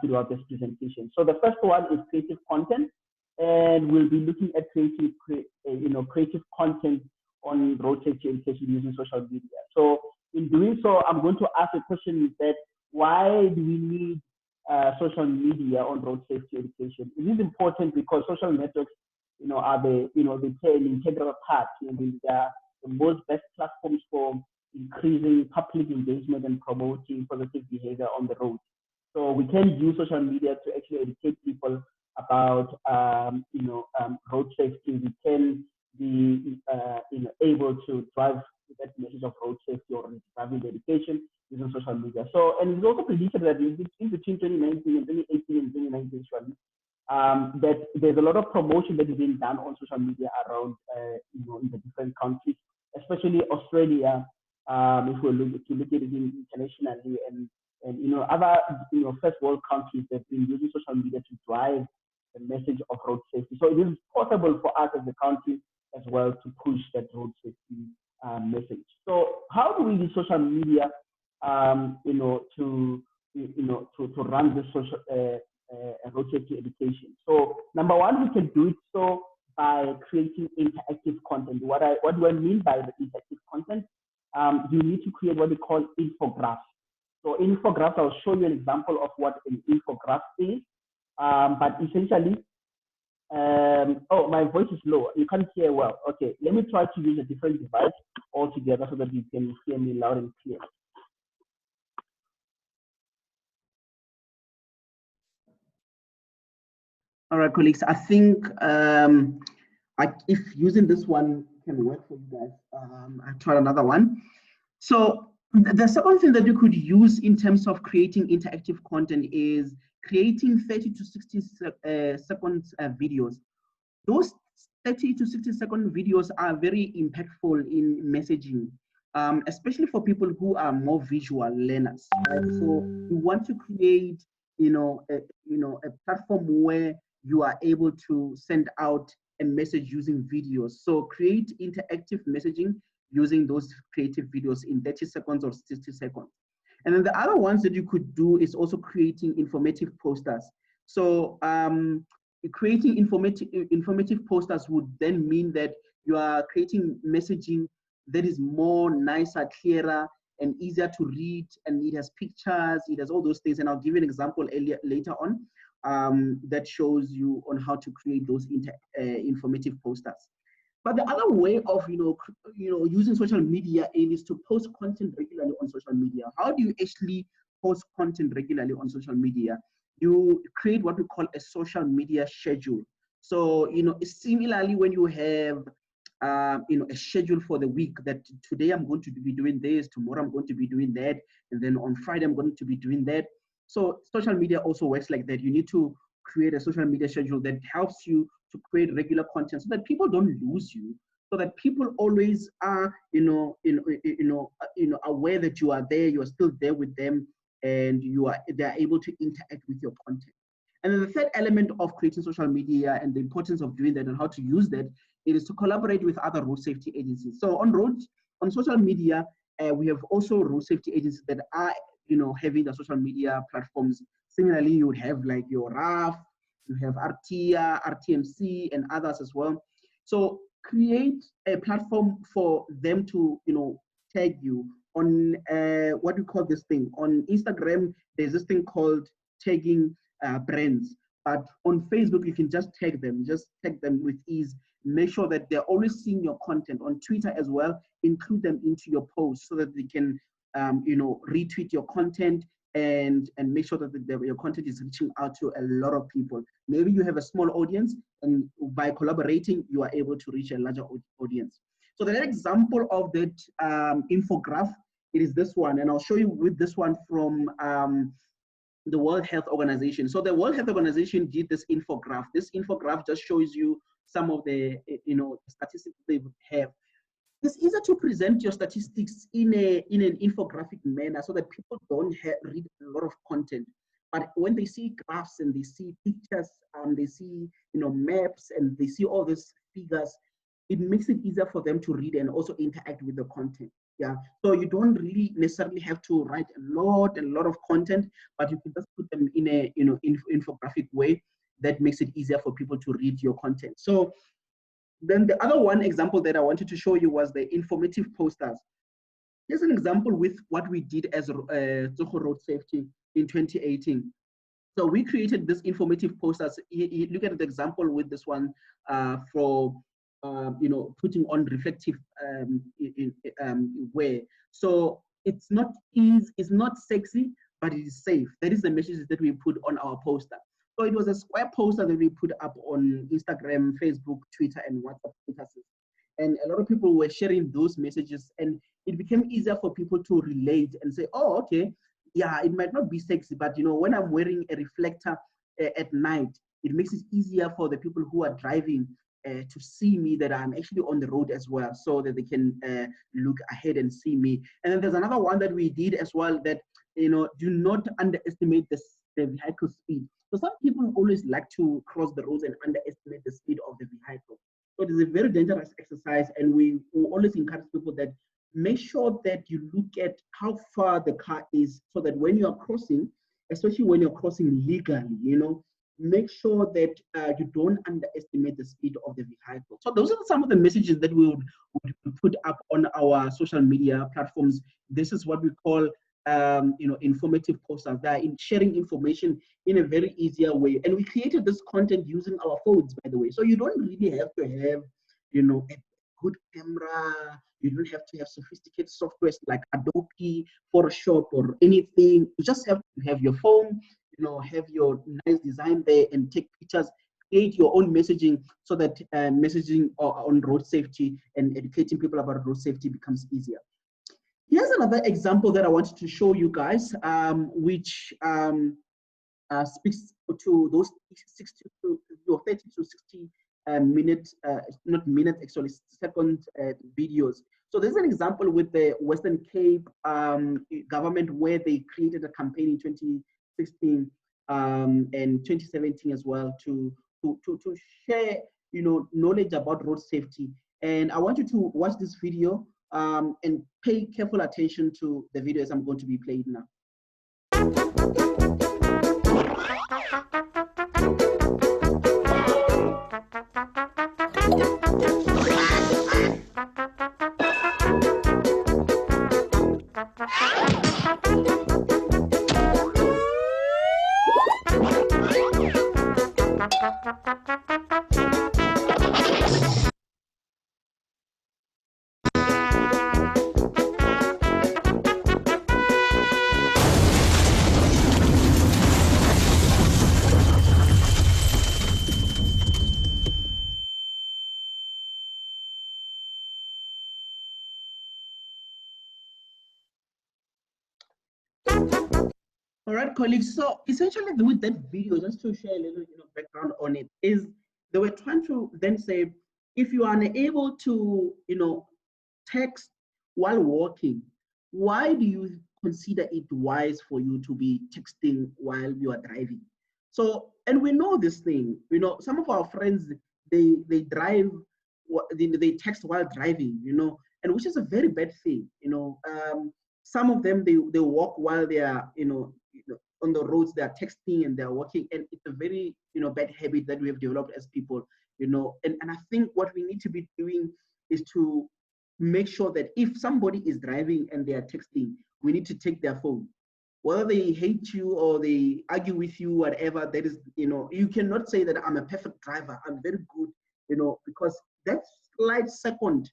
throughout this presentation. So the first one is creative content, and we'll be looking at creative content on road safety education using social media. So in doing so, I'm going to ask a question that why do we need social media on road safety education? It is important because social networks, are they play an integral part. They are the most best platforms for increasing public engagement and promoting positive behavior on the road. So we can use social media to actually educate people about road safety, we can be able to drive that message of road safety or driving education using social media. So, and it's also predicted that in between 2019 and 2018 and 2019, that there's a lot of promotion that is being done on social media around, in the different countries, especially Australia. If we look at it internationally, and other first world countries that have been using social media to drive the message of road safety. So it is possible for us as a country as well to push that road safety message. So how do we use social media, to run this social road safety education? So number one, we can do it so by creating interactive content. What do I mean by the interactive content? You need to create what we call infographics. So infographics, I'll show you an example of what an infograph is. But essentially, oh, my voice is low. You can't hear well. Okay, let me try to use a different device altogether so that you can hear me loud and clear. All right, colleagues, I think if using this one can work for you guys, I'll try another one. So the second thing that you could use in terms of creating interactive content is creating 30 to 60 second videos. Those 30 to 60-second videos are very impactful in messaging, especially for people who are more visual learners. Right? So you want to create, a platform where you are able to send out a message using videos. So create interactive messaging using those creative videos in 30 seconds or 60 seconds. And then the other ones that you could do is also creating informative posters. So creating informative posters would then mean that you are creating messaging that is more nicer, clearer, and easier to read, and it has pictures, it has all those things. And I'll give you an example later on that shows you on how to create those informative posters. But the other way of using social media is to post content regularly on social media. How do you actually post content regularly on social media? You create what we call a social media schedule. So similarly, when you have a schedule for the week, that today I'm going to be doing this, tomorrow I'm going to be doing that, and then on Friday I'm going to be doing that. So social media also works like that. You need to create a social media schedule that helps you to create regular content so that people don't lose you, so that people always are aware that you are there, you are still there with them, and they are able to interact with your content. And then the third element of creating social media and the importance of doing that and how to use that, it is to collaborate with other road safety agencies. So on social media, we have also road safety agencies that are having the social media platforms. Similarly, you would have like your RAF, you have RTIA, RTMC, and others as well. So create a platform for them to tag you on what we call this thing. On Instagram, there's this thing called tagging brands. But on Facebook, you can just tag them with ease. Make sure that they're always seeing your content. On Twitter as well, include them into your posts so that they can retweet your content and make sure that your content is reaching out to a lot of people. Maybe you have a small audience, and by collaborating, you are able to reach a larger audience. So the next example of that infograph, it is this one, and I'll show you with this one from the World Health Organization. So the World Health Organization did this infograph. This infograph just shows you some of the statistics they have. It's easier to present your statistics in an infographic manner so that people don't read a lot of content. But when they see graphs and they see pictures, they see maps, and they see all these figures, it makes it easier for them to read and also interact with the content. Yeah, so you don't really necessarily have to write a lot of content, but you can just put them in a infographic way that makes it easier for people to read your content. So then the other one example that I wanted to show you was the informative posters. Here's an example with what we did as Tsogo Road Safety in 2018. So we created this informative posters. You look at the example with this one for putting on reflective wear. So it's not sexy, but it is safe. That is the message that we put on our poster. So it was a square poster that we put up on Instagram, Facebook, Twitter, and WhatsApp statuses. And a lot of people were sharing those messages, and it became easier for people to relate and say, oh, okay, yeah, it might not be sexy, but when I'm wearing a reflector at night, it makes it easier for the people who are driving to see me, that I'm actually on the road as well, so that they can look ahead and see me. And then there's another one that we did as well, that do not underestimate the vehicle speed. So some people always like to cross the roads and underestimate the speed of the vehicle. So it is a very dangerous exercise, and we always encourage people that make sure that you look at how far the car is, so that when you are crossing, especially when you're crossing legally, make sure that you don't underestimate the speed of the vehicle. So those are some of the messages that we would put up on our social media platforms. This is what we call informative posters that are in sharing information in a very easier way. And we created this content using our phones, by the way. So you don't really have to have, a good camera. You don't have to have sophisticated softwares like Adobe, Photoshop, or anything. You just have to have your phone, have your nice design there and take pictures, create your own messaging, so that messaging on road safety and educating people about road safety becomes easier. Here's another example that I wanted to show you guys, which speaks to those 60 to 30 to 60 minutes, not minutes, actually second videos. So there's an example with the Western Cape government, where they created a campaign in 2016 and 2017 as well to share knowledge about road safety. And I want you to watch this video and pay careful attention to the videos I'm going to be playing now. All right, colleagues. So essentially, with that video, just to share a little background on it, is they were trying to then say, if you are unable to text while walking, why do you consider it wise for you to be texting while you are driving? So, and we know this thing. Some of our friends, they drive, they text while driving. And which is a very bad thing. Some of them, they walk while they are on the roads, they are texting and they are walking, and it's a very bad habit that we have developed as people. And I think what we need to be doing is to make sure that if somebody is driving and they are texting, we need to take their phone. Whether they hate you or they argue with you, whatever, that is, you cannot say that I'm a perfect driver, I'm very good, because that slight second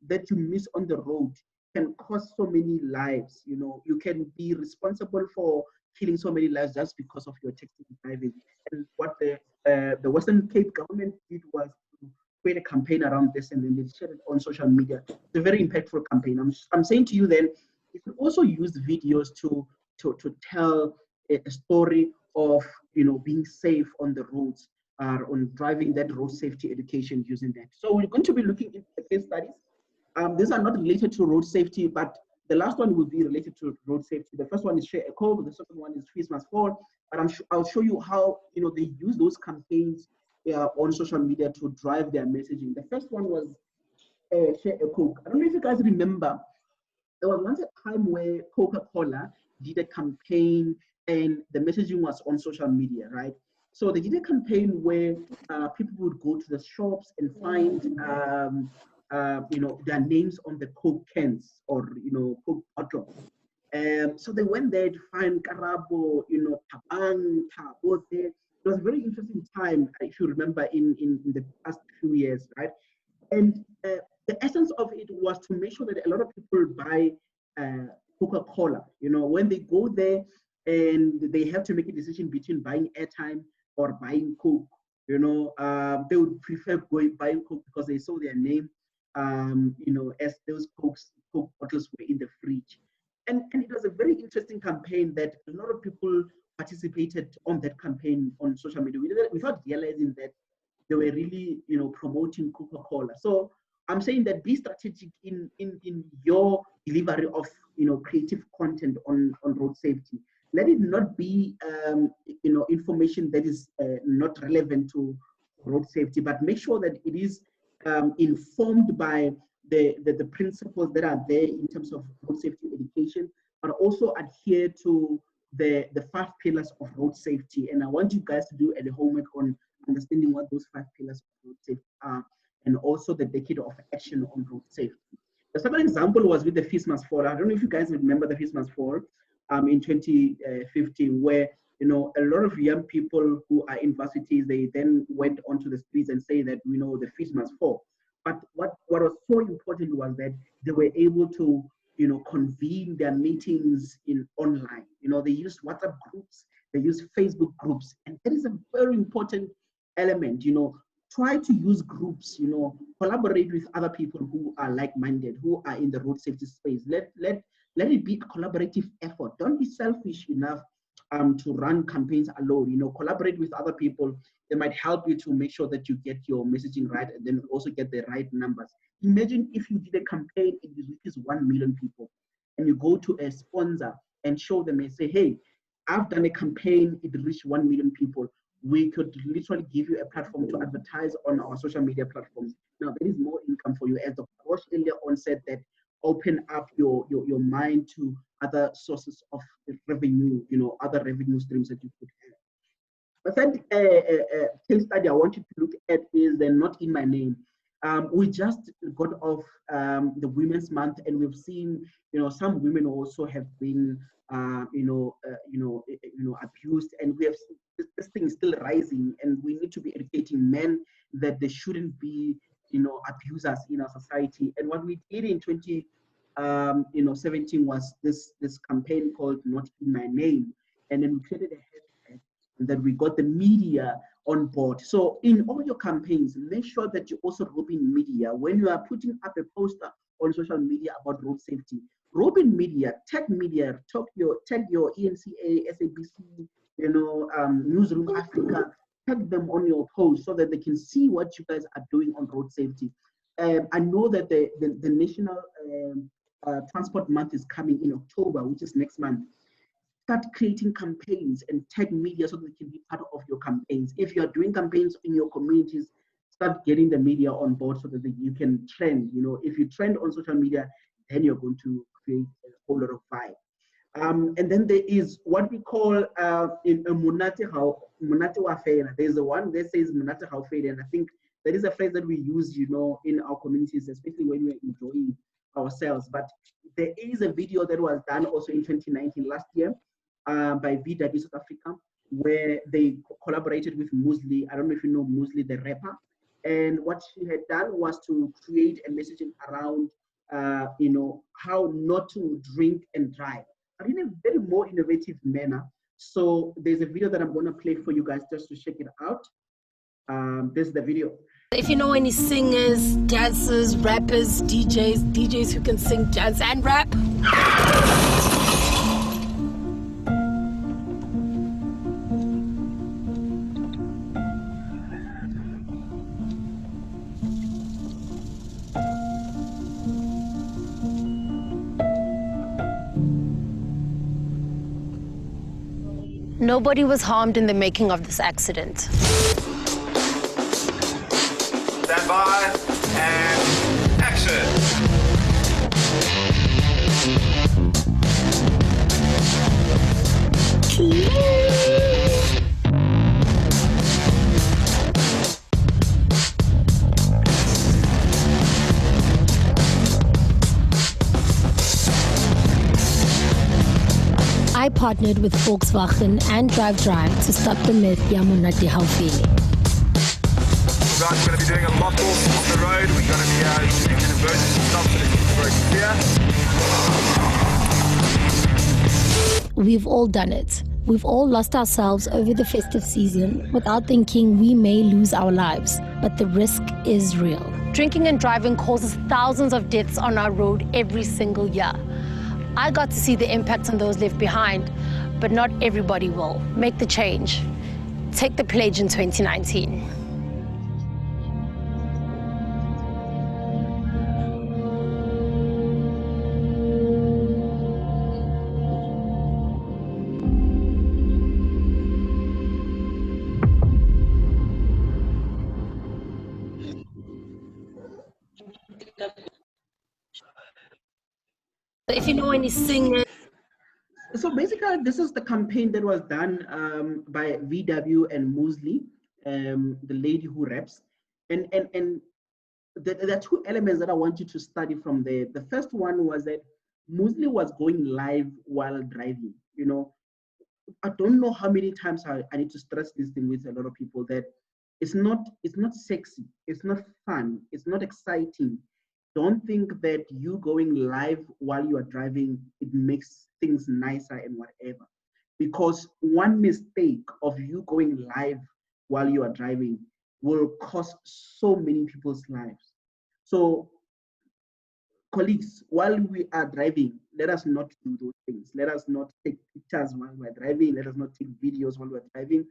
that you miss on the road can cost so many lives. You can be responsible for killing so many lives just because of your texting and driving. And what the Western Cape government did was to create a campaign around this, and then they shared it on social media. It's a very impactful campaign. I'm saying to you then, you can also use videos to tell a story of being safe on the roads, on driving, that road safety education using that. So we're going to be looking into the case studies. These are not related to road safety, but the last one will be related to road safety. The first one is Share a Code, the second one is Fees Must Fall. But I'll show you how they use those campaigns on social media to drive their messaging. The first one was Share a Coke. I don't know if you guys remember, there was once a time where Coca-Cola did a campaign and the messaging was on social media, right? So they did a campaign where people would go to the shops and find their names on the Coke cans or Coke bottles. So they went there to find Karabo, Tabang, Tabo there. It was a very interesting time, if you remember, in the past few years, right? And the essence of it was to make sure that a lot of people buy Coca-Cola. When they go there and they have to make a decision between buying airtime or buying Coke. You know, they would prefer buying Coke because they saw their name, you know, as those Coke bottles were in the fridge. And it was a very interesting campaign that a lot of people participated on that campaign on social media without realizing that they were really, you know, promoting Coca-Cola. So I'm saying that be strategic in your delivery of, you know, creative content on road safety. Let it not be, you know, information that is not relevant to road safety, but make sure that it is informed by the principles that are there in terms of road safety education, but also adhere to the 5 pillars of road safety. And I want you guys to do the homework on understanding what those 5 pillars of road safety are, and also the decade of action on road safety. The second example was with the Christmas Fall. I don't know if you guys remember the Christmas Fall in 2015, where, you know, a lot of young people who are in varsities, they then went onto the streets and say that, you know, the fees must fall. But what was so important was that they were able to, you know, convene their meetings in online. You know, they used WhatsApp groups, they use Facebook groups, and that is a very important element. You know, try to use groups, you know, collaborate with other people who are like-minded, who are in the road safety space. Let it be a collaborative effort. Don't be selfish enough to run campaigns alone. You know, collaborate with other people. They might help you to make sure that you get your messaging right and then also get the right numbers. Imagine if you did a campaign, it reaches 1 million people, and you go to a sponsor and show them and say, hey, I've done a campaign, it reached 1 million people. We could literally give you a platform to advertise on our social media platforms. Now, there is more income for you. As Dr. Roche earlier on said, that open up your mind to other sources of revenue, you know, other revenue streams that you could have. The third case study I want you to look at is the Not In My Name. We just got off the Women's Month, and we've seen, you know, some women also have been, abused, and we have this thing is still rising, and we need to be educating men that they shouldn't be, you know, abusers in our society. And what we did in 2017 was this campaign called Not In My Name, and then we created a hashtag, and then we got the media on board. So in all your campaigns, make sure that you also rope in media. When you are putting up a poster on social media about road safety, rope in media, tag your ENCA, SABC, you know, Newsroom Africa, tag them on your post so that they can see what you guys are doing on road safety. I know that the National Transport Month is coming in October, which is next month. Start creating campaigns and tag media so that they can be part of your campaigns. If you are doing campaigns in your communities, start getting the media on board so that you can trend. You know, if you trend on social media, then you're going to create a whole lot of vibe. And then there is what we call in a Munate Wafela. There's the one that says Munate Wafela, and I think that is a phrase that we use, you know, in our communities, especially when we're enjoying ourselves. But there is a video that was done also in 2019, last year, by VW South Africa, where they collaborated with Musli. I don't know if you know Musli, the rapper. And what she had done was to create a messaging around, you know, how not to drink and drive, but in a very more innovative manner. So there's a video that I'm going to play for you guys just to check it out. This is the video. If you know any singers, dancers, rappers, DJs who can sing, dance, and rap. Nobody was harmed in the making of this accident. Stand by and action. I partnered with Volkswagen and Drive to stop the myth Yamunati Haufili. We're going to be doing a lot off on the road. We're going to be using an emergency stop so that it's very clear. We've all done it. We've all lost ourselves over the festive season without thinking we may lose our lives, but the risk is real. Drinking and driving causes thousands of deaths on our road every single year. I got to see the impact on those left behind, but not everybody will. Make the change. Take the pledge in 2019. If you know any singers. So basically, this is the campaign that was done by VW and Mosley, the lady who raps. And there are two elements that I want you to study from there. The first one was that Mosley was going live while driving. You know, I don't know how many times I need to stress this thing with a lot of people that it's not sexy, it's not fun, it's not exciting. Don't think that you going live while you are driving, it makes things nicer and whatever. Because one mistake of you going live while you are driving will cost so many people's lives. So colleagues, while we are driving, let us not do those things. Let us not take pictures while we're driving. Let us not take videos while we're driving,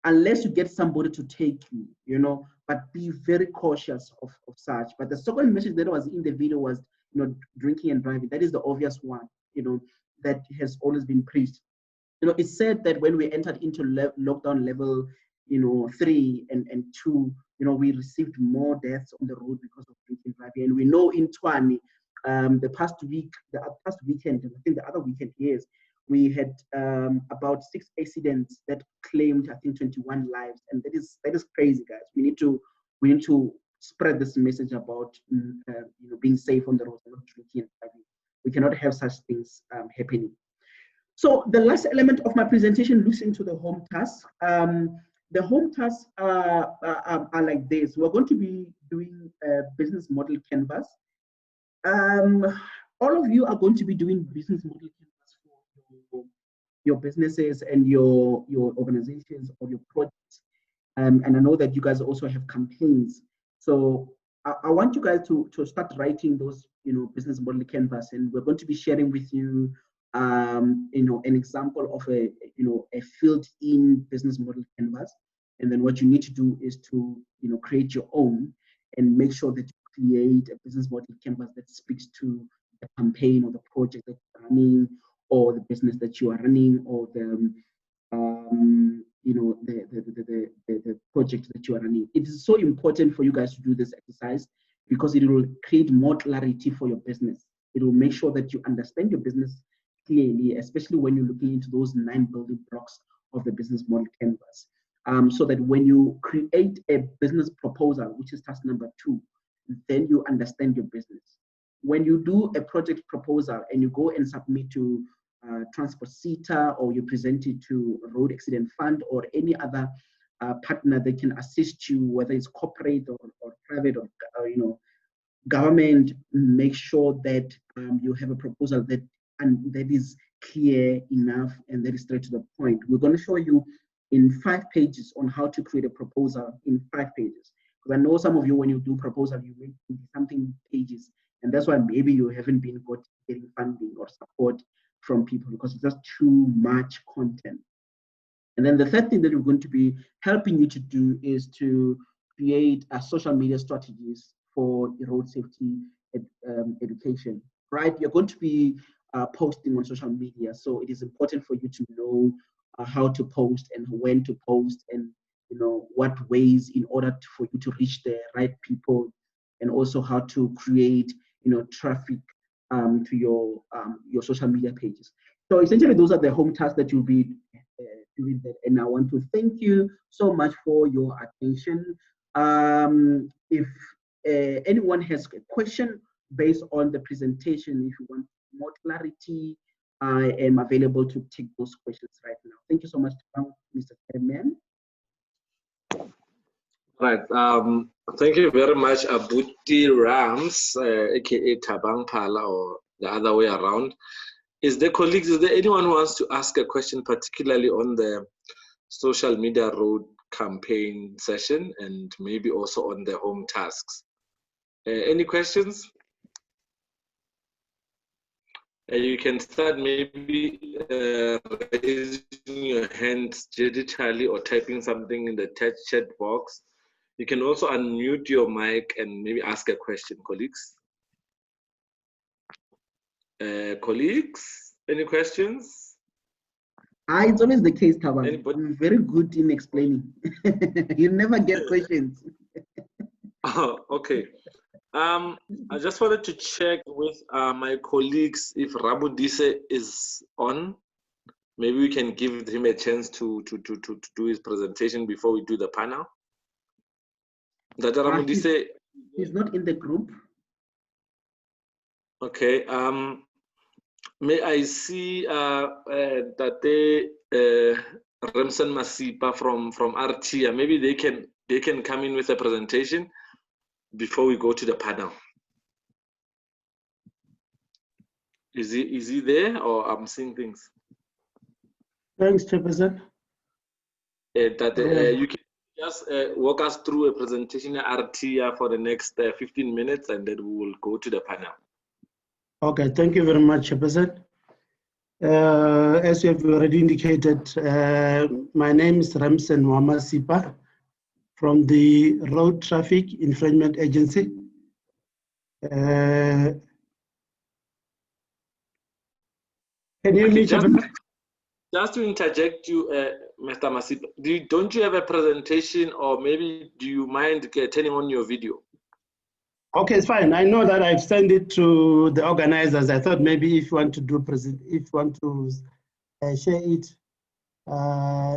unless you get somebody to take you, you know, but be very cautious of such. But the second message that was in the video was, you know, drinking and driving. That is the obvious one, you know, that has always been preached. You know, it's said that when we entered into lockdown level, you know, 3 and 2, you know, we received more deaths on the road because of drinking and driving. And we know in Tshwane, the past weekend, I think the other weekend, yes, we had about 6 accidents that claimed, I think, 21 lives, and that is crazy, guys. We need to spread this message about you know, being safe on the road, not drinking and driving. We cannot have such things happening. So the last element of my presentation looks into the home tasks. The home tasks are like this. We're going to be doing a business model canvas. All of you are going to be doing business model canvas for your businesses and your organizations or your projects. And I know that you guys also have campaigns. So I want you guys to start writing those, you know, business model canvas, and we're going to be sharing with you, you know, an example of a, you know, a filled-in business model canvas. And then what you need to do is to, you know, create your own and make sure that you create a business model canvas that speaks to the campaign or the project that you're running, or the business that you are running, or the you know, the project that you are running. It is so important for you guys to do this exercise because it will create more clarity for your business. It will make sure that you understand your business clearly, especially when you're looking into those 9 building blocks of the business model canvas. So that when you create a business proposal, which is task number 2, then you understand your business. When you do a project proposal and you go and submit to Transport CETA, or you present it to Road Accident Fund or any other partner that can assist you, whether it's corporate or private or you know, government, make sure that you have a proposal that is clear enough and that is straight to the point. We're going to show you in 5 pages on how to create a proposal in 5 pages. Because I know some of you, when you do proposal, you make something pages, and that's why maybe you haven't been getting funding or support from people, because it's just too much content. And then the third thing that we're going to be helping you to do is to create social media strategies for road safety education, right? You're going to be posting on social media, so it is important for you to know how to post and when to post, and you know what ways in order for you to reach the right people, and also how to create, you know, traffic to your social media pages. So essentially, those are the home tasks that you'll be doing that. And I want to thank you so much for your attention. If anyone has a question based on the presentation, if you want more clarity, I am available to take those questions right now. Thank you so much, Mr. Chairman. Right. Thank you very much, Abuti Rams, aka Tabang Pala, or the other way around. Is there anyone who wants to ask a question, particularly on the social media road campaign session and maybe also on the home tasks? Any questions? You can start maybe raising your hands digitally or typing something in the chat box. You can also unmute your mic and maybe ask a question, colleagues. Colleagues, any questions? It's always the case, Taba. I'm very good in explaining. You never get questions. Oh, okay. I just wanted to check with my colleagues if Rabudise is on. Maybe we can give him a chance to do his presentation before we do the panel. He's not in the group. Okay. May I see Tate Remsen Masipa from RTIA? Maybe they can come in with a presentation before we go to the panel. Is he there, or I'm seeing things? Thanks, Chairperson. You can just walk us through a presentation at RTIA for the next 15 minutes, and then we will go to the panel. Okay, thank you very much, Chairperson. As you have already indicated, my name is Ramsen Masipa from the Road Traffic Infringement Agency. Can you hear me, Chairperson? Just to interject you, Mr. Masipa, don't you have a presentation, or maybe do you mind turning on your video? Okay, it's fine. I know that I've sent it to the organizers. I thought maybe if you want to do share it,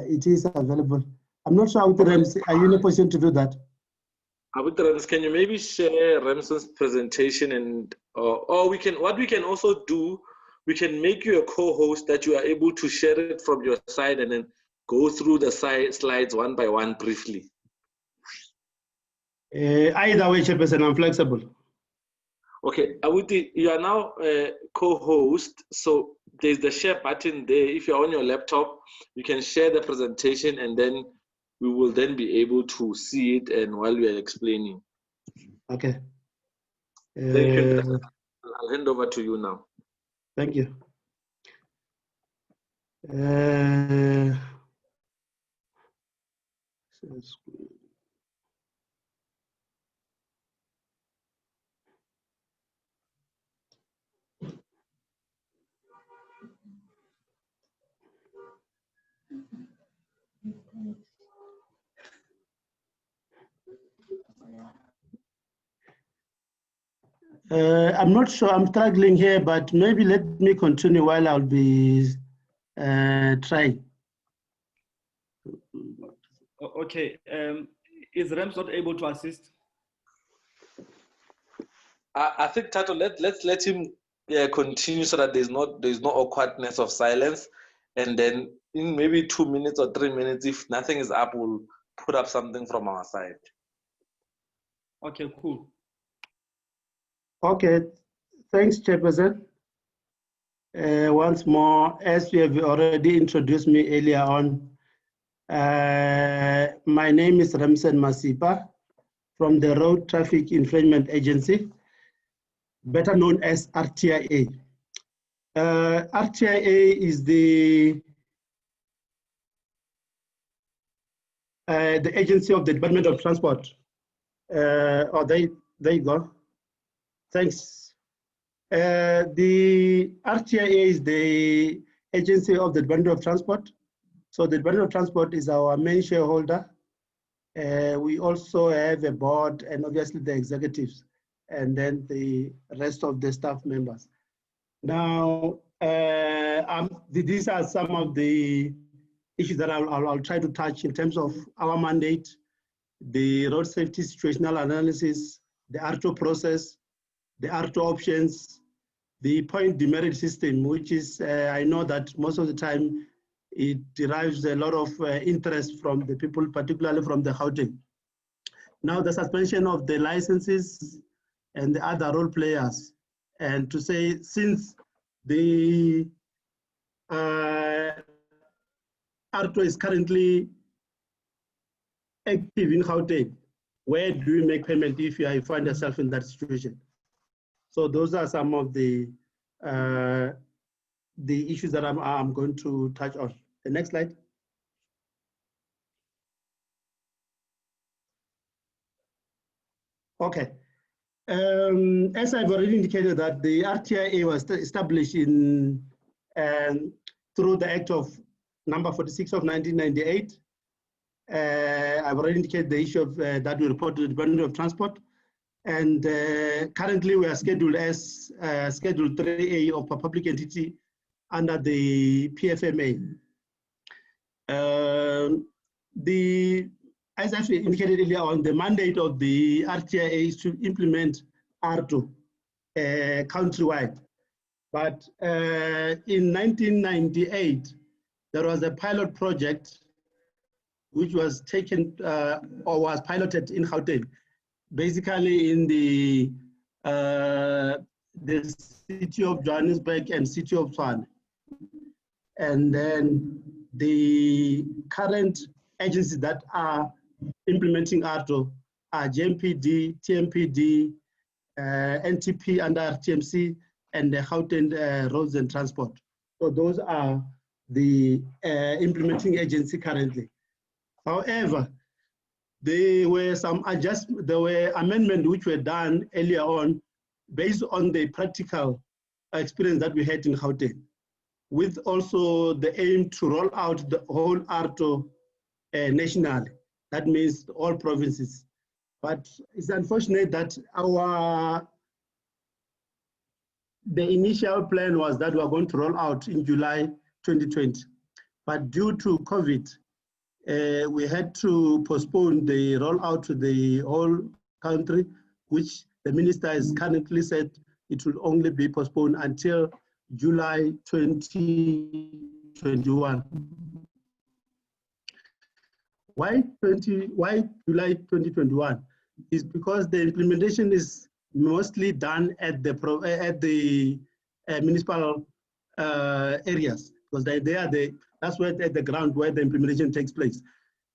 it is available. I'm not sure, Rams, are you in a position to do that? Rams, can you maybe share Ramson's presentation, and or we can, what we can also do, we can make you a co-host that you are able to share it from your side and then go through the slides one by one briefly. Either way, Chairperson, I'm flexible. Okay, Awuti, you are now co-host, so there's the share button there. If you're on your laptop, you can share the presentation, and then we will then be able to see it and while we are explaining. Okay. Thank you. I'll hand over to you now. Thank you. I'm not sure, I'm struggling here, but maybe let me continue while I'll be trying. Okay, is Rams not able to assist? I think, Tato, let's let him continue so that there's no awkwardness of silence, and then in maybe 2 minutes or 3 minutes, if nothing is up, we'll put up something from our side. Okay, cool. Okay, thanks, Chairperson. Once more, as you have already introduced me earlier on, my name is Ramsen Masipa from the Road Traffic Infringement Agency, better known as RTIA. RTIA is the agency of the Department of Transport. There you go. Thanks. The RTIA is the agency of the Department of Transport. So the Department of Transport is our main shareholder. We also have a board and obviously the executives, and then the rest of the staff members. Now, these are some of the issues that I'll try to touch in terms of our mandate, the road safety situational analysis, the RTO process, the RTO options, the point demerit system, which is, I know that most of the time it derives a lot of interest from the people, particularly from the Gauteng. Now, the suspension of the licenses and the other role players. And to say, since the ARTO is currently active in Gauteng. Where do you make payment if you find yourself in that situation? So those are some of the issues that I'm going to touch on. The next slide. Okay. As I've already indicated that the RTIA was established in through the Act of number 46 of 1998. I've already indicated the issue of that we reported to the Department of Transport. And currently we are scheduled as Schedule 3A of a public entity under the PFMA. As I indicated earlier on, the mandate of the RTIA is to implement ARTO countrywide. But in 1998, there was a pilot project which was taken or was piloted in Gauteng, basically in the city of Johannesburg and city of Tshwane. And then the current agencies that are implementing ARTO are JMPD, TMPD, NTP under RTMC, and the Gauteng Roads and Transport. So those are the implementing agency currently. However, there were some amendments which were done earlier on based on the practical experience that we had in Gauteng, with also the aim to roll out the whole ARTO nationally. That means all provinces. But it's unfortunate that the initial plan was that we are going to roll out in July 2020. But due to COVID, we had to postpone the rollout to the whole country, which the minister has currently said it will only be postponed until July 2021. Why July 2021? Is because the implementation is mostly done at the municipal areas, because that's where at the ground where the implementation takes place.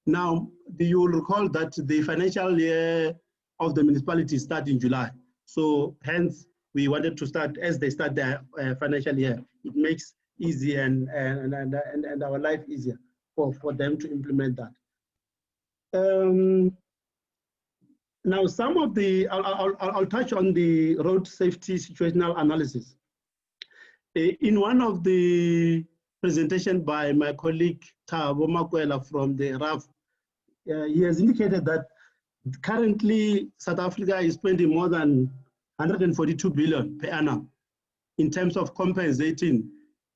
Now, you will recall that the financial year of the municipality starts in July. So hence, we wanted to start as they start their financial year. It makes easy and our life easier for them to implement that. Now, some of the, I'll touch on the road safety situational analysis. In one of the presentation by my colleague Thabo Makwela from the RAF, he has indicated that currently South Africa is spending more than 142 billion per annum in terms of compensating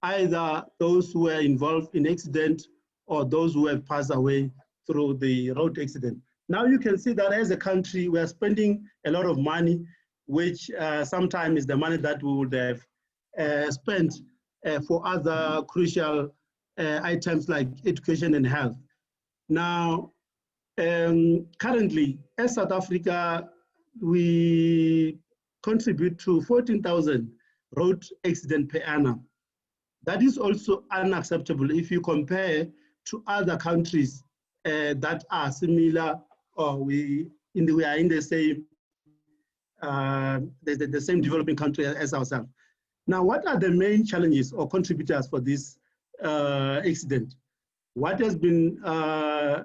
either those who were involved in accident or those who have passed away through the road accident. Now you can see that as a country, we are spending a lot of money, which sometimes is the money that we would have spent for other crucial items like education and health. Now, currently, as South Africa, we contribute to 14,000 road accidents per annum. That is also unacceptable if you compare to other countries that are similar, or we are in the same the same developing country as ourselves. Now, what are the main challenges or contributors for this accident? What has been I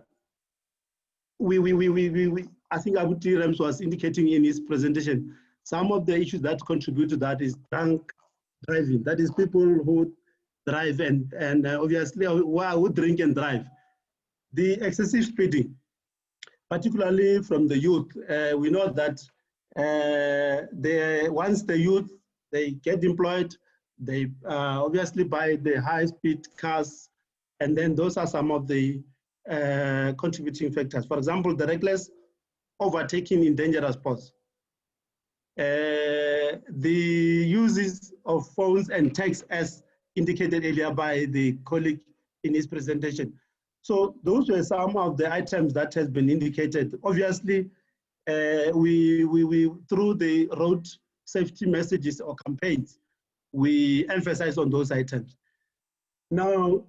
think Abuti Rems was indicating in his presentation, some of the issues that contribute to that is drunk driving. That is people who drive and obviously who drink and drive. The excessive speeding, particularly from the youth, we know that once the youth, they get employed, they obviously buy the high-speed cars, and then those are some of the contributing factors. For example, the reckless overtaking in dangerous spots. The uses of phones and texts, as indicated earlier by the colleague in his presentation. So those were some of the items that has been indicated. Obviously, we through the road safety messages or campaigns, we emphasize on those items. Now,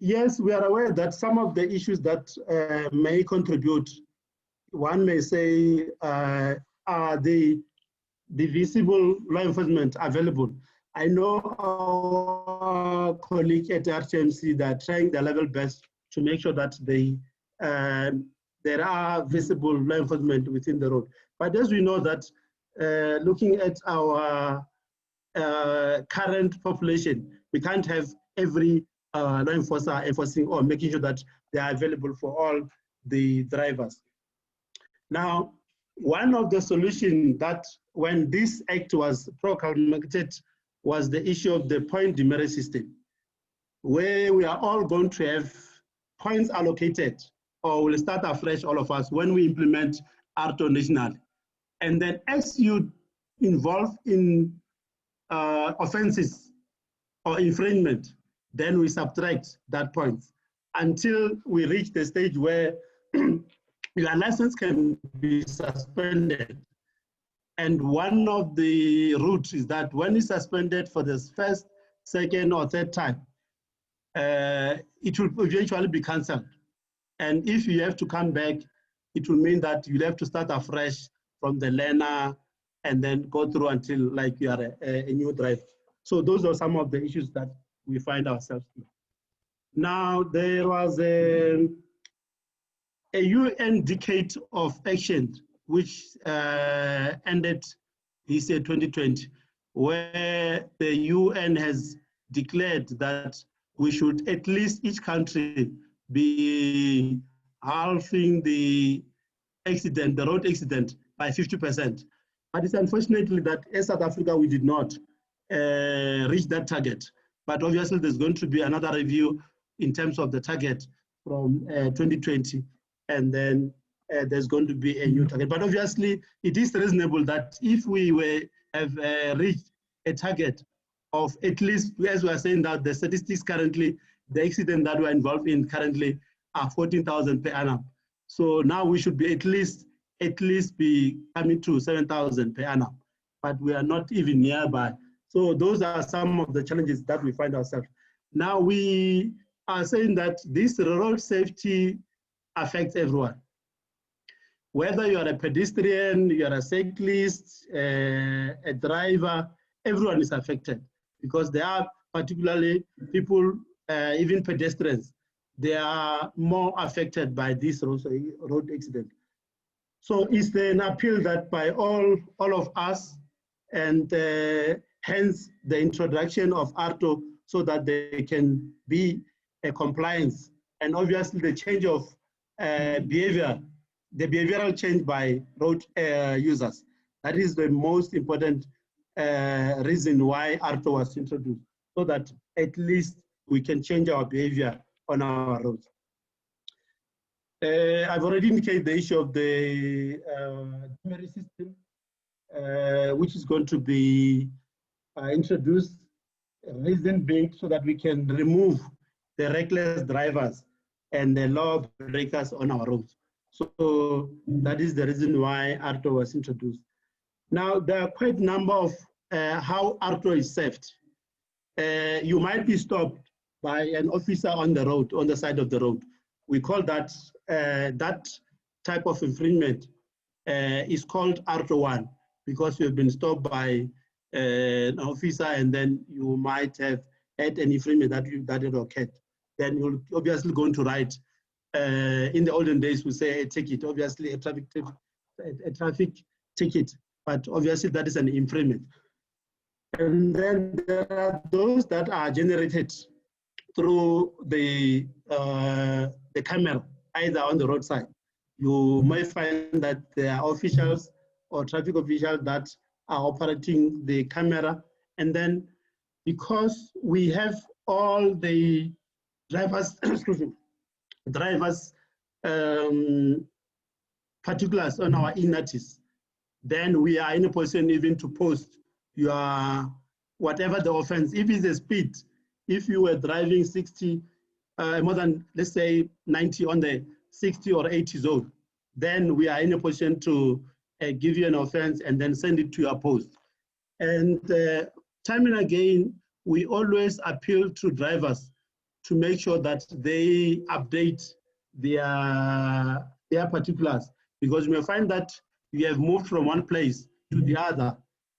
yes, we are aware that some of the issues that may contribute, one may say, are the visible law enforcement available. I know our colleague at RTMC that are trying their level best to make sure that there are visible law enforcement within the road. But as we know that, looking at our current population, we can't have every law enforcer enforcing or making sure that they are available for all the drivers. Now, one of the solutions that when this act was proclamated was the issue of the point demerit system, where we are all going to have points allocated, or we'll start afresh, all of us, when we implement ARTO national. And then as you involve in offenses or infringement, then we subtract that point until we reach the stage where your license can be suspended. And one of the routes is that when it's suspended for the first, second, or third time, it will eventually be cancelled. And if you have to come back, it will mean that you'll have to start afresh from the learner and then go through until like you are a new driver. So those are some of the issues that we find ourselves in. Now, there was a UN decade of action which ended this year 2020, where the UN has declared that we should at least each country be halving the accident, the road accident, by 50%. But it's unfortunately that as South Africa, we did not reach that target. But obviously there's going to be another review in terms of the target from 2020, and then there's going to be a new target. But obviously it is reasonable that if we have reached a target of at least, as we are saying that the statistics currently, the accident that we're involved in currently are 14,000 per annum. So now we should be at least be coming to 7,000 per annum, but we are not even nearby. So those are some of the challenges that we find ourselves. Now we are saying that this road safety affects everyone. Whether you are a pedestrian, you are a cyclist, a driver, everyone is affected, because there are particularly people, even pedestrians, they are more affected by this road accident. So it's an appeal that by all of us, and hence the introduction of ARTO, so that they can be a compliance, and obviously the change of behavior, the behavioral change by road users. That is the most important reason why ARTO was introduced, so that at least we can change our behavior on our roads. I've already indicated the issue of the demerit system, which is going to be introduced, reason being so that we can remove the reckless drivers and the law breakers on our roads. So that is the reason why ARTO was introduced. Now, there are quite a number of how ARTO is saved. You might be stopped by an officer on the road, on the side of the road. We call that, that type of infringement is called ARTO1, because you've been stopped by an officer and then you might have had an infringement that occurred. Then you're obviously going to write, in the olden days we say a ticket, obviously a traffic ticket, but obviously that is an infringement. And then there are those that are generated through the camera, either on the roadside. You may find that there are officials or traffic officials that are operating the camera. And then because we have all the drivers, particulars on our e-notice, then we are in a position even to post your, whatever the offense, if it's a speed, if you were driving 60, more than, let's say 90 on the 60 or 80 zone, then we are in a position to give you an offense and then send it to your post. And time and again, we always appeal to drivers to make sure that they update their particulars, because you may find that you have moved from one place to the other,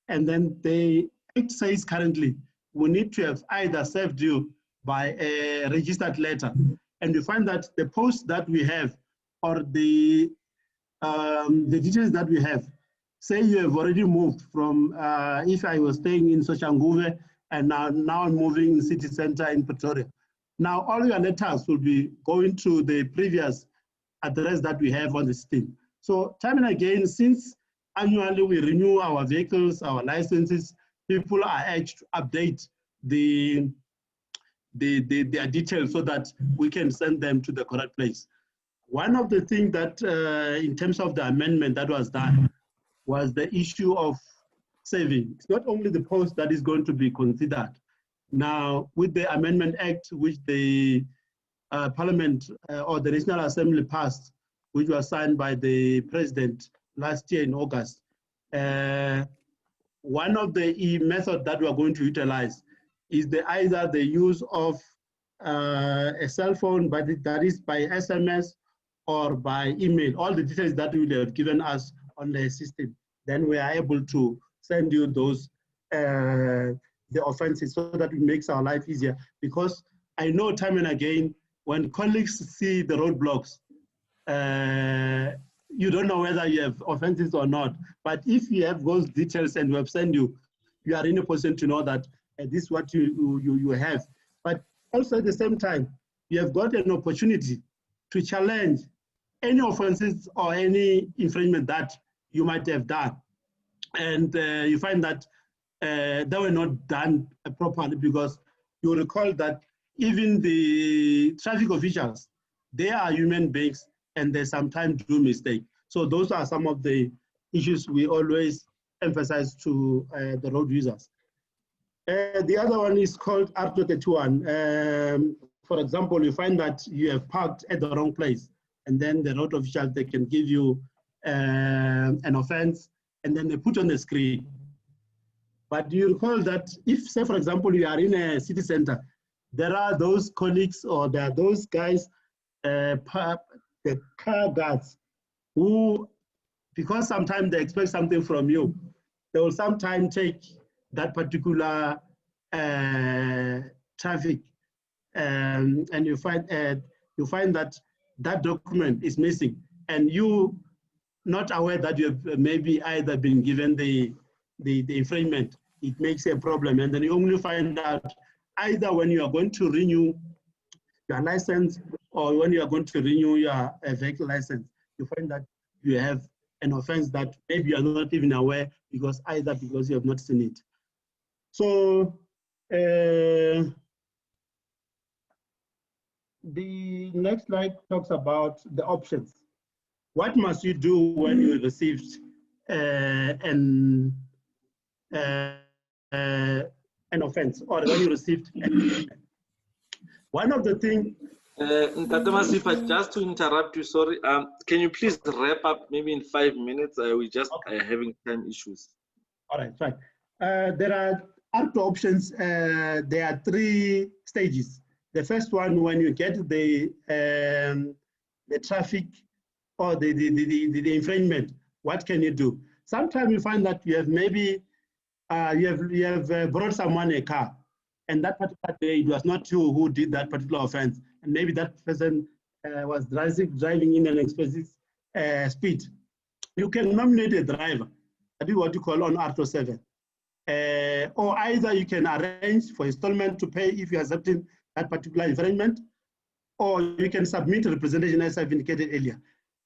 and then the Act says currently we need to have either served you by a registered letter, and you find that the post that we have or the details that we have, say you have already moved from, if I was staying in Soshanguve and now I'm moving in city center in Pretoria. Now all your letters will be going to the previous address that we have on the system. So time and again, since annually we renew our vehicles, our licenses, people are urged to update their details so that we can send them to the correct place. One of the things that, in terms of the amendment that was done, was the issue of saving. It's not only the post that is going to be considered. Now, with the Amendment Act, which the Parliament or the National Assembly passed, which was signed by the President last year in August, one of the methods that we are going to utilize is either the use of a cell phone, but that is by SMS or by email, all the details that you have given us on the system. Then we are able to send you those, the offenses, so that it makes our life easier. Because I know time and again, when colleagues see the roadblocks, you don't know whether you have offenses or not. But if you have those details and we have sent you, you are in a position to know that this is what you have. But also at the same time, you have got an opportunity to challenge any offenses or any infringement that you might have done. And you find that they were not done properly, because you recall that even the traffic officials, they are human beings and they sometimes do mistake. So those are some of the issues we always emphasize to the road users. The other one is called Article 31. For example, you find that you have parked at the wrong place, and then the road officials, they can give you an offense, and then they put on the screen. But do you recall that if, say, for example, you are in a city center, there are those colleagues or there are those guys, the car guards, who, because sometimes they expect something from you, they will sometimes take that particular traffic, and you find that that document is missing, and you not aware that you have maybe either been given the infringement. It makes a problem, and then you only find out either when you are going to renew your license or when you are going to renew your vehicle license, you find that you have an offense that maybe you are not even aware, because you have not seen it. So the next slide talks about the options. What must you do when you received an offense, or when you received one of the things. Ntate Masipa, just to interrupt you, sorry. Can you please wrap up maybe in 5 minutes? We just are having time issues. All right, fine. There are other options. There are 3 stages. The first one, when you get the traffic or the infringement, what can you do? Sometimes you find that you have maybe you have brought someone a car, and that particular day it was not you who did that particular offense, and maybe that person was driving in an excessive speed. You can nominate a driver. That is what you call on Article 7. Or either you can arrange for installment to pay if you are accepting that particular infringement, or you can submit a representation as I've indicated earlier.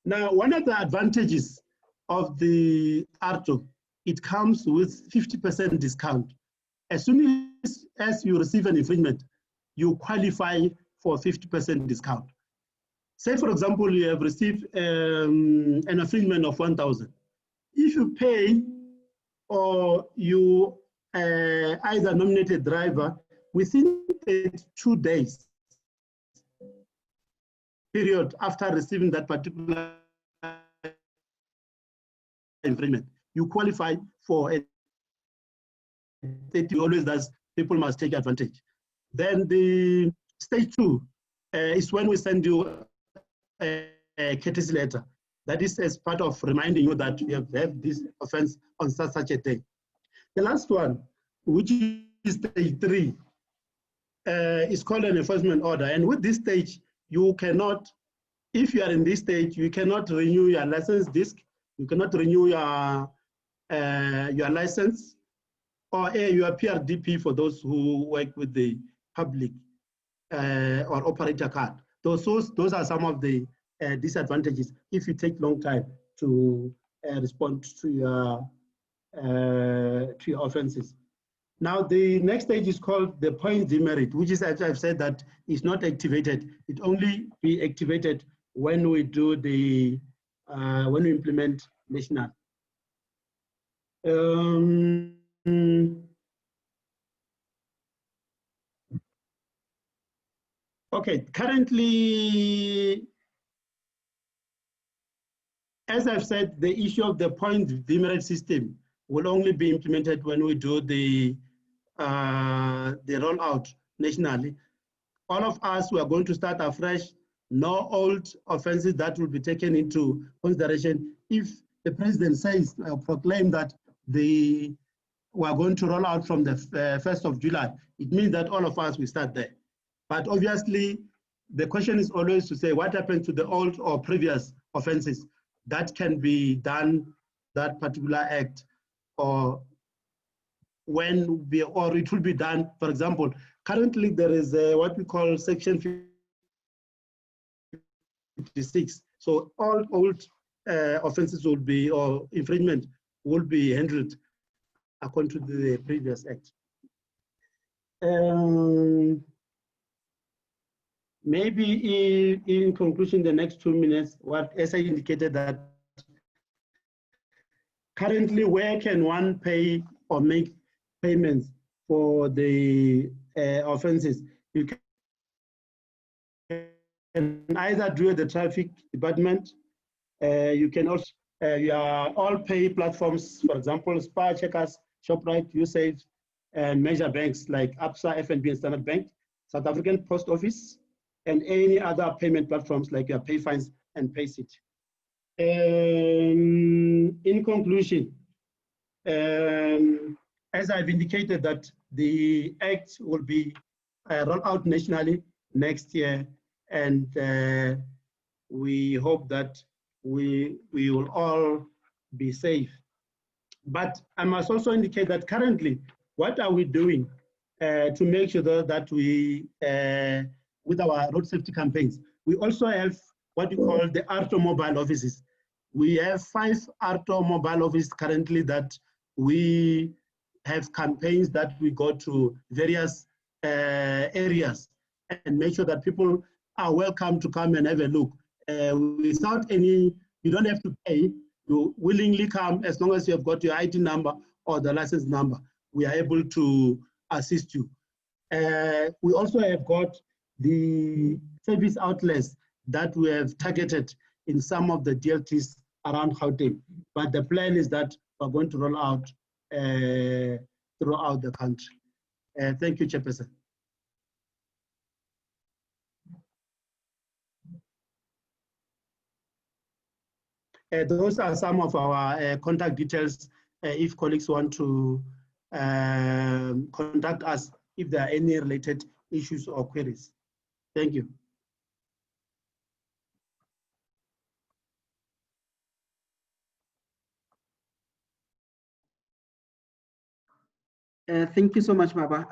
Now, one of the advantages of the ARTO, it comes with 50% discount. As soon as you receive an infringement, you qualify for 50% discount. Say, for example, you have received an infringement of 1,000. If you pay or you either nominate a driver within 2 days period after receiving that particular infringement, you qualify for a 30, always does people must take advantage. Then the stage 2 is when we send you a courtesy letter. That is as part of reminding you that you have this offense on such a day. The last one, which is stage 3, is called an enforcement order. And with this stage, you cannot, if you are in this stage, you cannot renew your license disc, you cannot renew your license, or your PRDP for those who work with the public or operator card. Those are some of the disadvantages if you take long time to respond to your offenses. Now, the next stage is called the point demerit, which is, as I've said, that is not activated. It only be activated when we do the, when we implement national. Okay, currently, as I've said, the issue of the point demerit system will only be implemented when we do the rollout nationally. All of us, we are going to start afresh. No old offenses that will be taken into consideration. If the president says, proclaim that we are going to roll out from the 1st of July, it means that all of us will start there. But obviously, the question is always to say what happens to the old or previous offenses that can be done, that particular act, or when or it will be done. For example, currently there is what we call Section 56. So all old offenses will be, or infringement will be handled according to the previous act. Maybe in conclusion, the next 2 minutes, as I indicated, that currently where can one pay or make payments for the offenses? You can either do it at the traffic department. You can also, your all pay platforms, for example, Spar, Checkers, ShopRite, USAVE, and major banks like ABSA, FNB, and Standard Bank, South African Post Office, and any other payment platforms like your PayFines and PaySit. In conclusion, as I've indicated that the act will be rolled out nationally next year, and we hope that we will all be safe. But I must also indicate that currently, what are we doing to make sure that we, with our road safety campaigns, we also have what we call the ARTO mobile offices. We have 5 ARTO mobile offices currently that we have campaigns that we go to various areas and make sure that people are welcome to come and have a look. Without any, you don't have to pay, you willingly come as long as you have got your ID number or the license number. We are able to assist you. We also have got the service outlets that we have targeted in some of the DLTs around Gauteng. But the plan is that we're going to roll out throughout the country. Thank you, Chairperson. Those are some of our contact details if colleagues want to contact us if there are any related issues or queries. Thank you. Thank you so much, Baba.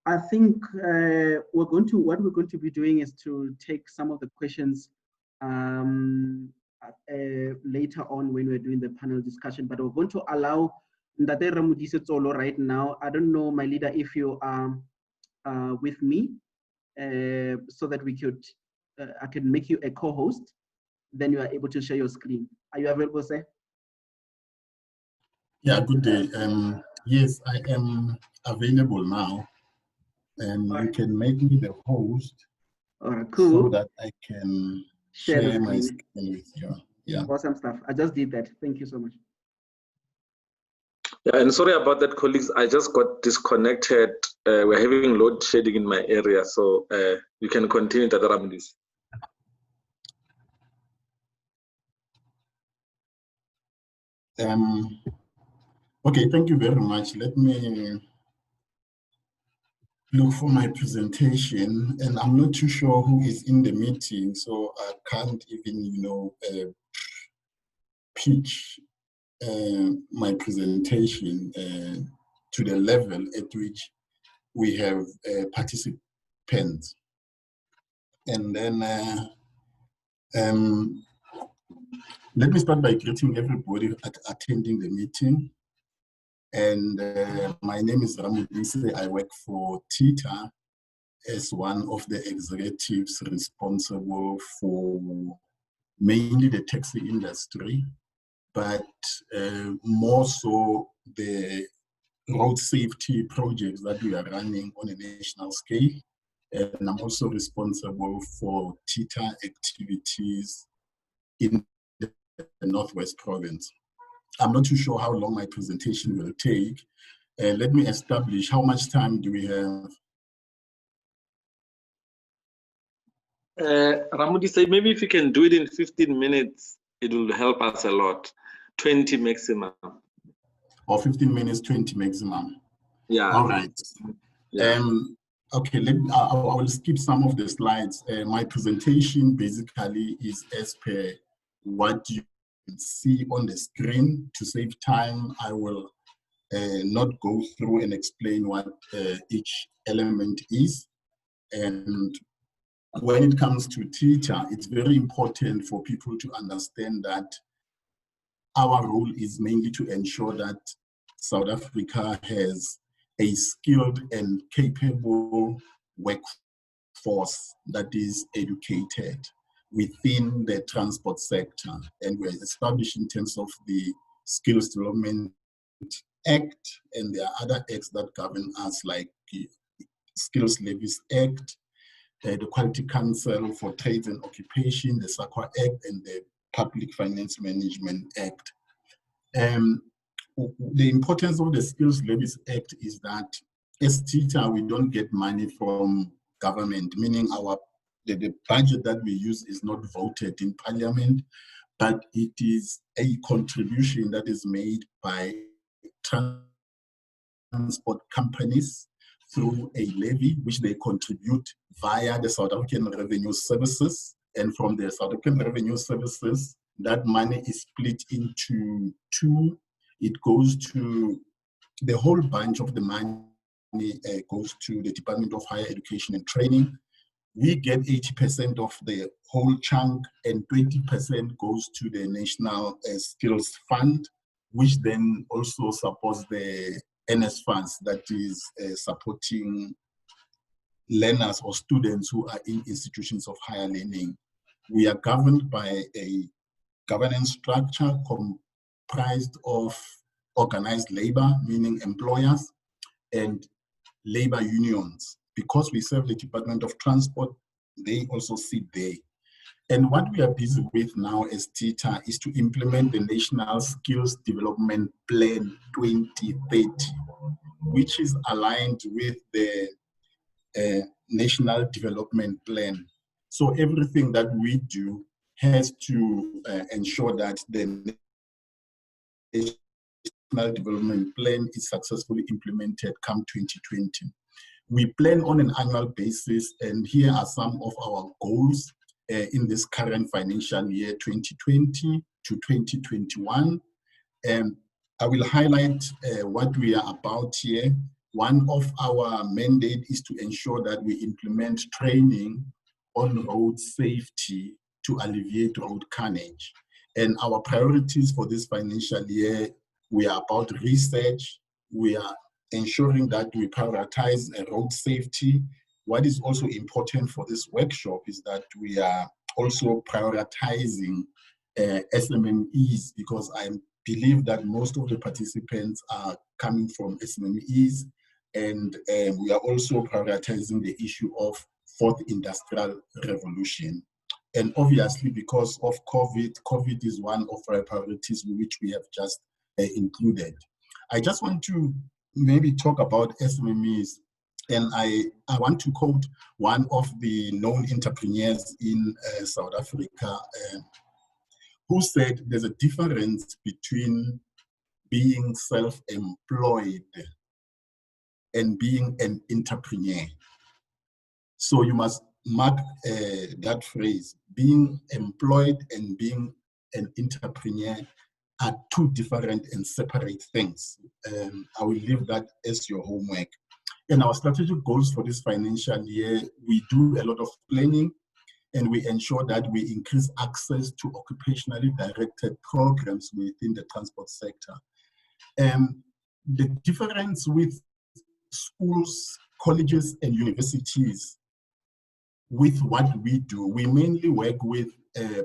I think what we're going to be doing is to take some of the questions later on when we're doing the panel discussion, but we're going to allow Ndate Ramudise Tsolo right now. I don't know, my leader, if you are with me, so that we could, I can make you a co-host, then you are able to share your screen. Are you available, sir? Yeah, good day. Yes, I am available now, and you can make me the host. All right, cool. So that I can share my screen with you. Yeah. Awesome stuff. I just did that. Thank you so much. Yeah, and sorry about that, colleagues. I just got disconnected. We're having load shedding in my area, so you can continue, Tata Ramdis. Okay, thank you very much. Let me look for my presentation, and I'm not too sure who is in the meeting, so I can't even, pitch my presentation to the level at which we have participants. And then let me start by greeting everybody attending the meeting. And my name is Ramudise. I work for TITA as one of the executives responsible for mainly the taxi industry, but more so the road safety projects that we are running on a national scale. And I'm also responsible for TITA activities in the Northwest Province. I'm not too sure how long my presentation will take. Let me establish how much time do we have. Ramudi said maybe if you can do it in 15 minutes, it will help us a lot. 20 maximum. Or 15 minutes, 20 maximum. Yeah. All right. Yeah. Okay, I will skip some of the slides. My presentation basically is as per what you see on the screen. To save time, I will not go through and explain what each element is. And when it comes to TITA, it's very important for people to understand that our role is mainly to ensure that South Africa has a skilled and capable workforce that is educated within the transport sector. And we're established in terms of the Skills Development Act, and there are other acts that govern us, like the Skills Levies Act, the Quality Council for Trades and Occupation, the SAQA Act, and the Public Finance Management Act. The importance of the Skills Levies Act is that as TITA, we don't get money from government, meaning the budget that we use is not voted in Parliament, but it is a contribution that is made by transport companies through a levy, which they contribute via the South African Revenue Services. And from the South African Revenue Services, that money is split into two. It goes to the whole bunch of the money goes to the Department of Higher Education and Training. We get 80% of the whole chunk, and 20% goes to the National Skills Fund, which then also supports the NS funds, that is supporting learners or students who are in institutions of higher learning. We are governed by a governance structure comprised of organized labor, meaning employers, and labor unions. Because we serve the Department of Transport, they also sit there. And what we are busy with now as TITA is to implement the National Skills Development Plan 2030, which is aligned with the National Development Plan. So everything that we do has to ensure that the National Development Plan is successfully implemented come 2020. We plan on an annual basis, and here are some of our goals in this current financial year 2020 to 2021. I will highlight what we are about here. One of our mandate is to ensure that we implement training on road safety to alleviate road carnage. And our priorities for this financial year, we are about research. We are ensuring that we prioritize road safety. What is also important for this workshop is that we are also prioritizing SMMEs, because I believe that most of the participants are coming from SMMEs, and we are also prioritizing the issue of fourth industrial revolution. And obviously, because of COVID is one of our priorities which we have just included. I just want to maybe talk about SMMEs. And I want to quote one of the known entrepreneurs in South Africa who said there's a difference between being self-employed and being an entrepreneur. So you must mark that phrase. Being employed and being an entrepreneur are two different and separate things. I will leave that as your homework. In our strategic goals for this financial year, we do a lot of planning and we ensure that we increase access to occupationally directed programs within the transport sector. The difference with schools, colleges, and universities with what we do, we mainly work with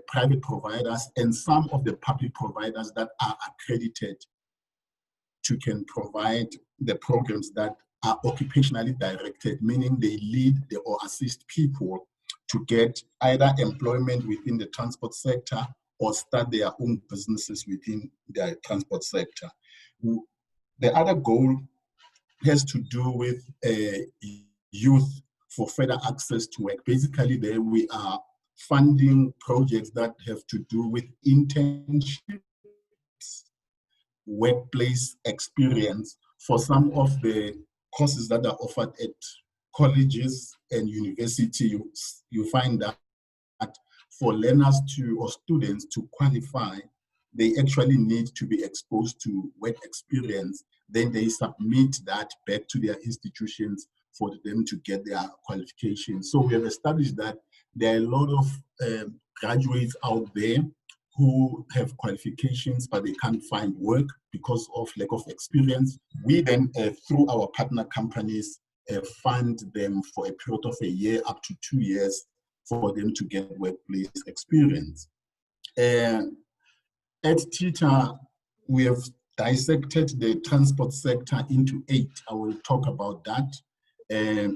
private providers and some of the public providers that are accredited to can provide the programs that are occupationally directed, meaning they lead or assist people to get either employment within the transport sector or start their own businesses within the transport sector. The other goal has to do with youth for further access to work. Basically, there we are funding projects that have to do with internships, workplace experience for some of the courses that are offered at colleges and universities. You find that for learners or students to qualify, they actually need to be exposed to work experience. Then they submit that back to their institutions for them to get their qualifications. So we have established that there are a lot of graduates out there who have qualifications, but they can't find work because of lack of experience. We then, through our partner companies, fund them for a period of a year up to 2 years for them to get workplace experience. At TITA, we have dissected the transport sector into 8. I will talk about that.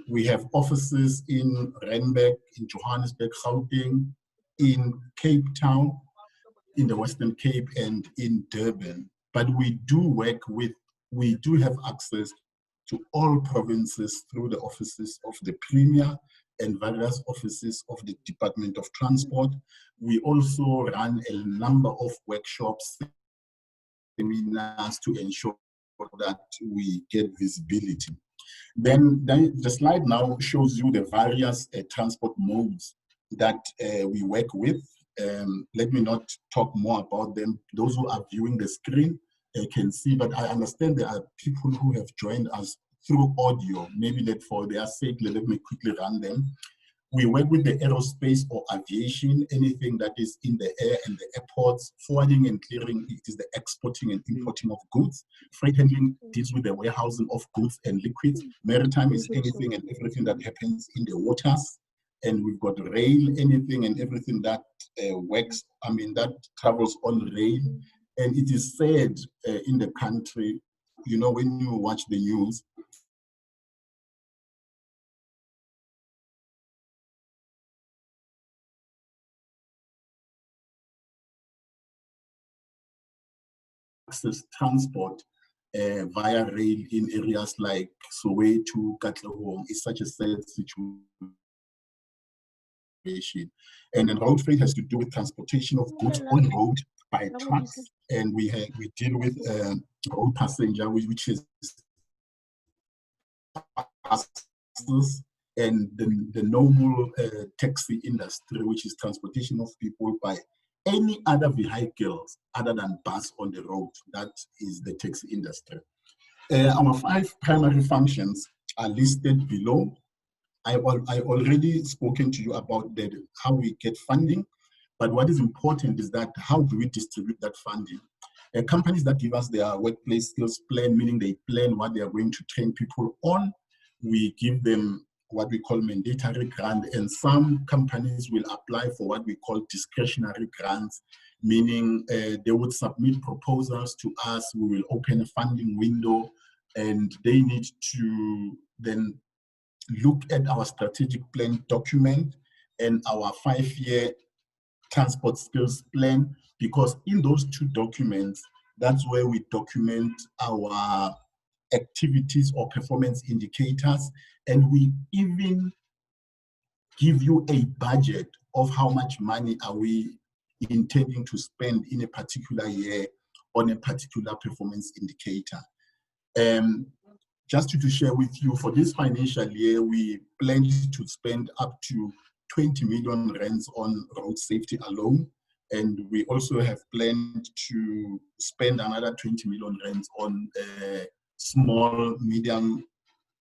We have offices in Randburg, in Johannesburg, Gauteng, in Cape Town, in the Western Cape, and in Durban. But we do have access to all provinces through the offices of the Premier and various offices of the Department of Transport. We also run a number of workshops, seminars to ensure that we get visibility. Then the slide now shows you the various transport modes that we work with. Let me not talk more about them. Those who are viewing the screen can see, but I understand there are people who have joined us through audio. Maybe that for their sake, let me quickly run them. We work with the aerospace or aviation, anything that is in the air and the airports. Forwarding and clearing, it is the exporting and importing of goods. Freight handling deals with the warehousing of goods and liquids. Maritime is anything and everything that happens in the waters. And we've got rail, anything and everything that that travels on rail. And it is said in the country, you know, when you watch the news, access transport via rail in areas like Soweto, Katlehong is such a sad situation. And then road freight has to do with transportation of goods on road by trucks, and we deal with road passenger, which is buses, and the normal taxi industry, which is transportation of people by any other vehicles other than bus on the road. That is the taxi industry. Our 5 primary functions are listed below. I already spoken to you about how we get funding, but what is important is that how do we distribute that funding? Companies that give us their workplace skills plan, meaning they plan what they are going to train people on, we give them what we call mandatory grant, and some companies will apply for what we call discretionary grants, meaning they would submit proposals to us, we will open a funding window, and they need to then look at our strategic plan document and our 5-year transport skills plan, because in those 2 documents, That's where we document our activities or performance indicators, and we even give you a budget of how much money are we intending to spend in a particular year on a particular performance indicator. Just to share with you, for this financial year, we plan to spend up to 20 million rands on road safety alone. And we also have planned to spend another 20 million rands on small, medium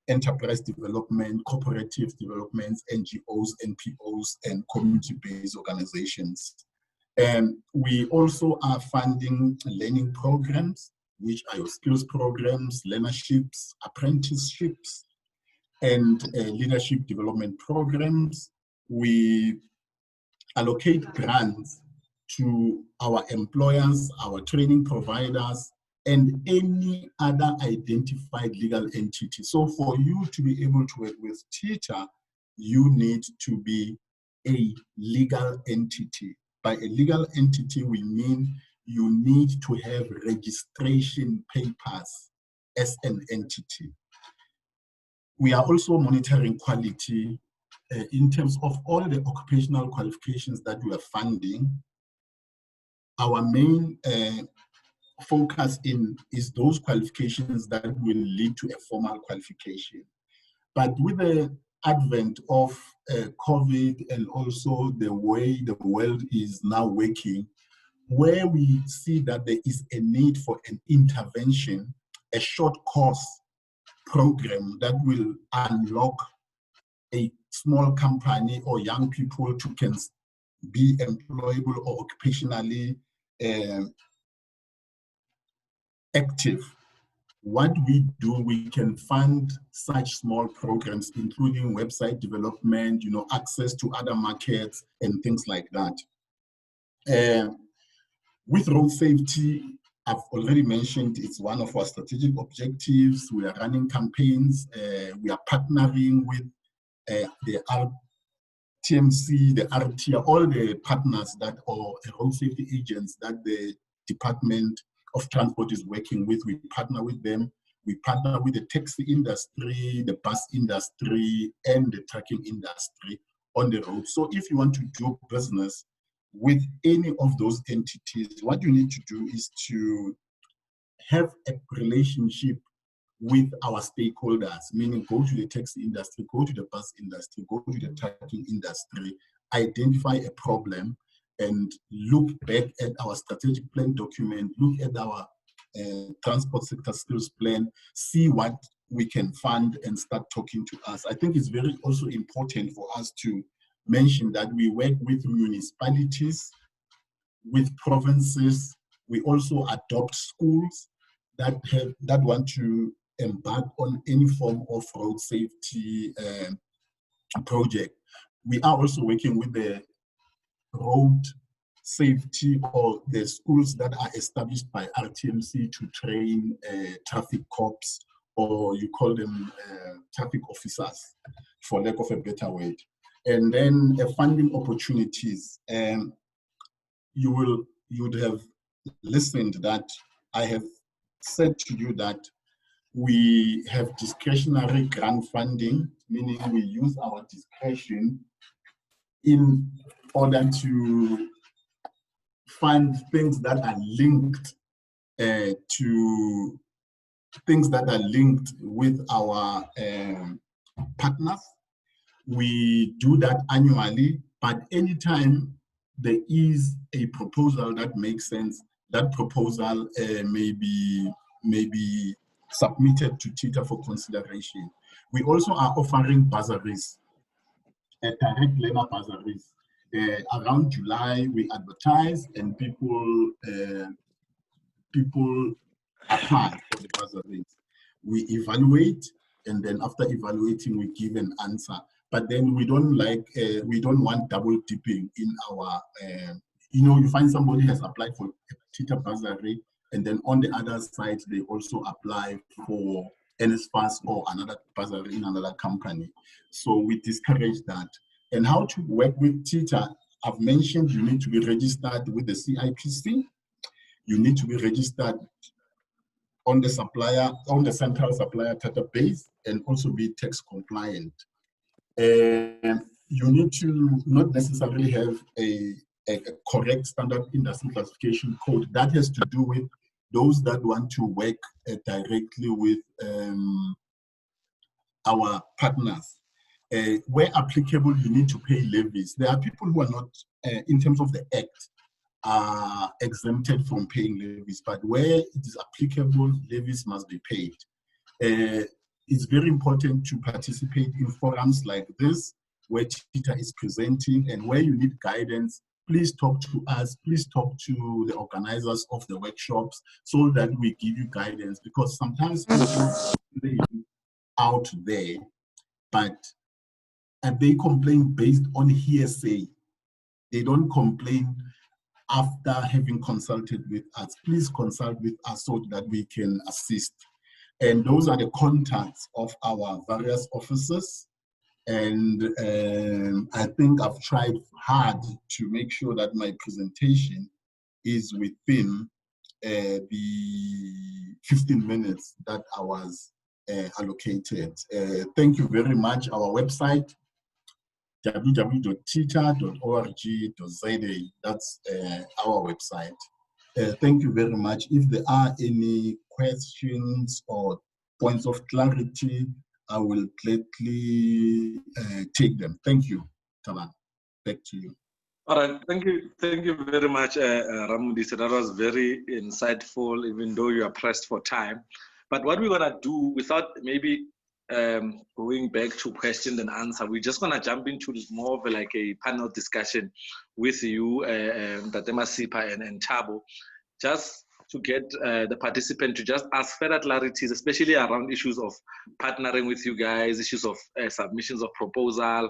enterprise development, cooperative developments, NGOs, NPOs, and community-based organizations. We also are funding learning programs, which are your skills programs, learnerships, apprenticeships, and leadership development programs. We allocate grants to our employers, our training providers, and any other identified legal entity. So for you to be able to work with TETA, you need to be a legal entity. By a legal entity, we mean you need to have registration papers as an entity. We are also monitoring quality in terms of all the occupational qualifications that we are funding. Our main focus is those qualifications that will lead to a formal qualification. But with the advent of COVID and also the way the world is now working, where we see that there is a need for an intervention, a short course program that will unlock a small company or young people to can be employable or occupationally active. What we do, we can fund such small programs, including website development, access to other markets and things like that. With road safety, I've already mentioned it's one of our strategic objectives. We are running campaigns. We are partnering with the TMC, the RTR, all the partners that are road safety agents that the Department of Transport is working with. We partner with them. We partner with the taxi industry, the bus industry, and the trucking industry on the road. So if you want to do business with any of those entities, what you need to do is to have a relationship with our stakeholders, meaning go to the taxi industry, go to the bus industry, go to the trucking industry, identify a problem, and look back at our strategic plan document, look at our transport sector skills plan, see what we can fund and start talking to us. I think it's very also important for us to mention that we work with municipalities, with provinces. We also adopt schools that want to embark on any form of road safety project. We are also working with the road safety or the schools that are established by RTMC to train traffic cops, or you call them traffic officers, for lack of a better word. And then funding opportunities. You would have listened that I have said to you that we have discretionary grant funding, meaning we use our discretion in order to fund things that are linked to things that are linked with our partners. We do that annually, but anytime there is a proposal that makes sense, that proposal may be submitted to TETA for consideration. We also are offering bursaries, direct learner bursaries. Around July, we advertise and people apply for the bursaries. We evaluate, and then after evaluating, we give an answer. But then we don't want double dipping in our, you find somebody has applied for a TETA bursary, and then on the other side, they also apply for NSFAS or another bursary in another company. So we discourage that. And how to work with TETA, I've mentioned you need to be registered with the CIPC. You need to be registered on the supplier, on the central supplier database, and also be tax compliant. You need to not necessarily have a correct standard industry classification code. That has to do with those that want to work directly with our partners. Where applicable, you need to pay levies. There are people who are not, in terms of the Act, are exempted from paying levies, but where it is applicable, levies must be paid. It's very important to participate in forums like this, where Tita is presenting, and where you need guidance, please talk to us, please talk to the organizers of the workshops so that we give you guidance, because sometimes people out there, and they complain based on hearsay. They don't complain after having consulted with us. Please consult with us so that we can assist. And those are the contacts of our various officers. And I think I've tried hard to make sure that my presentation is within the 15 minutes that I was allocated. Thank you very much. Our website, www.teacher.org.za. That's our website. Thank you very much. If there are any questions or points of clarity, I will gladly take them. Thank you, Taban. Back to you. All right, thank you very much, Ramudisa. That was very insightful, even though you are pressed for time. But what we're gonna do, without maybe going back to question and answer, we're just gonna jump into more of like a panel discussion with you, Tatema Sipa and Thabo, just to get the participant to just ask further clarities, especially around issues of partnering with you guys, issues of submissions of proposal,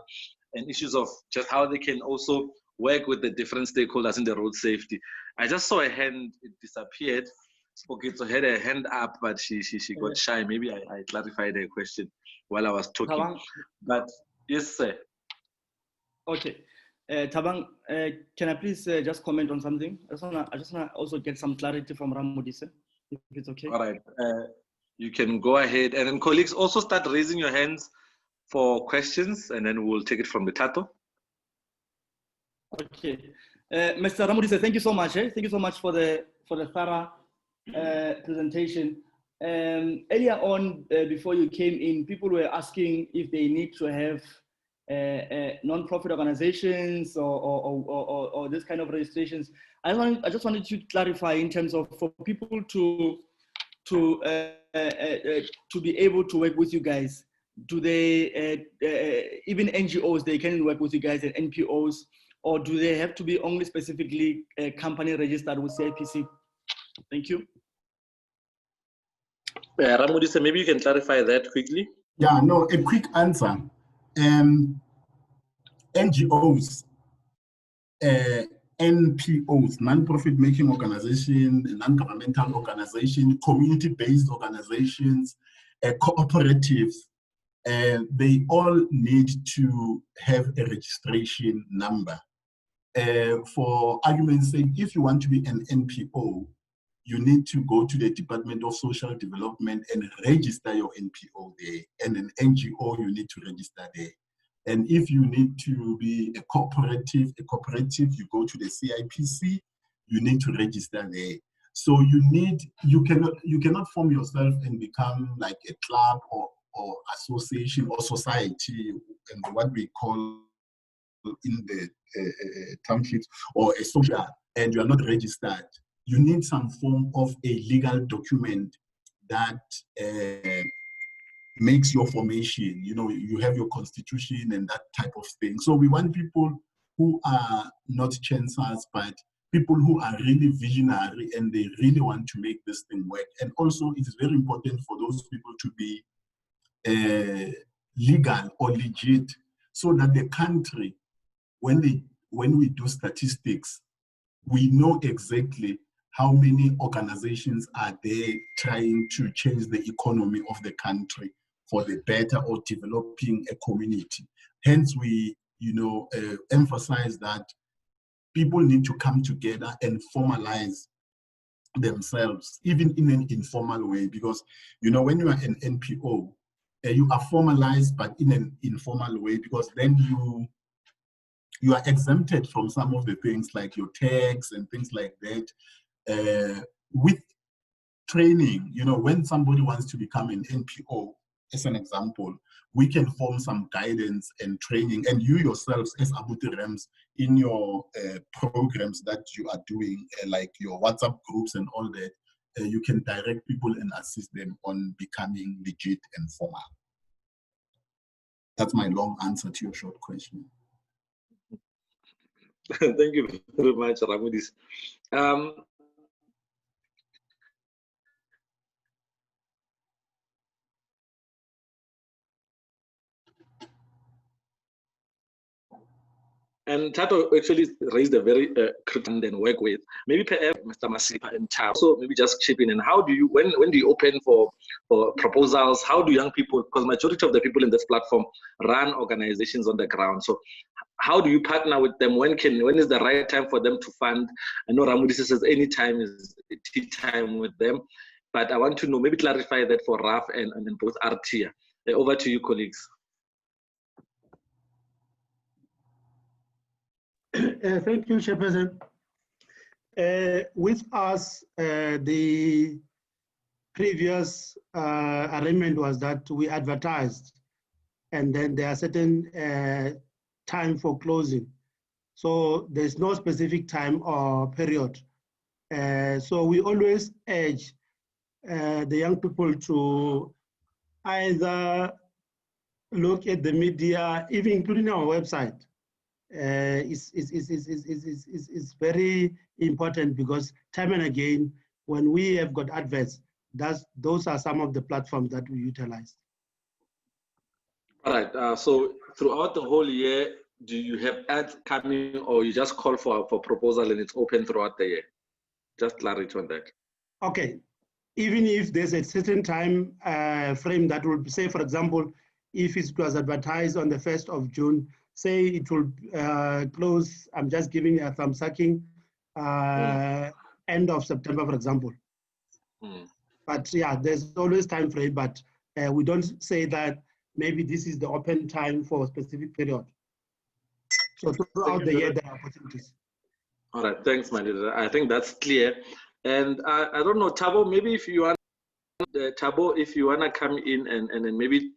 and issues of just how they can also work with the different stakeholders in the road safety. I just saw a hand, it disappeared. Spokito had a hand up, but she got shy. Maybe I clarified her question while I was talking. Tabang. But yes, sir. Okay. Tabang, can I please just comment on something? I just wanna also get some clarity from Ramudisa, if it's okay. All right. You can go ahead. And then colleagues, also start raising your hands for questions, and then we'll take it from the Tato. Okay. Mr. Ramudisa, thank you so much. Thank you so much for the thorough presentation. Earlier on, before you came in, people were asking if they need to have non-profit organizations or this kind of registrations. I just wanted to clarify in terms of for people to be able to work with you guys. Do they even NGOs, they can work with you guys, and NPOs, or do they have to be only specifically a company registered with CIPC? Thank you. Ramudisa, maybe you can clarify that quickly. Yeah, no, a quick answer. NGOs, NPOs, non-profit making organizations, non-governmental organizations, community-based organizations, cooperatives, they all need to have a registration number. For argument's sake, if you want to be an NPO, you need to go to the Department of Social Development and register your NPO there. And an NGO, you need to register there. And if you need to be a cooperative, you go to the CIPC, you need to register there. So you cannot form yourself and become like a club or association or society, and what we call in the townships, or a social, and you are not registered. You need some form of a legal document that makes your formation. You know, you have your constitution and that type of thing. So we want people who are not chancers, but people who are really visionary and they really want to make this thing work. And also, it is very important for those people to be legal or legit, so that the country, when we do statistics, we know exactly how many organizations are there trying to change the economy of the country for the better or developing a community. Hence, we emphasize that people need to come together and formalize themselves, even in an informal way, because when you are an NPO, you are formalized, but in an informal way, because then you are exempted from some of the things like your tax and things like that. With training, when somebody wants to become an NPO, as an example, we can form some guidance and training, and you yourselves as Abuti Rams in your programs that you are doing, like your WhatsApp groups and all that, you can direct people and assist them on becoming legit and formal. That's my long answer to your short question. Thank you very much, Ramudis. And Tato actually raised a very critical and work with. Maybe perhaps Mr. Masipa and Tato, so maybe just chip in. And how do you, when do you open for proposals? How do young people, because majority of the people in this platform run organizations on the ground. So how do you partner with them? When is the right time for them to fund? I know Ramudi says any time is tea time with them, but I want to know, maybe clarify that for Raf and both Artia. Over to you, colleagues. Thank you, Chairperson. With us, the previous arrangement was that we advertised, and then there are certain time for closing. So there's no specific time or period. So we always urge the young people to either look at the media, even including our website. Is very important, because time and again, when we have got adverts, those are some of the platforms that we utilize. All right. So throughout the whole year, do you have ads coming, or you just call for proposal and it's open throughout the year? Just clarity on that. Okay. Even if there's a certain time frame that will say, for example, if it was advertised on the 1st of June, say it will close, I'm just giving a thumb sucking, end of September, for example. But yeah, there's always time frame, but we don't say that maybe this is the open time for a specific period. So throughout the year, there are opportunities. All right, thanks, my leader. I think that's clear. And I don't know, Tabo, maybe if you want, if you want to come in and maybe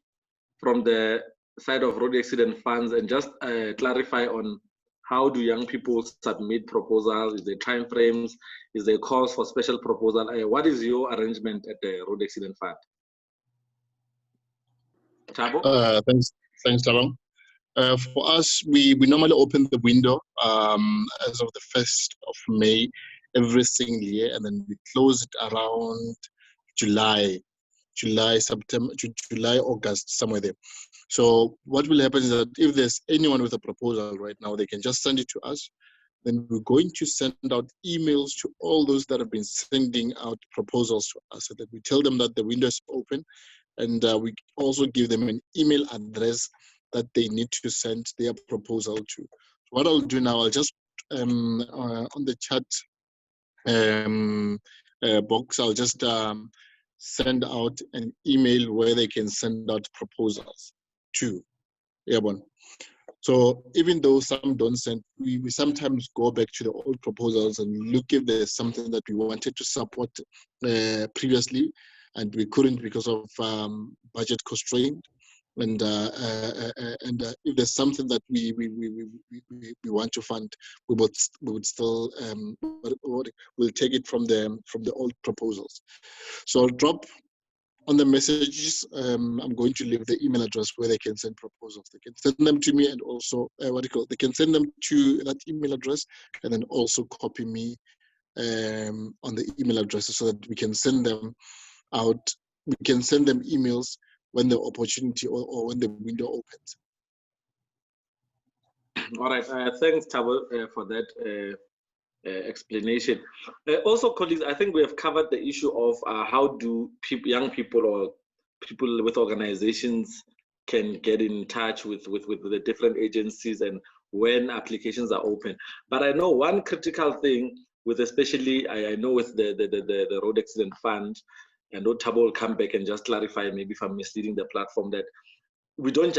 from the side of road accident funds and just clarify on how do young people submit proposals? Is there time frames? Is there calls for special proposal? What is your arrangement at the road accident fund? Tabo? Thanks, Tabo. For us, we normally open the window as of the 1st of May every single year, and then we close it around July, September, July, August, somewhere there. So what will happen is that if there's anyone with a proposal right now, they can just send it to us. Then we're going to send out emails to all those that have been sending out proposals to us, so that we tell them that the window is open, and we also give them an email address that they need to send their proposal to. So what I'll do now, I'll just on the chat box, I'll just send out an email where they can send out proposals to. Yeah, one. So even though some don't send, we sometimes go back to the old proposals and look if there's something that we wanted to support previously and we couldn't because of budget constraint. And if there's something that we want to fund, we would still we'll take it from the old proposals. So I'll drop on the messages. I'm going to leave the email address where they can send proposals. They can send them to me, and also they can send them to that email address, and then also copy me on the email addresses so that we can send them out. We can send them emails when the opportunity or when the window opens. All right, thanks, Tabo, for that explanation. Also, colleagues, I think we have covered the issue of how do young people or people with organizations can get in touch with the different agencies and when applications are open. But I know one critical thing with especially, I know with the road accident fund, and Thabo will come back and just clarify, maybe if I'm misleading the platform, that you don't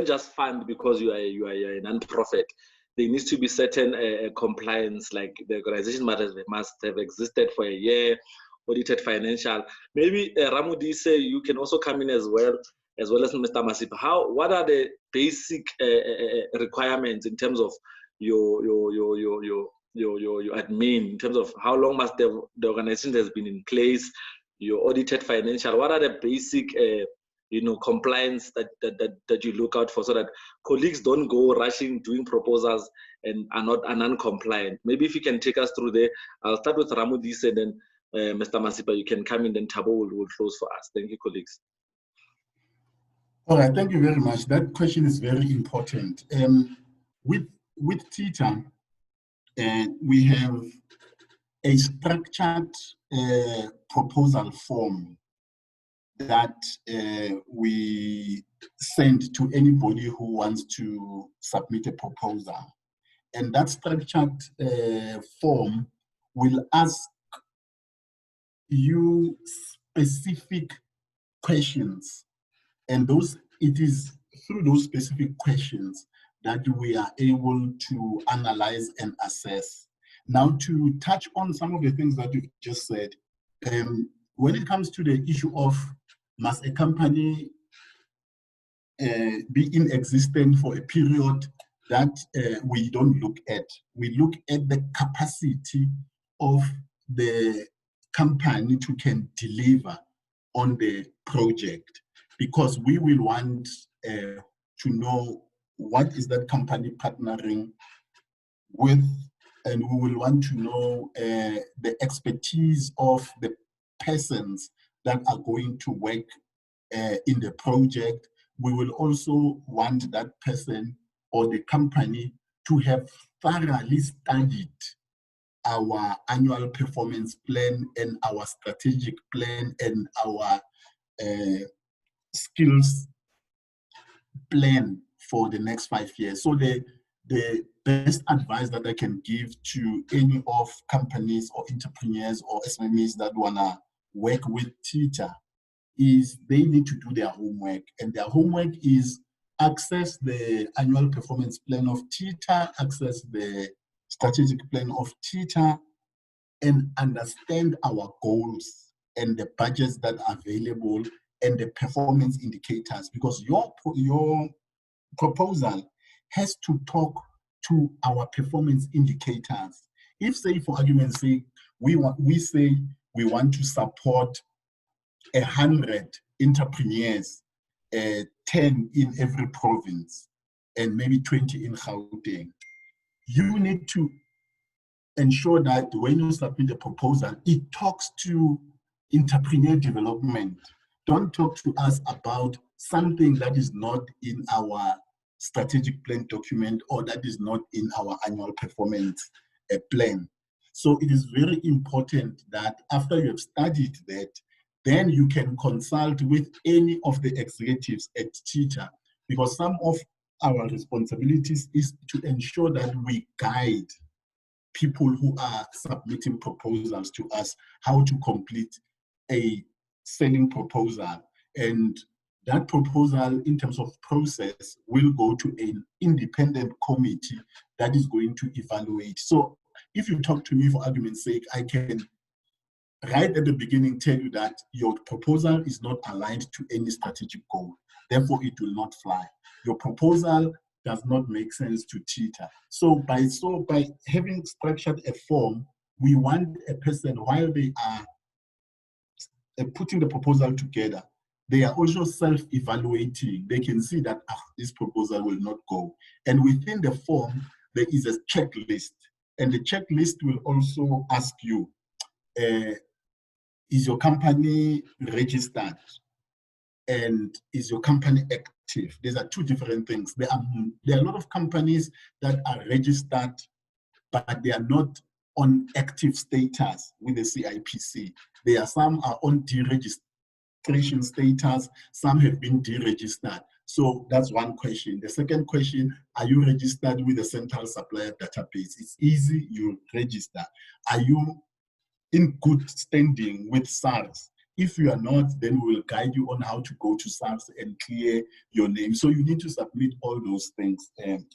just fund because you are a non-profit. There needs to be certain compliance, like the organization must have existed for a year, audited financial. Maybe Ramodise, you can also come in as well as Mr. Masipa. What are the basic requirements in terms of your admin, in terms of how long must the organization has been in place, your audited financial? What are the basic compliance that you look out for, so that colleagues don't go rushing doing proposals and are non-compliant? Maybe if you can take us through there. I'll start with Ramodise, and then Mr. Masipa, you can come in, then Thabo will close for us. Thank you, colleagues. All right, thank you very much. That question is very important. With TITA, we have a structured proposal form that we send to anybody who wants to submit a proposal. And that structured form will ask you specific questions. And it is through those specific questions that we are able to analyze and assess. Now, to touch on some of the things that you've just said, when it comes to the issue of must a company be in existence for a period, that we don't look at. We look at the capacity of the company to can deliver on the project, because we will want to know what is that company partnering with, and we will want to know the expertise of the persons that are going to work in the project. We will also want that person or the company to have thoroughly studied our annual performance plan and our strategic plan and our skills plan for the next 5 years. So the best advice that I can give to any of companies or entrepreneurs or SMEs that wanna work with TITA is they need to do their homework, and their homework is access the annual performance plan of TITA, access the strategic plan of TITA, and understand our goals and the budgets that are available and the performance indicators, because your proposal has to talk to our performance indicators. If, say, for argument's sake, we say we want to support 100 entrepreneurs, 10 in every province, and maybe 20 in Gauteng, you need to ensure that when you submit a proposal, it talks to entrepreneur development. Don't talk to us about something that is not in our strategic plan document or that is not in our annual performance plan. So it is very important that after you have studied that, then you can consult with any of the executives at TITA, because some of our responsibilities is to ensure that we guide people who are submitting proposals to us how to complete a selling proposal. And that proposal, in terms of process, will go to an independent committee that is going to evaluate. So if you talk to me, for argument's sake, I can right at the beginning tell you that your proposal is not aligned to any strategic goal. Therefore, it will not fly. Your proposal does not make sense to TITA. So by having structured a form, we want a person, while they are putting the proposal together, they are also self-evaluating. They can see that this proposal will not go. And within the form, there is a checklist. And the checklist will also ask you, is your company registered? And is your company active? These are two different things. There are a lot of companies that are registered, but they are not on active status with the CIPC. Some are on deregistration status, some have been deregistered. So that's one question. The second question, are you registered with the Central Supplier Database? It's easy, you register. Are you in good standing with SARS? If you are not, then we will guide you on how to go to SARS and clear your name. So you need to submit all those things. And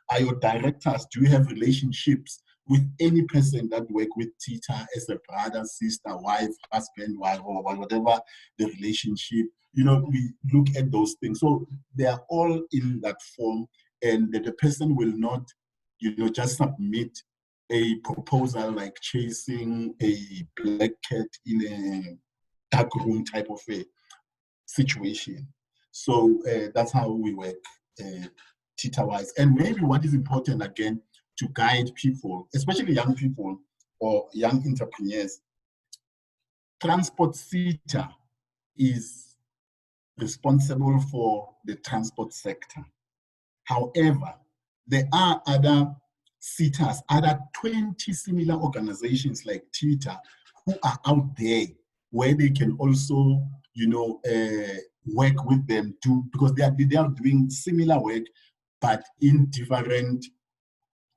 are your directors, do you have relationships with any person that work with TITA as a brother, sister, wife, husband, wife, or whatever the relationship? You know, we look at those things. So they are all in that form, and the person will not, you know, just submit a proposal like chasing a black cat in a dark room type of a situation. So that's how we work TITA-wise. And maybe what is important, again, to guide people, especially young people or young entrepreneurs, Transport SETA is responsible for the transport sector. However, there are other SETAs, other 20 similar organizations like TITA who are out there where they can also, you know, work with them too, because they are doing similar work, but in different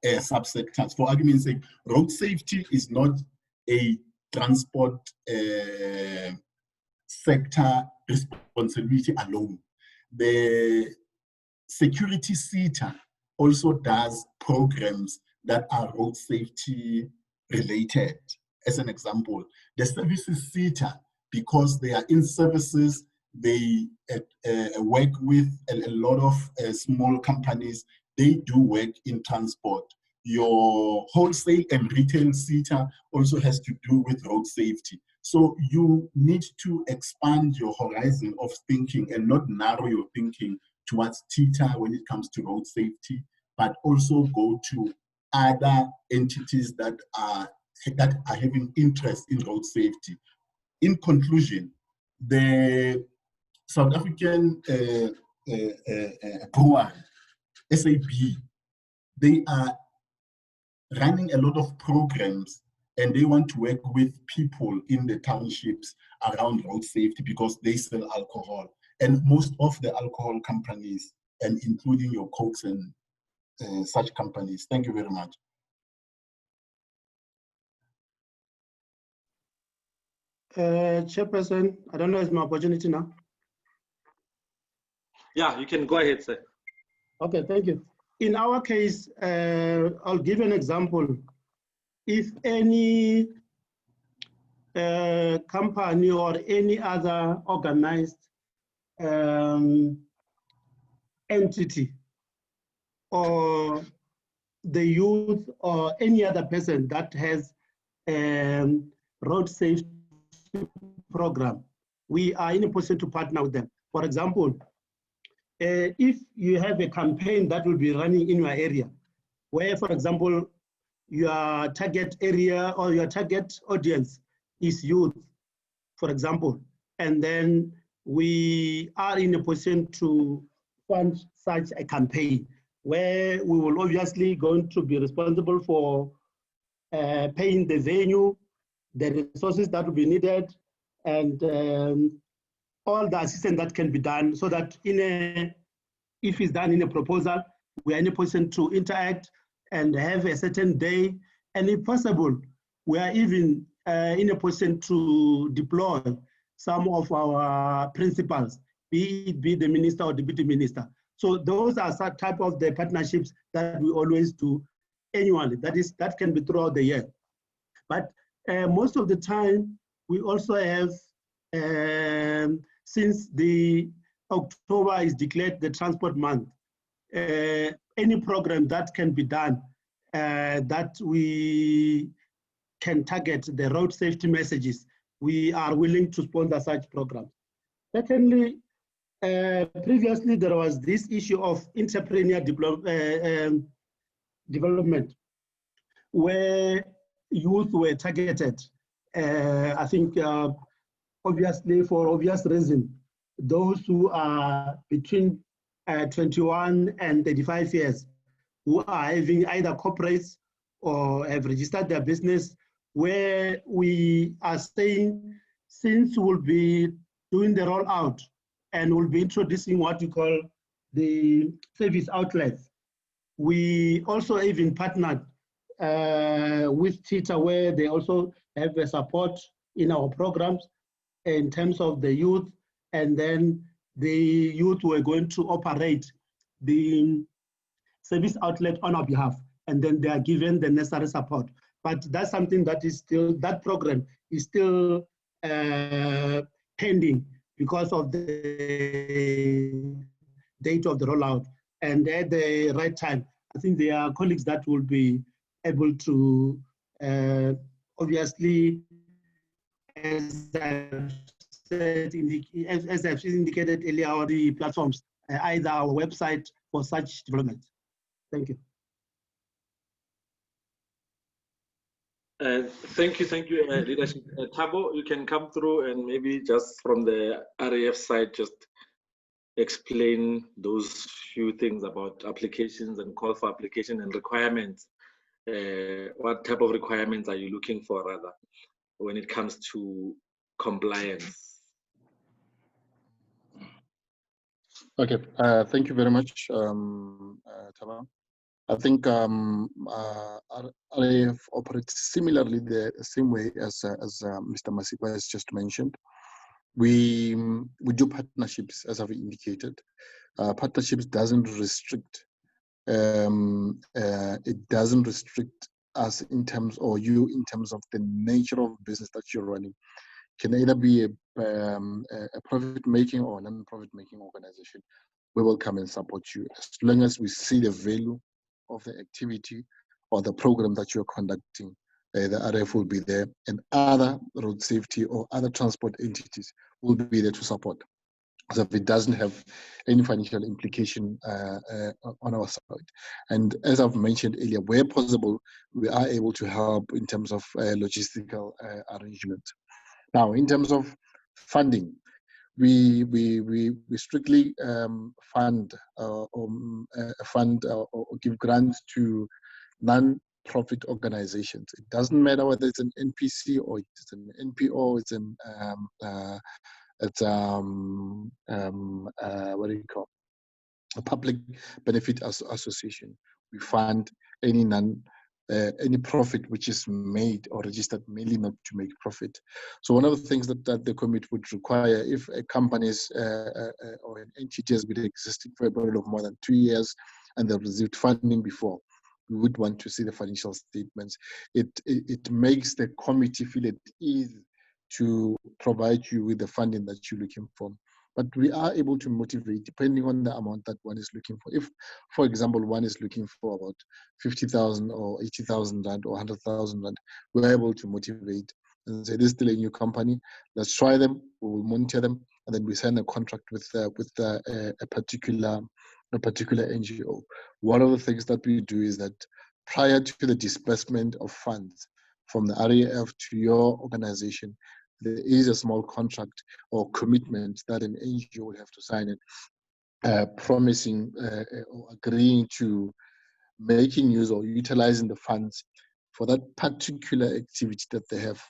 subsectors. For argument's sake, road safety is not a transport sector responsibility alone. The security SETA also does programs that are road safety related. As an example, the services SETA, because they are in services, they work with a lot of small companies. They do work in transport. Your wholesale and retail SETA also has to do with road safety. So you need to expand your horizon of thinking and not narrow your thinking towards TITA when it comes to road safety, but also go to other entities that are having interest in road safety. In conclusion, the South African brewery, SAB, they are running a lot of programs, and they want to work with people in the townships around road safety because they sell alcohol. And most of the alcohol companies, and including your Cokes and such companies. Thank you very much. Chairperson, I don't know if it's my opportunity now. Yeah, you can go ahead, sir. Okay, thank you. In our case, I'll give an example. If any company or any other organized entity or the youth or any other person that has road safety program, we are in a position to partner with them. For example, if you have a campaign that will be running in your area, where, for example, your target area or your target audience is youth, for example, and then we are in a position to fund such a campaign where we will obviously going to be responsible for paying the venue, the resources that will be needed, and all the assistance that can be done, so that if it's done in a proposal, we are in a position to interact and have a certain day, and if possible, we are even in a position to deploy some of our principals, be it the minister or deputy minister. So those are some type of the partnerships that we always do annually. That can be throughout the year. But most of the time, we also have, since the October is declared the transport month, any program that can be done that we can target the road safety messages, we are willing to sponsor such programs. Secondly, previously there was this issue of entrepreneur development, where youth were targeted. I think obviously for obvious reason, those who are between 21 and 35 years, who are having either corporates or have registered their business, where we are saying, since we'll be doing the rollout and we'll be introducing what we call the service outlets. We also even partnered with TITA, where they also have a support in our programs in terms of the youth, and then the youth were going to operate the service outlet on our behalf, and then they are given the necessary support. But that's something that is still, that program is still pending because of the date of the rollout. And at the right time, I think there are colleagues that will be able to obviously, as I've said, as I've indicated earlier, on the platforms, either our website for such development. Thank you. Thank you, leadership. Thabo, you can come through and maybe just from the RAF side, just explain those few things about applications and call for application and requirements. What type of requirements are you looking for, rather, when it comes to compliance? Okay, thank you very much, Thabo. I think RAF operates similarly the same way as Mr. Masipa has just mentioned. We do partnerships, as I've indicated. Partnerships doesn't restrict. It doesn't restrict us in terms, or you in terms of the nature of business that you're running. Can either be a profit-making or non-profit-making organization. We will come and support you as long as we see the value of the activity or the program that you're conducting. The RF will be there, and other road safety or other transport entities will be there to support. So if it doesn't have any financial implication on our side. And as I've mentioned earlier, where possible, we are able to help in terms of logistical arrangement. Now, in terms of funding, we strictly fund or give grants to non-profit organizations. It doesn't matter whether it's an NPC or it's an NPO, it's an what do you call, a public benefit association. We fund any any profit which is made or registered mainly not to make profit. So one of the things that the commit would require, if a company or an entity has been existing for a period of more than 2 years and they've received funding before, we would want to see the financial statements. It makes the committee feel at ease to provide you with the funding that you're looking for. But we are able to motivate depending on the amount that one is looking for. If, for example, one is looking for about 50,000 or 80,000 rand or 100,000 rand, we're able to motivate and say, this is still a new company. Let's try them. We will monitor them, and then we sign a contract with a particular NGO. One of the things that we do is that prior to the disbursement of funds from the RAF to your organization, there is a small contract or commitment that an NGO will have to sign it, promising or agreeing to making use or utilizing the funds for that particular activity that they have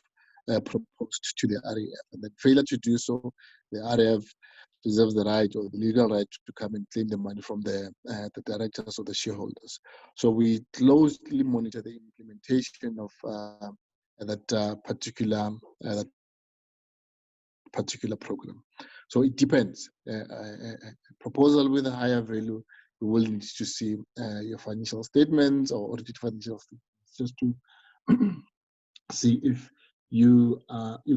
proposed to the RAF. And then failure to do so, the RAF reserves the right or the legal right to come and claim the money from the directors or the shareholders. So we closely monitor the implementation of that particular program. So it depends. A proposal with a higher value, we will need to see your financial statements or audited financial statements just to see if you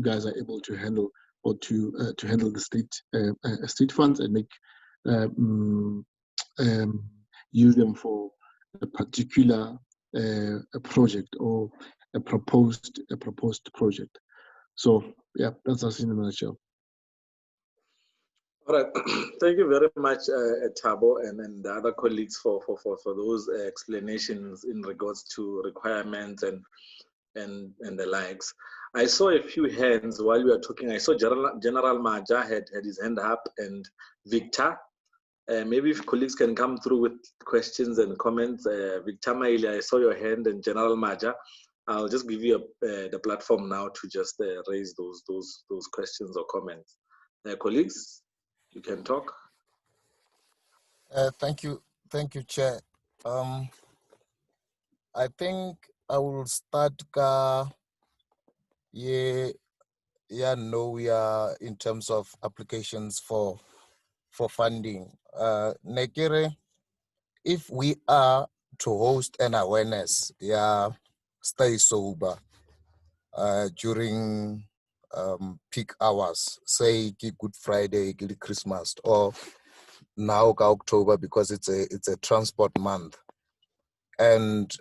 guys are able to handle or to handle the state funds and make use them for a particular a project or a proposed project. So yeah, that's us in a nutshell. All right, thank you very much, Thabo, and the other colleagues for those explanations in regards to requirements and the likes. I saw a few hands while we were talking. I saw General Maja had his hand up, and Victor. Maybe if colleagues can come through with questions and comments. Victor Maile, I saw your hand, and General Maja. I'll just give you the platform now to just raise those questions or comments. Colleagues? You can talk. Thank you, Chair. I think I will start we are in terms of applications for funding. Nekere, if we are to host an awareness, stay sober during peak hours, say Good Friday, Christmas, or now October because it's a transport month, and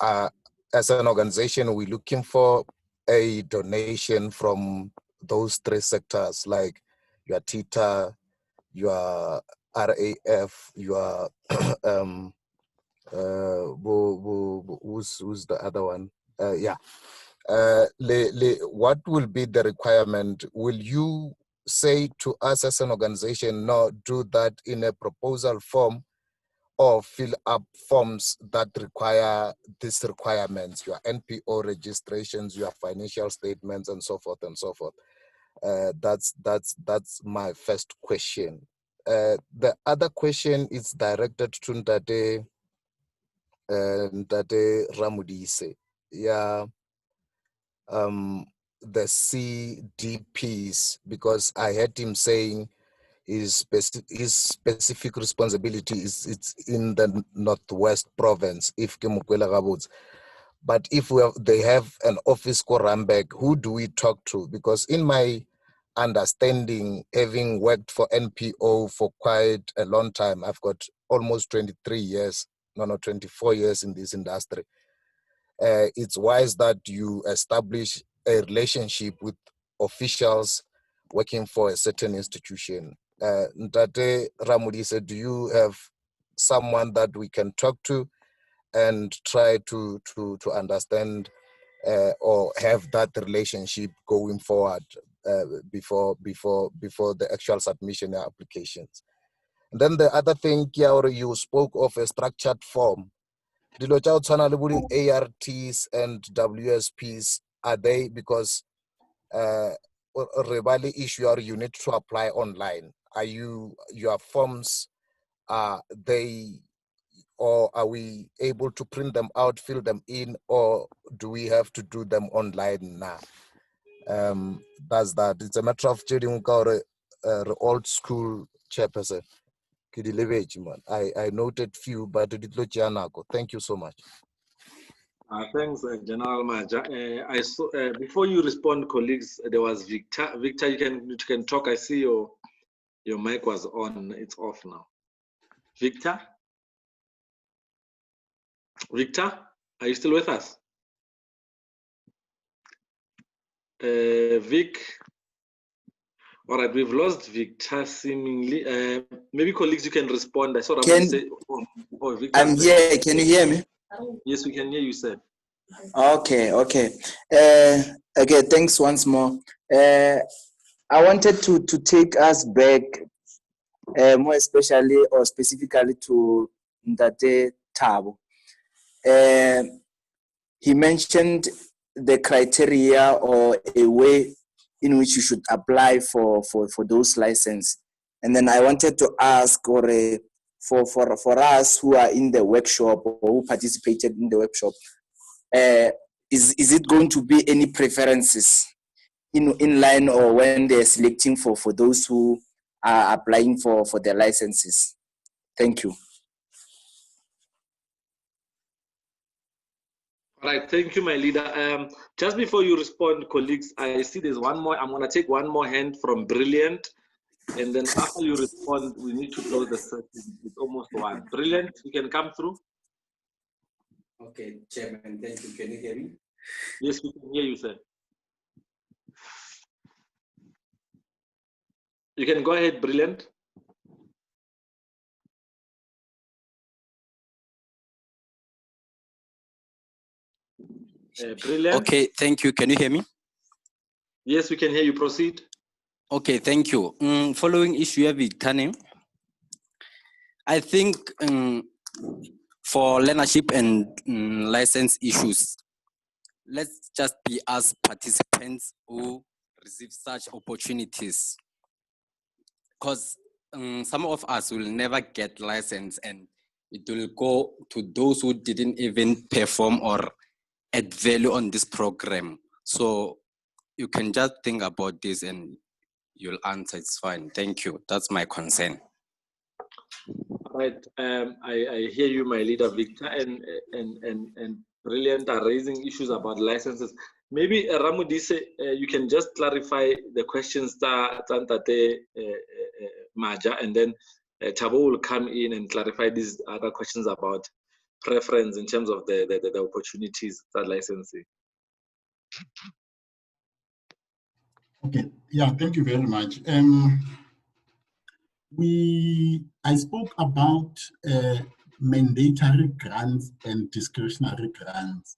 as an organization, we're looking for a donation from those three sectors, like your TITA, your RAF, your who's the other one? What will be the requirement? Will you say to us as an organization, no, do that in a proposal form, or fill up forms that require these requirements, your NPO registrations, your financial statements, and so forth and so forth? That's my first question. The other question is directed to Ndade Ramudise. The CDPs, because I heard him saying his specific responsibility it's in the Northwest Province, if but if they have an office called Rambek, who do we talk to? Because in my understanding, having worked for NPO for quite a long time, I've got almost 24 years in this industry. It's wise that you establish a relationship with officials working for a certain institution. Ndate Ramudise, do you have someone that we can talk to and try to understand or have that relationship going forward before the actual submission of applications? And then the other thing, Kiaoro, you spoke of a structured form. Dilo tsa tshwana le bo ARTs and WSPs, are they, because Rebali issue or you need to apply online? Are your forms, are they, or are we able to print them out, fill them in, or do we have to do them online now? That's that. It's a matter of changing old school chairperson. I noted few, but thank you so much. Thanks, General Maja. I saw before you respond, colleagues, there was Victor. Victor, you can talk. I see your mic was on. It's off now. Victor, are you still with us? Vic. All right, we've lost Victor seemingly. Maybe colleagues, you can respond. I saw Ramon say, Victor. I'm here. Can you hear me? Yes, we can hear you, sir. Okay. Okay, thanks once more. I wanted to take us back, more especially or specifically to Ndate Thabo. He mentioned the criteria or a way in which you should apply for those licenses. And then I wanted to ask, for us who are in the workshop or who participated in the workshop, is it going to be any preferences in line or when they're selecting for those who are applying for their licenses? Thank you. All right, thank you, my leader. Just before you respond, colleagues, I see there's one more. I'm going to take one more hand from Brilliant. And then after you respond, we need to close the session. It's almost one. Brilliant, you can come through. Okay, Chairman, thank you. Can you hear me? Yes, we can hear you, sir. You can go ahead, Brilliant. Brilliant. Okay, thank you. Can you hear me? Yes, we can hear you. Proceed. Okay, thank you. Following issue of Tane, I think for learnership and license issues, let's just be as participants who receive such opportunities. Because some of us will never get license, and it will go to those who didn't even perform or add value on this program. So you can just think about this and you'll answer. It's fine. Thank you. That's my concern. Right. I hear you, my leader, Victor, and Brilliant are raising issues about licenses. Maybe Ramudise, you can just clarify the questions that Maja, and then Tabo will come in and clarify these other questions about preference in terms of the opportunities that licensing. Okay, yeah, thank you very much. I spoke about mandatory grants and discretionary grants.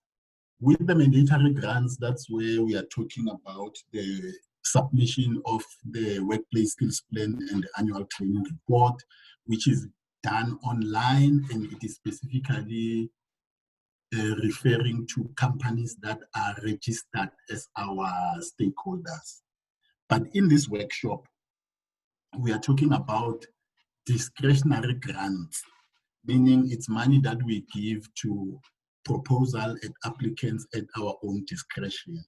With the mandatory grants, that's where we are talking about the submission of the workplace skills plan and the annual training report, which is done online, and it is specifically referring to companies that are registered as our stakeholders. But in this workshop, we are talking about discretionary grants, meaning it's money that we give to proposal and applicants at our own discretion.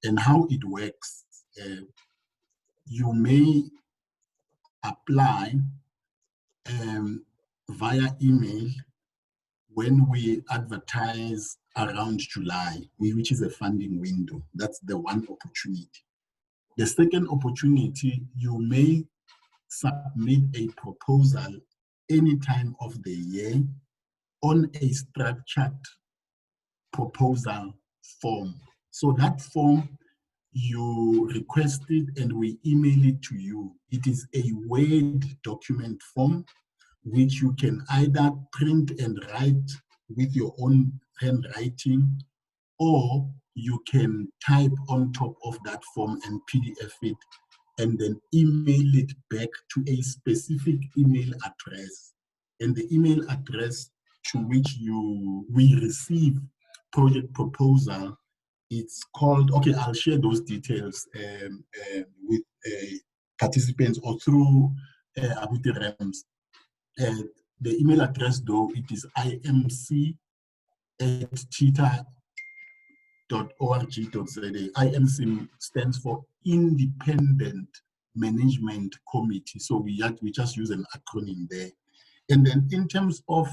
And how it works, you may apply via email when we advertise around July, which is a funding window. That's the one opportunity. The second opportunity, you may submit a proposal any time of the year on a structured proposal form. So that form, you request it and we email it to you. It is a Word document form, which you can either print and write with your own handwriting, or you can type on top of that form and PDF it, and then email it back to a specific email address. And the email address to which we receive project proposal, it's called, okay, I'll share those details with participants or through Abuti Rams. The email address, though, it is imc@tita.org.za. IMC stands for Independent Management Committee. So we just use an acronym there. And then in terms of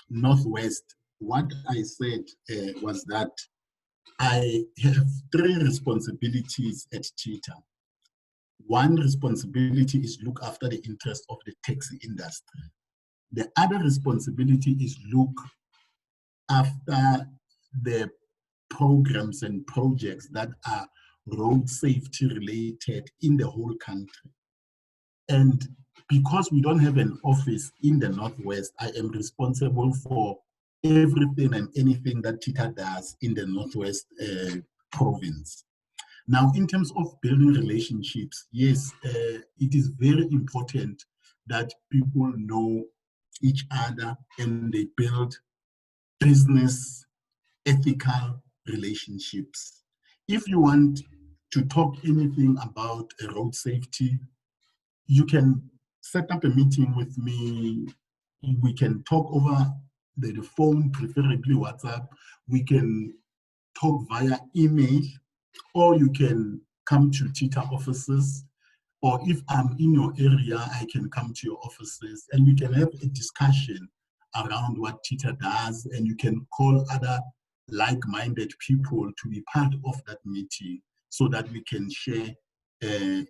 Northwest, what I said was that I have 3 responsibilities at TITA. One responsibility is look after the interest of the taxi industry. The other responsibility is look after the programs and projects that are road safety related in the whole country. And because we don't have an office in the Northwest, I am responsible for everything and anything that TITA does in the Northwest province. Now, in terms of building relationships, yes, it is very important that people know each other and they build business ethical relationships. If you want to talk anything about road safety, you can set up a meeting with me. We can talk over the phone, preferably WhatsApp. We can talk via email, or you can come to TITA offices, or if I'm in your area, I can come to your offices and we can have a discussion around what TITA does, and you can call other like-minded people to be part of that meeting so that we can share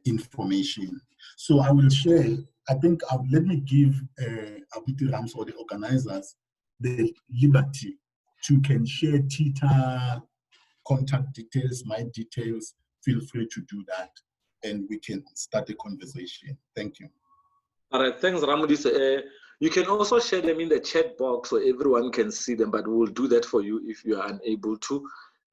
information. So I will share, I think, let me give Abuti Rams or the organizers the liberty to can share TITA contact details, my details. Feel free to do that and we can start a conversation. Thank you. All right, thanks, Ramudis. You can also share them in the chat box so everyone can see them, but we'll do that for you if you are unable to.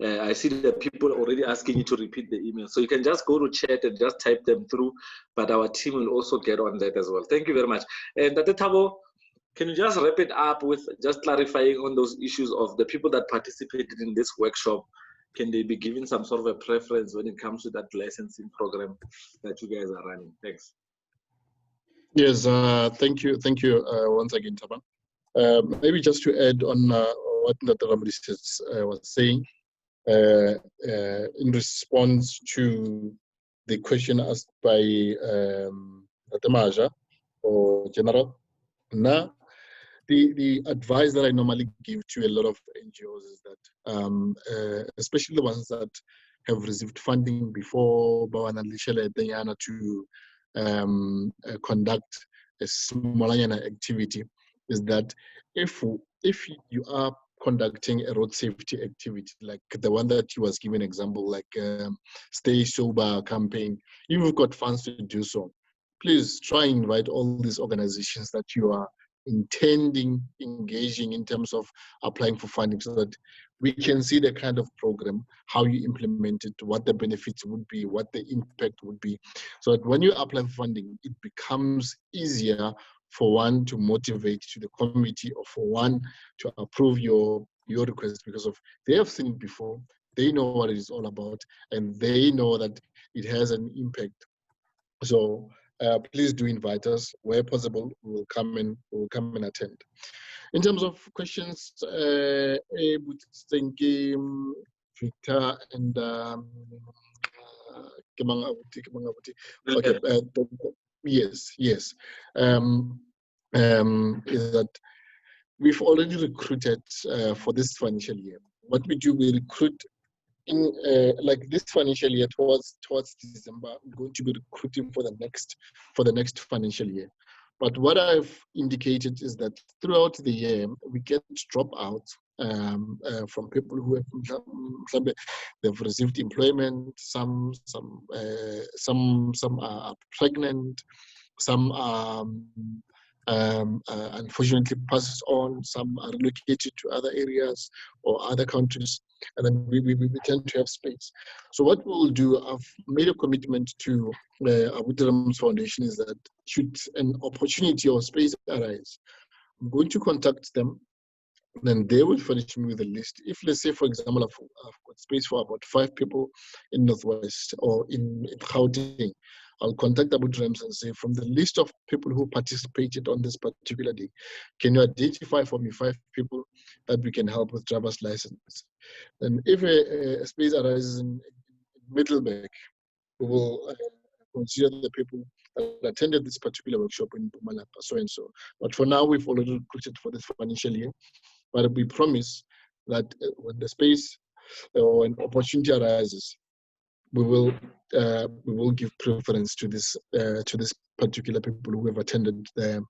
I see that people already asking you to repeat the email. So you can just go to chat and just type them through, but our team will also get on that as well. Thank you very much. And Dr. Tabo, can you just wrap it up with just clarifying on those issues of the people that participated in this workshop? Can they be given some sort of a preference when it comes to that licensing program that you guys are running? Thanks. Yes, thank you once again, Taban. Maybe just to add on what Dr. Ramodis was saying, in response to the question asked by Dr. Maja or General. Now, the advice that I normally give to a lot of NGOs is that, especially the ones that have received funding before, to conduct a smaller activity, is that if you are conducting a road safety activity like the one that you was given example, like Stay Sober campaign, if you've got funds to do so, please try and invite all these organizations that you are engaging in terms of applying for funding, so that we can see the kind of program, how you implement it, what the benefits would be, what the impact would be, so that when you apply for funding, it becomes easier for one to motivate to the committee or for one to approve your request, because of they have seen it before, they know what it is all about, and they know that it has an impact. So please do invite us where possible. We'll come and attend. In terms of questions, Victor and okay, yes. Is that we've already recruited for this financial year. What we do, we recruit in like this financial year towards December. We're going to be recruiting for the next financial year. But what I've indicated is that throughout the year we get dropouts from people who have they've received employment. Some are pregnant. Some are unfortunately passes on. Some are relocated to other areas or other countries, and then we tend to have space. So what we'll do, I've made a commitment to Abu Dharam's Foundation, is that should an opportunity or space arise, I'm going to contact them. Then they will furnish me with a list. If, let's say, for example, I've got space for about 5 people in Northwest or in Gauteng, I'll contact Abu Drams and say, from the list of people who participated on this particular day, can you identify for me 5 people that we can help with driver's license? And if a space arises in Middleburg, we will consider the people that attended this particular workshop in Pumalapa, so and so. But for now, we've already recruited for this financial year. But we promise that when the space or an opportunity arises, we will give preference to this particular people who have attended the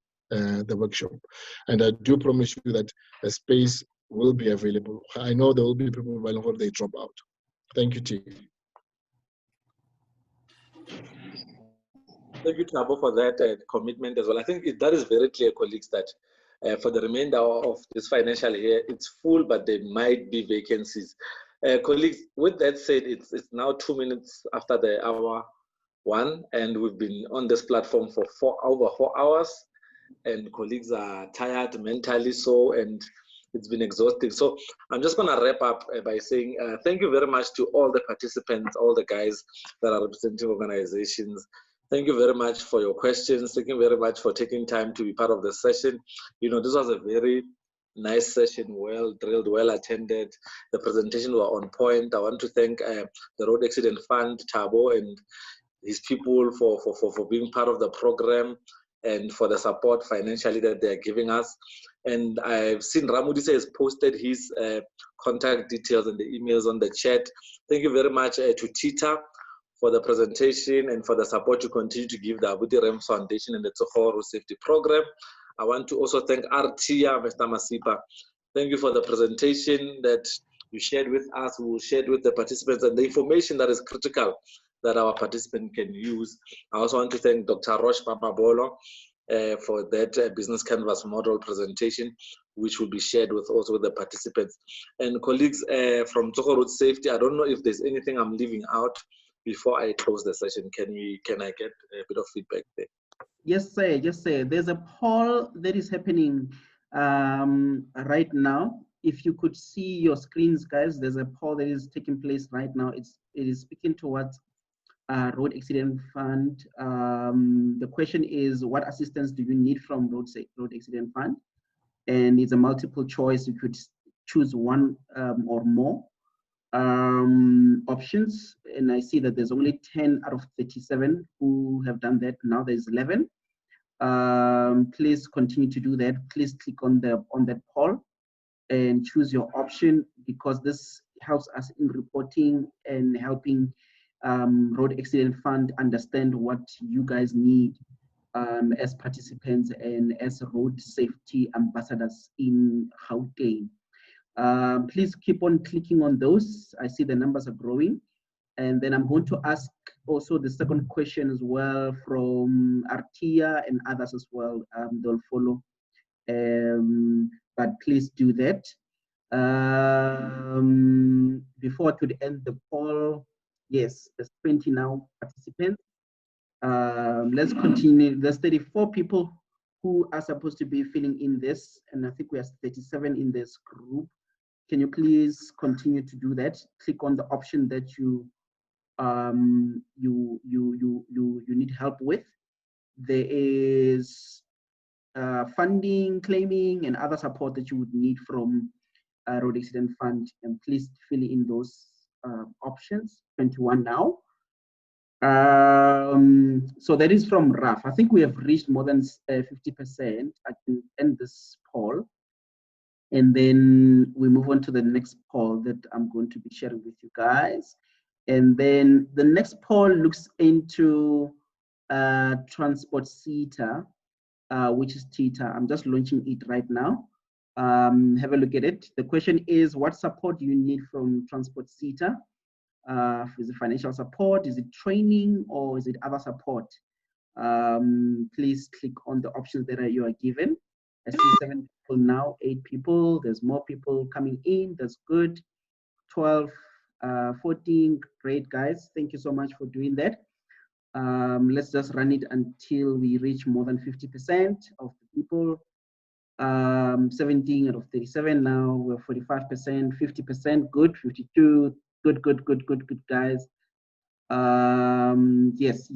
workshop. And I do promise you that a space will be available. I know there will be people available if they drop out. Thank you, Chief. Thank you, Thabo, for that commitment as well. I think that is very clear, colleagues, that for the remainder of this financial year, it's full, but there might be vacancies. Colleagues, with that said, it's now 2 minutes after the hour 1, and we've been on this platform for over 4 hours, and colleagues are tired mentally, so, and it's been exhausting. So I'm just going to wrap up by saying thank you very much to all the participants, all the guys that are representing organizations. Thank you very much for your questions. Thank you very much for taking time to be part of the session. You know, this was a very nice session, well drilled, well attended. The presentations were on point. I want to thank the Road Accident Fund, Thabo, and his people for being part of the program and for the support financially that they're giving us. And I've seen Ramodisa has posted his contact details and the emails on the chat. Thank you very much to Tita for the presentation and for the support you continue to give the Abu Dharam Foundation and the Tsogo Road Safety Program. I want to also thank Artia, Mr. Masipa. Thank you for the presentation that you shared with us, we will share with the participants, and the information that is critical that our participants can use. I also want to thank Dr. Roche Papabolo for that business canvas model presentation, which will be shared with also with the participants. And colleagues from Tsogo Road Safety, I don't know if there's anything I'm leaving out before I close the session. Can I get a bit of feedback there? Yes, sir. Yes, sir. There's a poll that is happening right now. If you could see your screens, guys, there's a poll that is taking place right now. It is speaking towards Road Accident Fund. The question is, what assistance do you need from Road Accident Fund? And it's a multiple choice. You could choose one or more options. And I see that there's only 10 out of 37 who have done that. Now there's 11. Please continue to do that. Please click on that poll and choose your option, because this helps us in reporting and helping Road Accident Fund understand what you guys need as participants and as road safety ambassadors in Gauteng. Please keep on clicking on those. I see the numbers are growing. And then I'm going to ask also the second question as well from Artia and others as well. They'll follow. But please do that. Before I could end the poll, yes, there's 20 now participants. Let's continue. There's 34 people who are supposed to be filling in this, and I think we have 37 in this group. Can you please continue to do that? Click on the option that you need help with. There is funding, claiming, and other support that you would need from Road Accident Fund, and please fill in those options. 21 now. So that is from RAF. I think we have reached more than 50%. I can end this poll, and then we move on to the next poll that I'm going to be sharing with you guys. And then the next poll looks into transport CETA, which is TETA. I'm just launching it right now. Have a look at it. The question is, what support do you need from transport CETA? Is it financial support? Is it training? Or is it other support? Please click on the options that you are given. I see 7 people now, 8 people. There's more people coming in. That's good. 12, 14. Great, guys. Thank you so much for doing that. Let's just run it until we reach more than 50% of the people. 17 out of 37 now. We're 45%, 50%. Good. 52. Good, guys. Yes.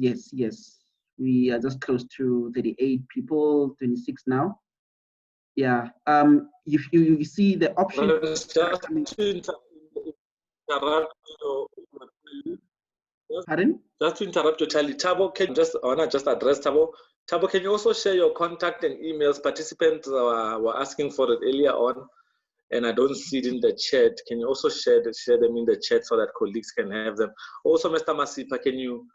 We are just close to 38 people, 26 now. Yeah. If you see the option. Pardon? Just to interrupt you, Charlie. Tabo, can just address Tabo. Tabo, can you also share your contact and emails? Participants were asking for it earlier on, and I don't see it in the chat. Can you also share them in the chat so that colleagues can have them? Also, Mr. Masipa, can you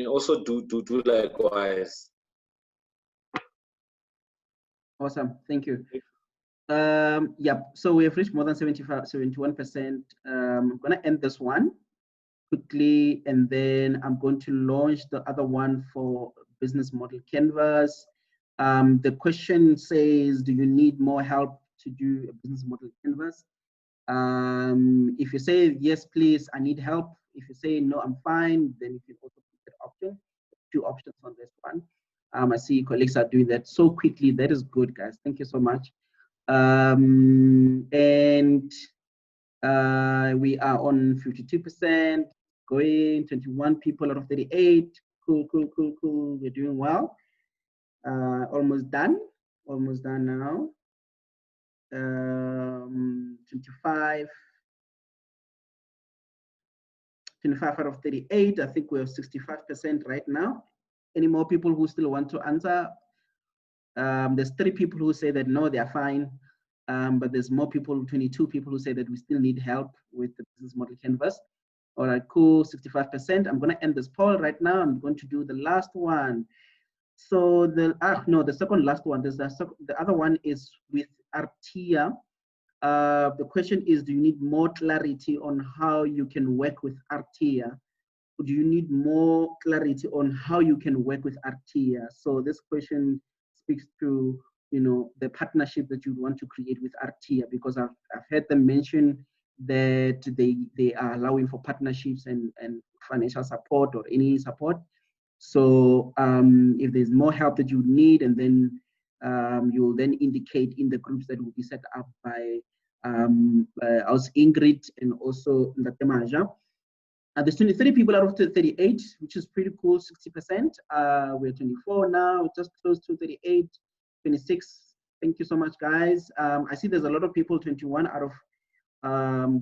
also do likewise? Awesome, thank you. So we have reached more than 71%. I'm gonna end this one quickly, and then I'm going to launch the other one for business model canvas. The question says, do you need more help to do a business model canvas? If you say yes, please, I need help. If you say no, I'm fine, then you can also put that option. 2 options on this one. I see colleagues are doing that so quickly. That is good, guys. Thank you so much. We are on 52%, going 21 people out of 38. Cool. We're doing well. Almost done now. 25 out of 38. I think we have 65% right now. Any more people who still want to answer? There's 3 people who say that no, they're fine. But there's more people, 22 people who say that we still need help with the business model canvas. All right, cool, 65%. I'm gonna end this poll right now. I'm going to do the last one. So the second last one. The other one is with Artia. The question is, do you need more clarity on how you can work with Artia? Or do you need more clarity on how you can work with Artia? So this question speaks to the partnership that you want to create with Artia, because I've heard them mention that they are allowing for partnerships and financial support or any support. So if there's more help that you need, and then you'll then indicate in the groups that will be set up by us, Ingrid, and also Ndate Maja. There's 23 people out of the 38, which is pretty cool, 60%. We're 24 now, just close to 38, 26. Thank you so much, guys. I see there's a lot of people, 21 out of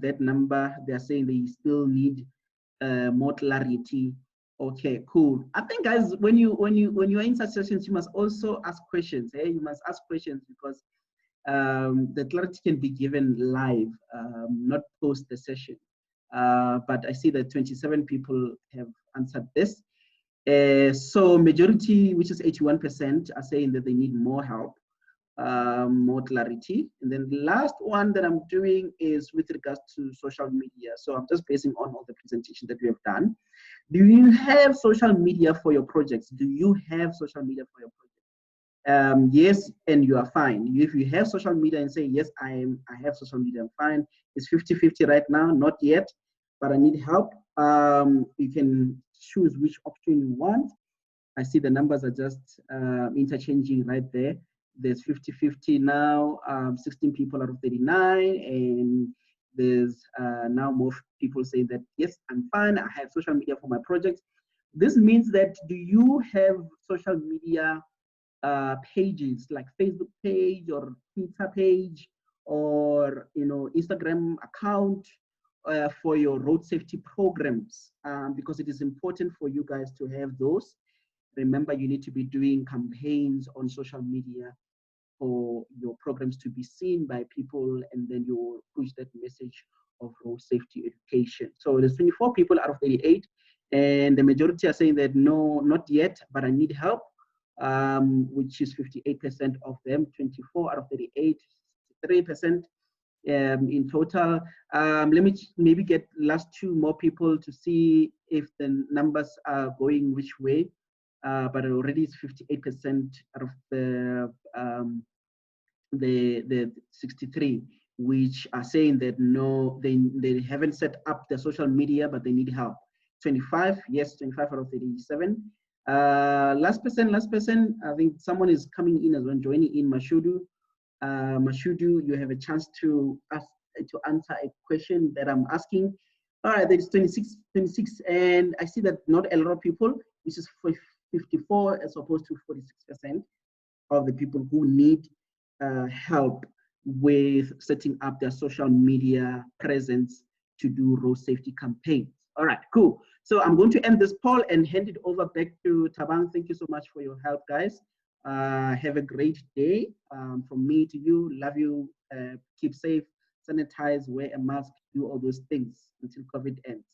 that number. They're saying they still need more clarity. Okay, cool. I think, guys, when you're in such sessions, you must also ask questions. You must ask questions because the clarity can be given live, not post the session. But I see that 27 people have answered this. So majority, which is 81%, are saying that they need more help, more clarity. And then the last one that I'm doing is with regards to social media. So I'm just basing on all the presentation that we have done. Do you have social media for your projects? Do you have social media for your projects? Yes, and you are fine. If you have social media and say, yes, I have social media, I'm fine. It's 50-50 right now, not yet, but I need help. You can choose which option you want. I see the numbers are just interchanging right there. There's 50-50 now, 16 people out of 39, and there's now more people saying that, yes, I'm fine, I have social media for my projects. This means that, do you have social media pages like Facebook page or Twitter page or Instagram account for your road safety programs? Because it is important for you guys to have those. Remember, you need to be doing campaigns on social media for your programs to be seen by people, and then you push that message of road safety education. So there's 24 people out of 38, and the majority are saying that no, not yet, but I need help, which is 58% of them. 24 out of 38, 3% in total. Let me maybe get last two more people to see if the numbers are going which way. But already it's 58% out of the 63, which are saying that no, they haven't set up the social media, but they need help. 25, yes, 25 out of 37. Last person, I think someone is coming in as well, joining in, Mashudu. Mashudu, you have a chance to answer a question that I'm asking. All right, there's 26, and I see that not a lot of people, which is 54 as opposed to 46% of the people who need help with setting up their social media presence to do road safety campaigns. All right, cool. So I'm going to end this poll and hand it over back to Thabang. Thank you so much for your help, guys. Have a great day. From me to you, love you, keep safe, sanitize, wear a mask, do all those things until COVID ends.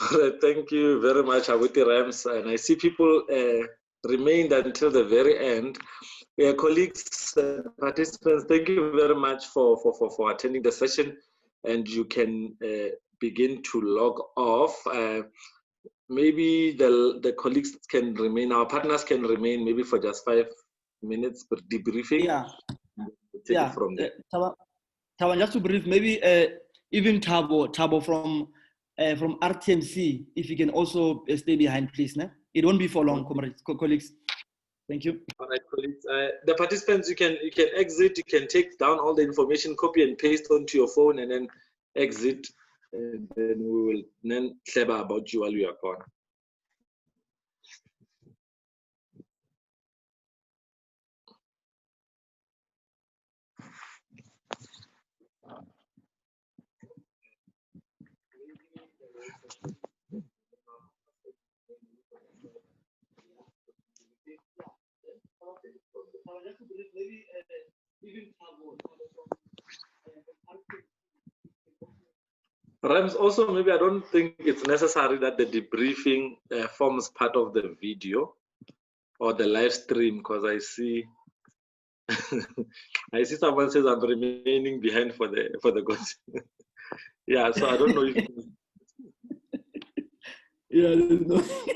All right, thank you very much, Awiti Rams. And I see people remained until the very end. Colleagues, participants, thank you very much for attending the session. And you can begin to log off. Maybe the colleagues can remain, our partners can remain maybe for just 5 minutes for debriefing. Yeah. Take it from there. Tabo, just to brief, maybe even Tabo from RTMC, if you can also stay behind, please. Ne? It won't be for long, colleagues. Thank you. All right, colleagues. The participants, you can exit. You can take down all the information, copy and paste onto your phone, and then exit. And then we will then clever about you while you are gone. Rams, also, maybe I don't think it's necessary that the debriefing forms part of the video or the live stream, because I see I see someone says I'm remaining behind for the goods. Yeah, so I don't know if yeah, no.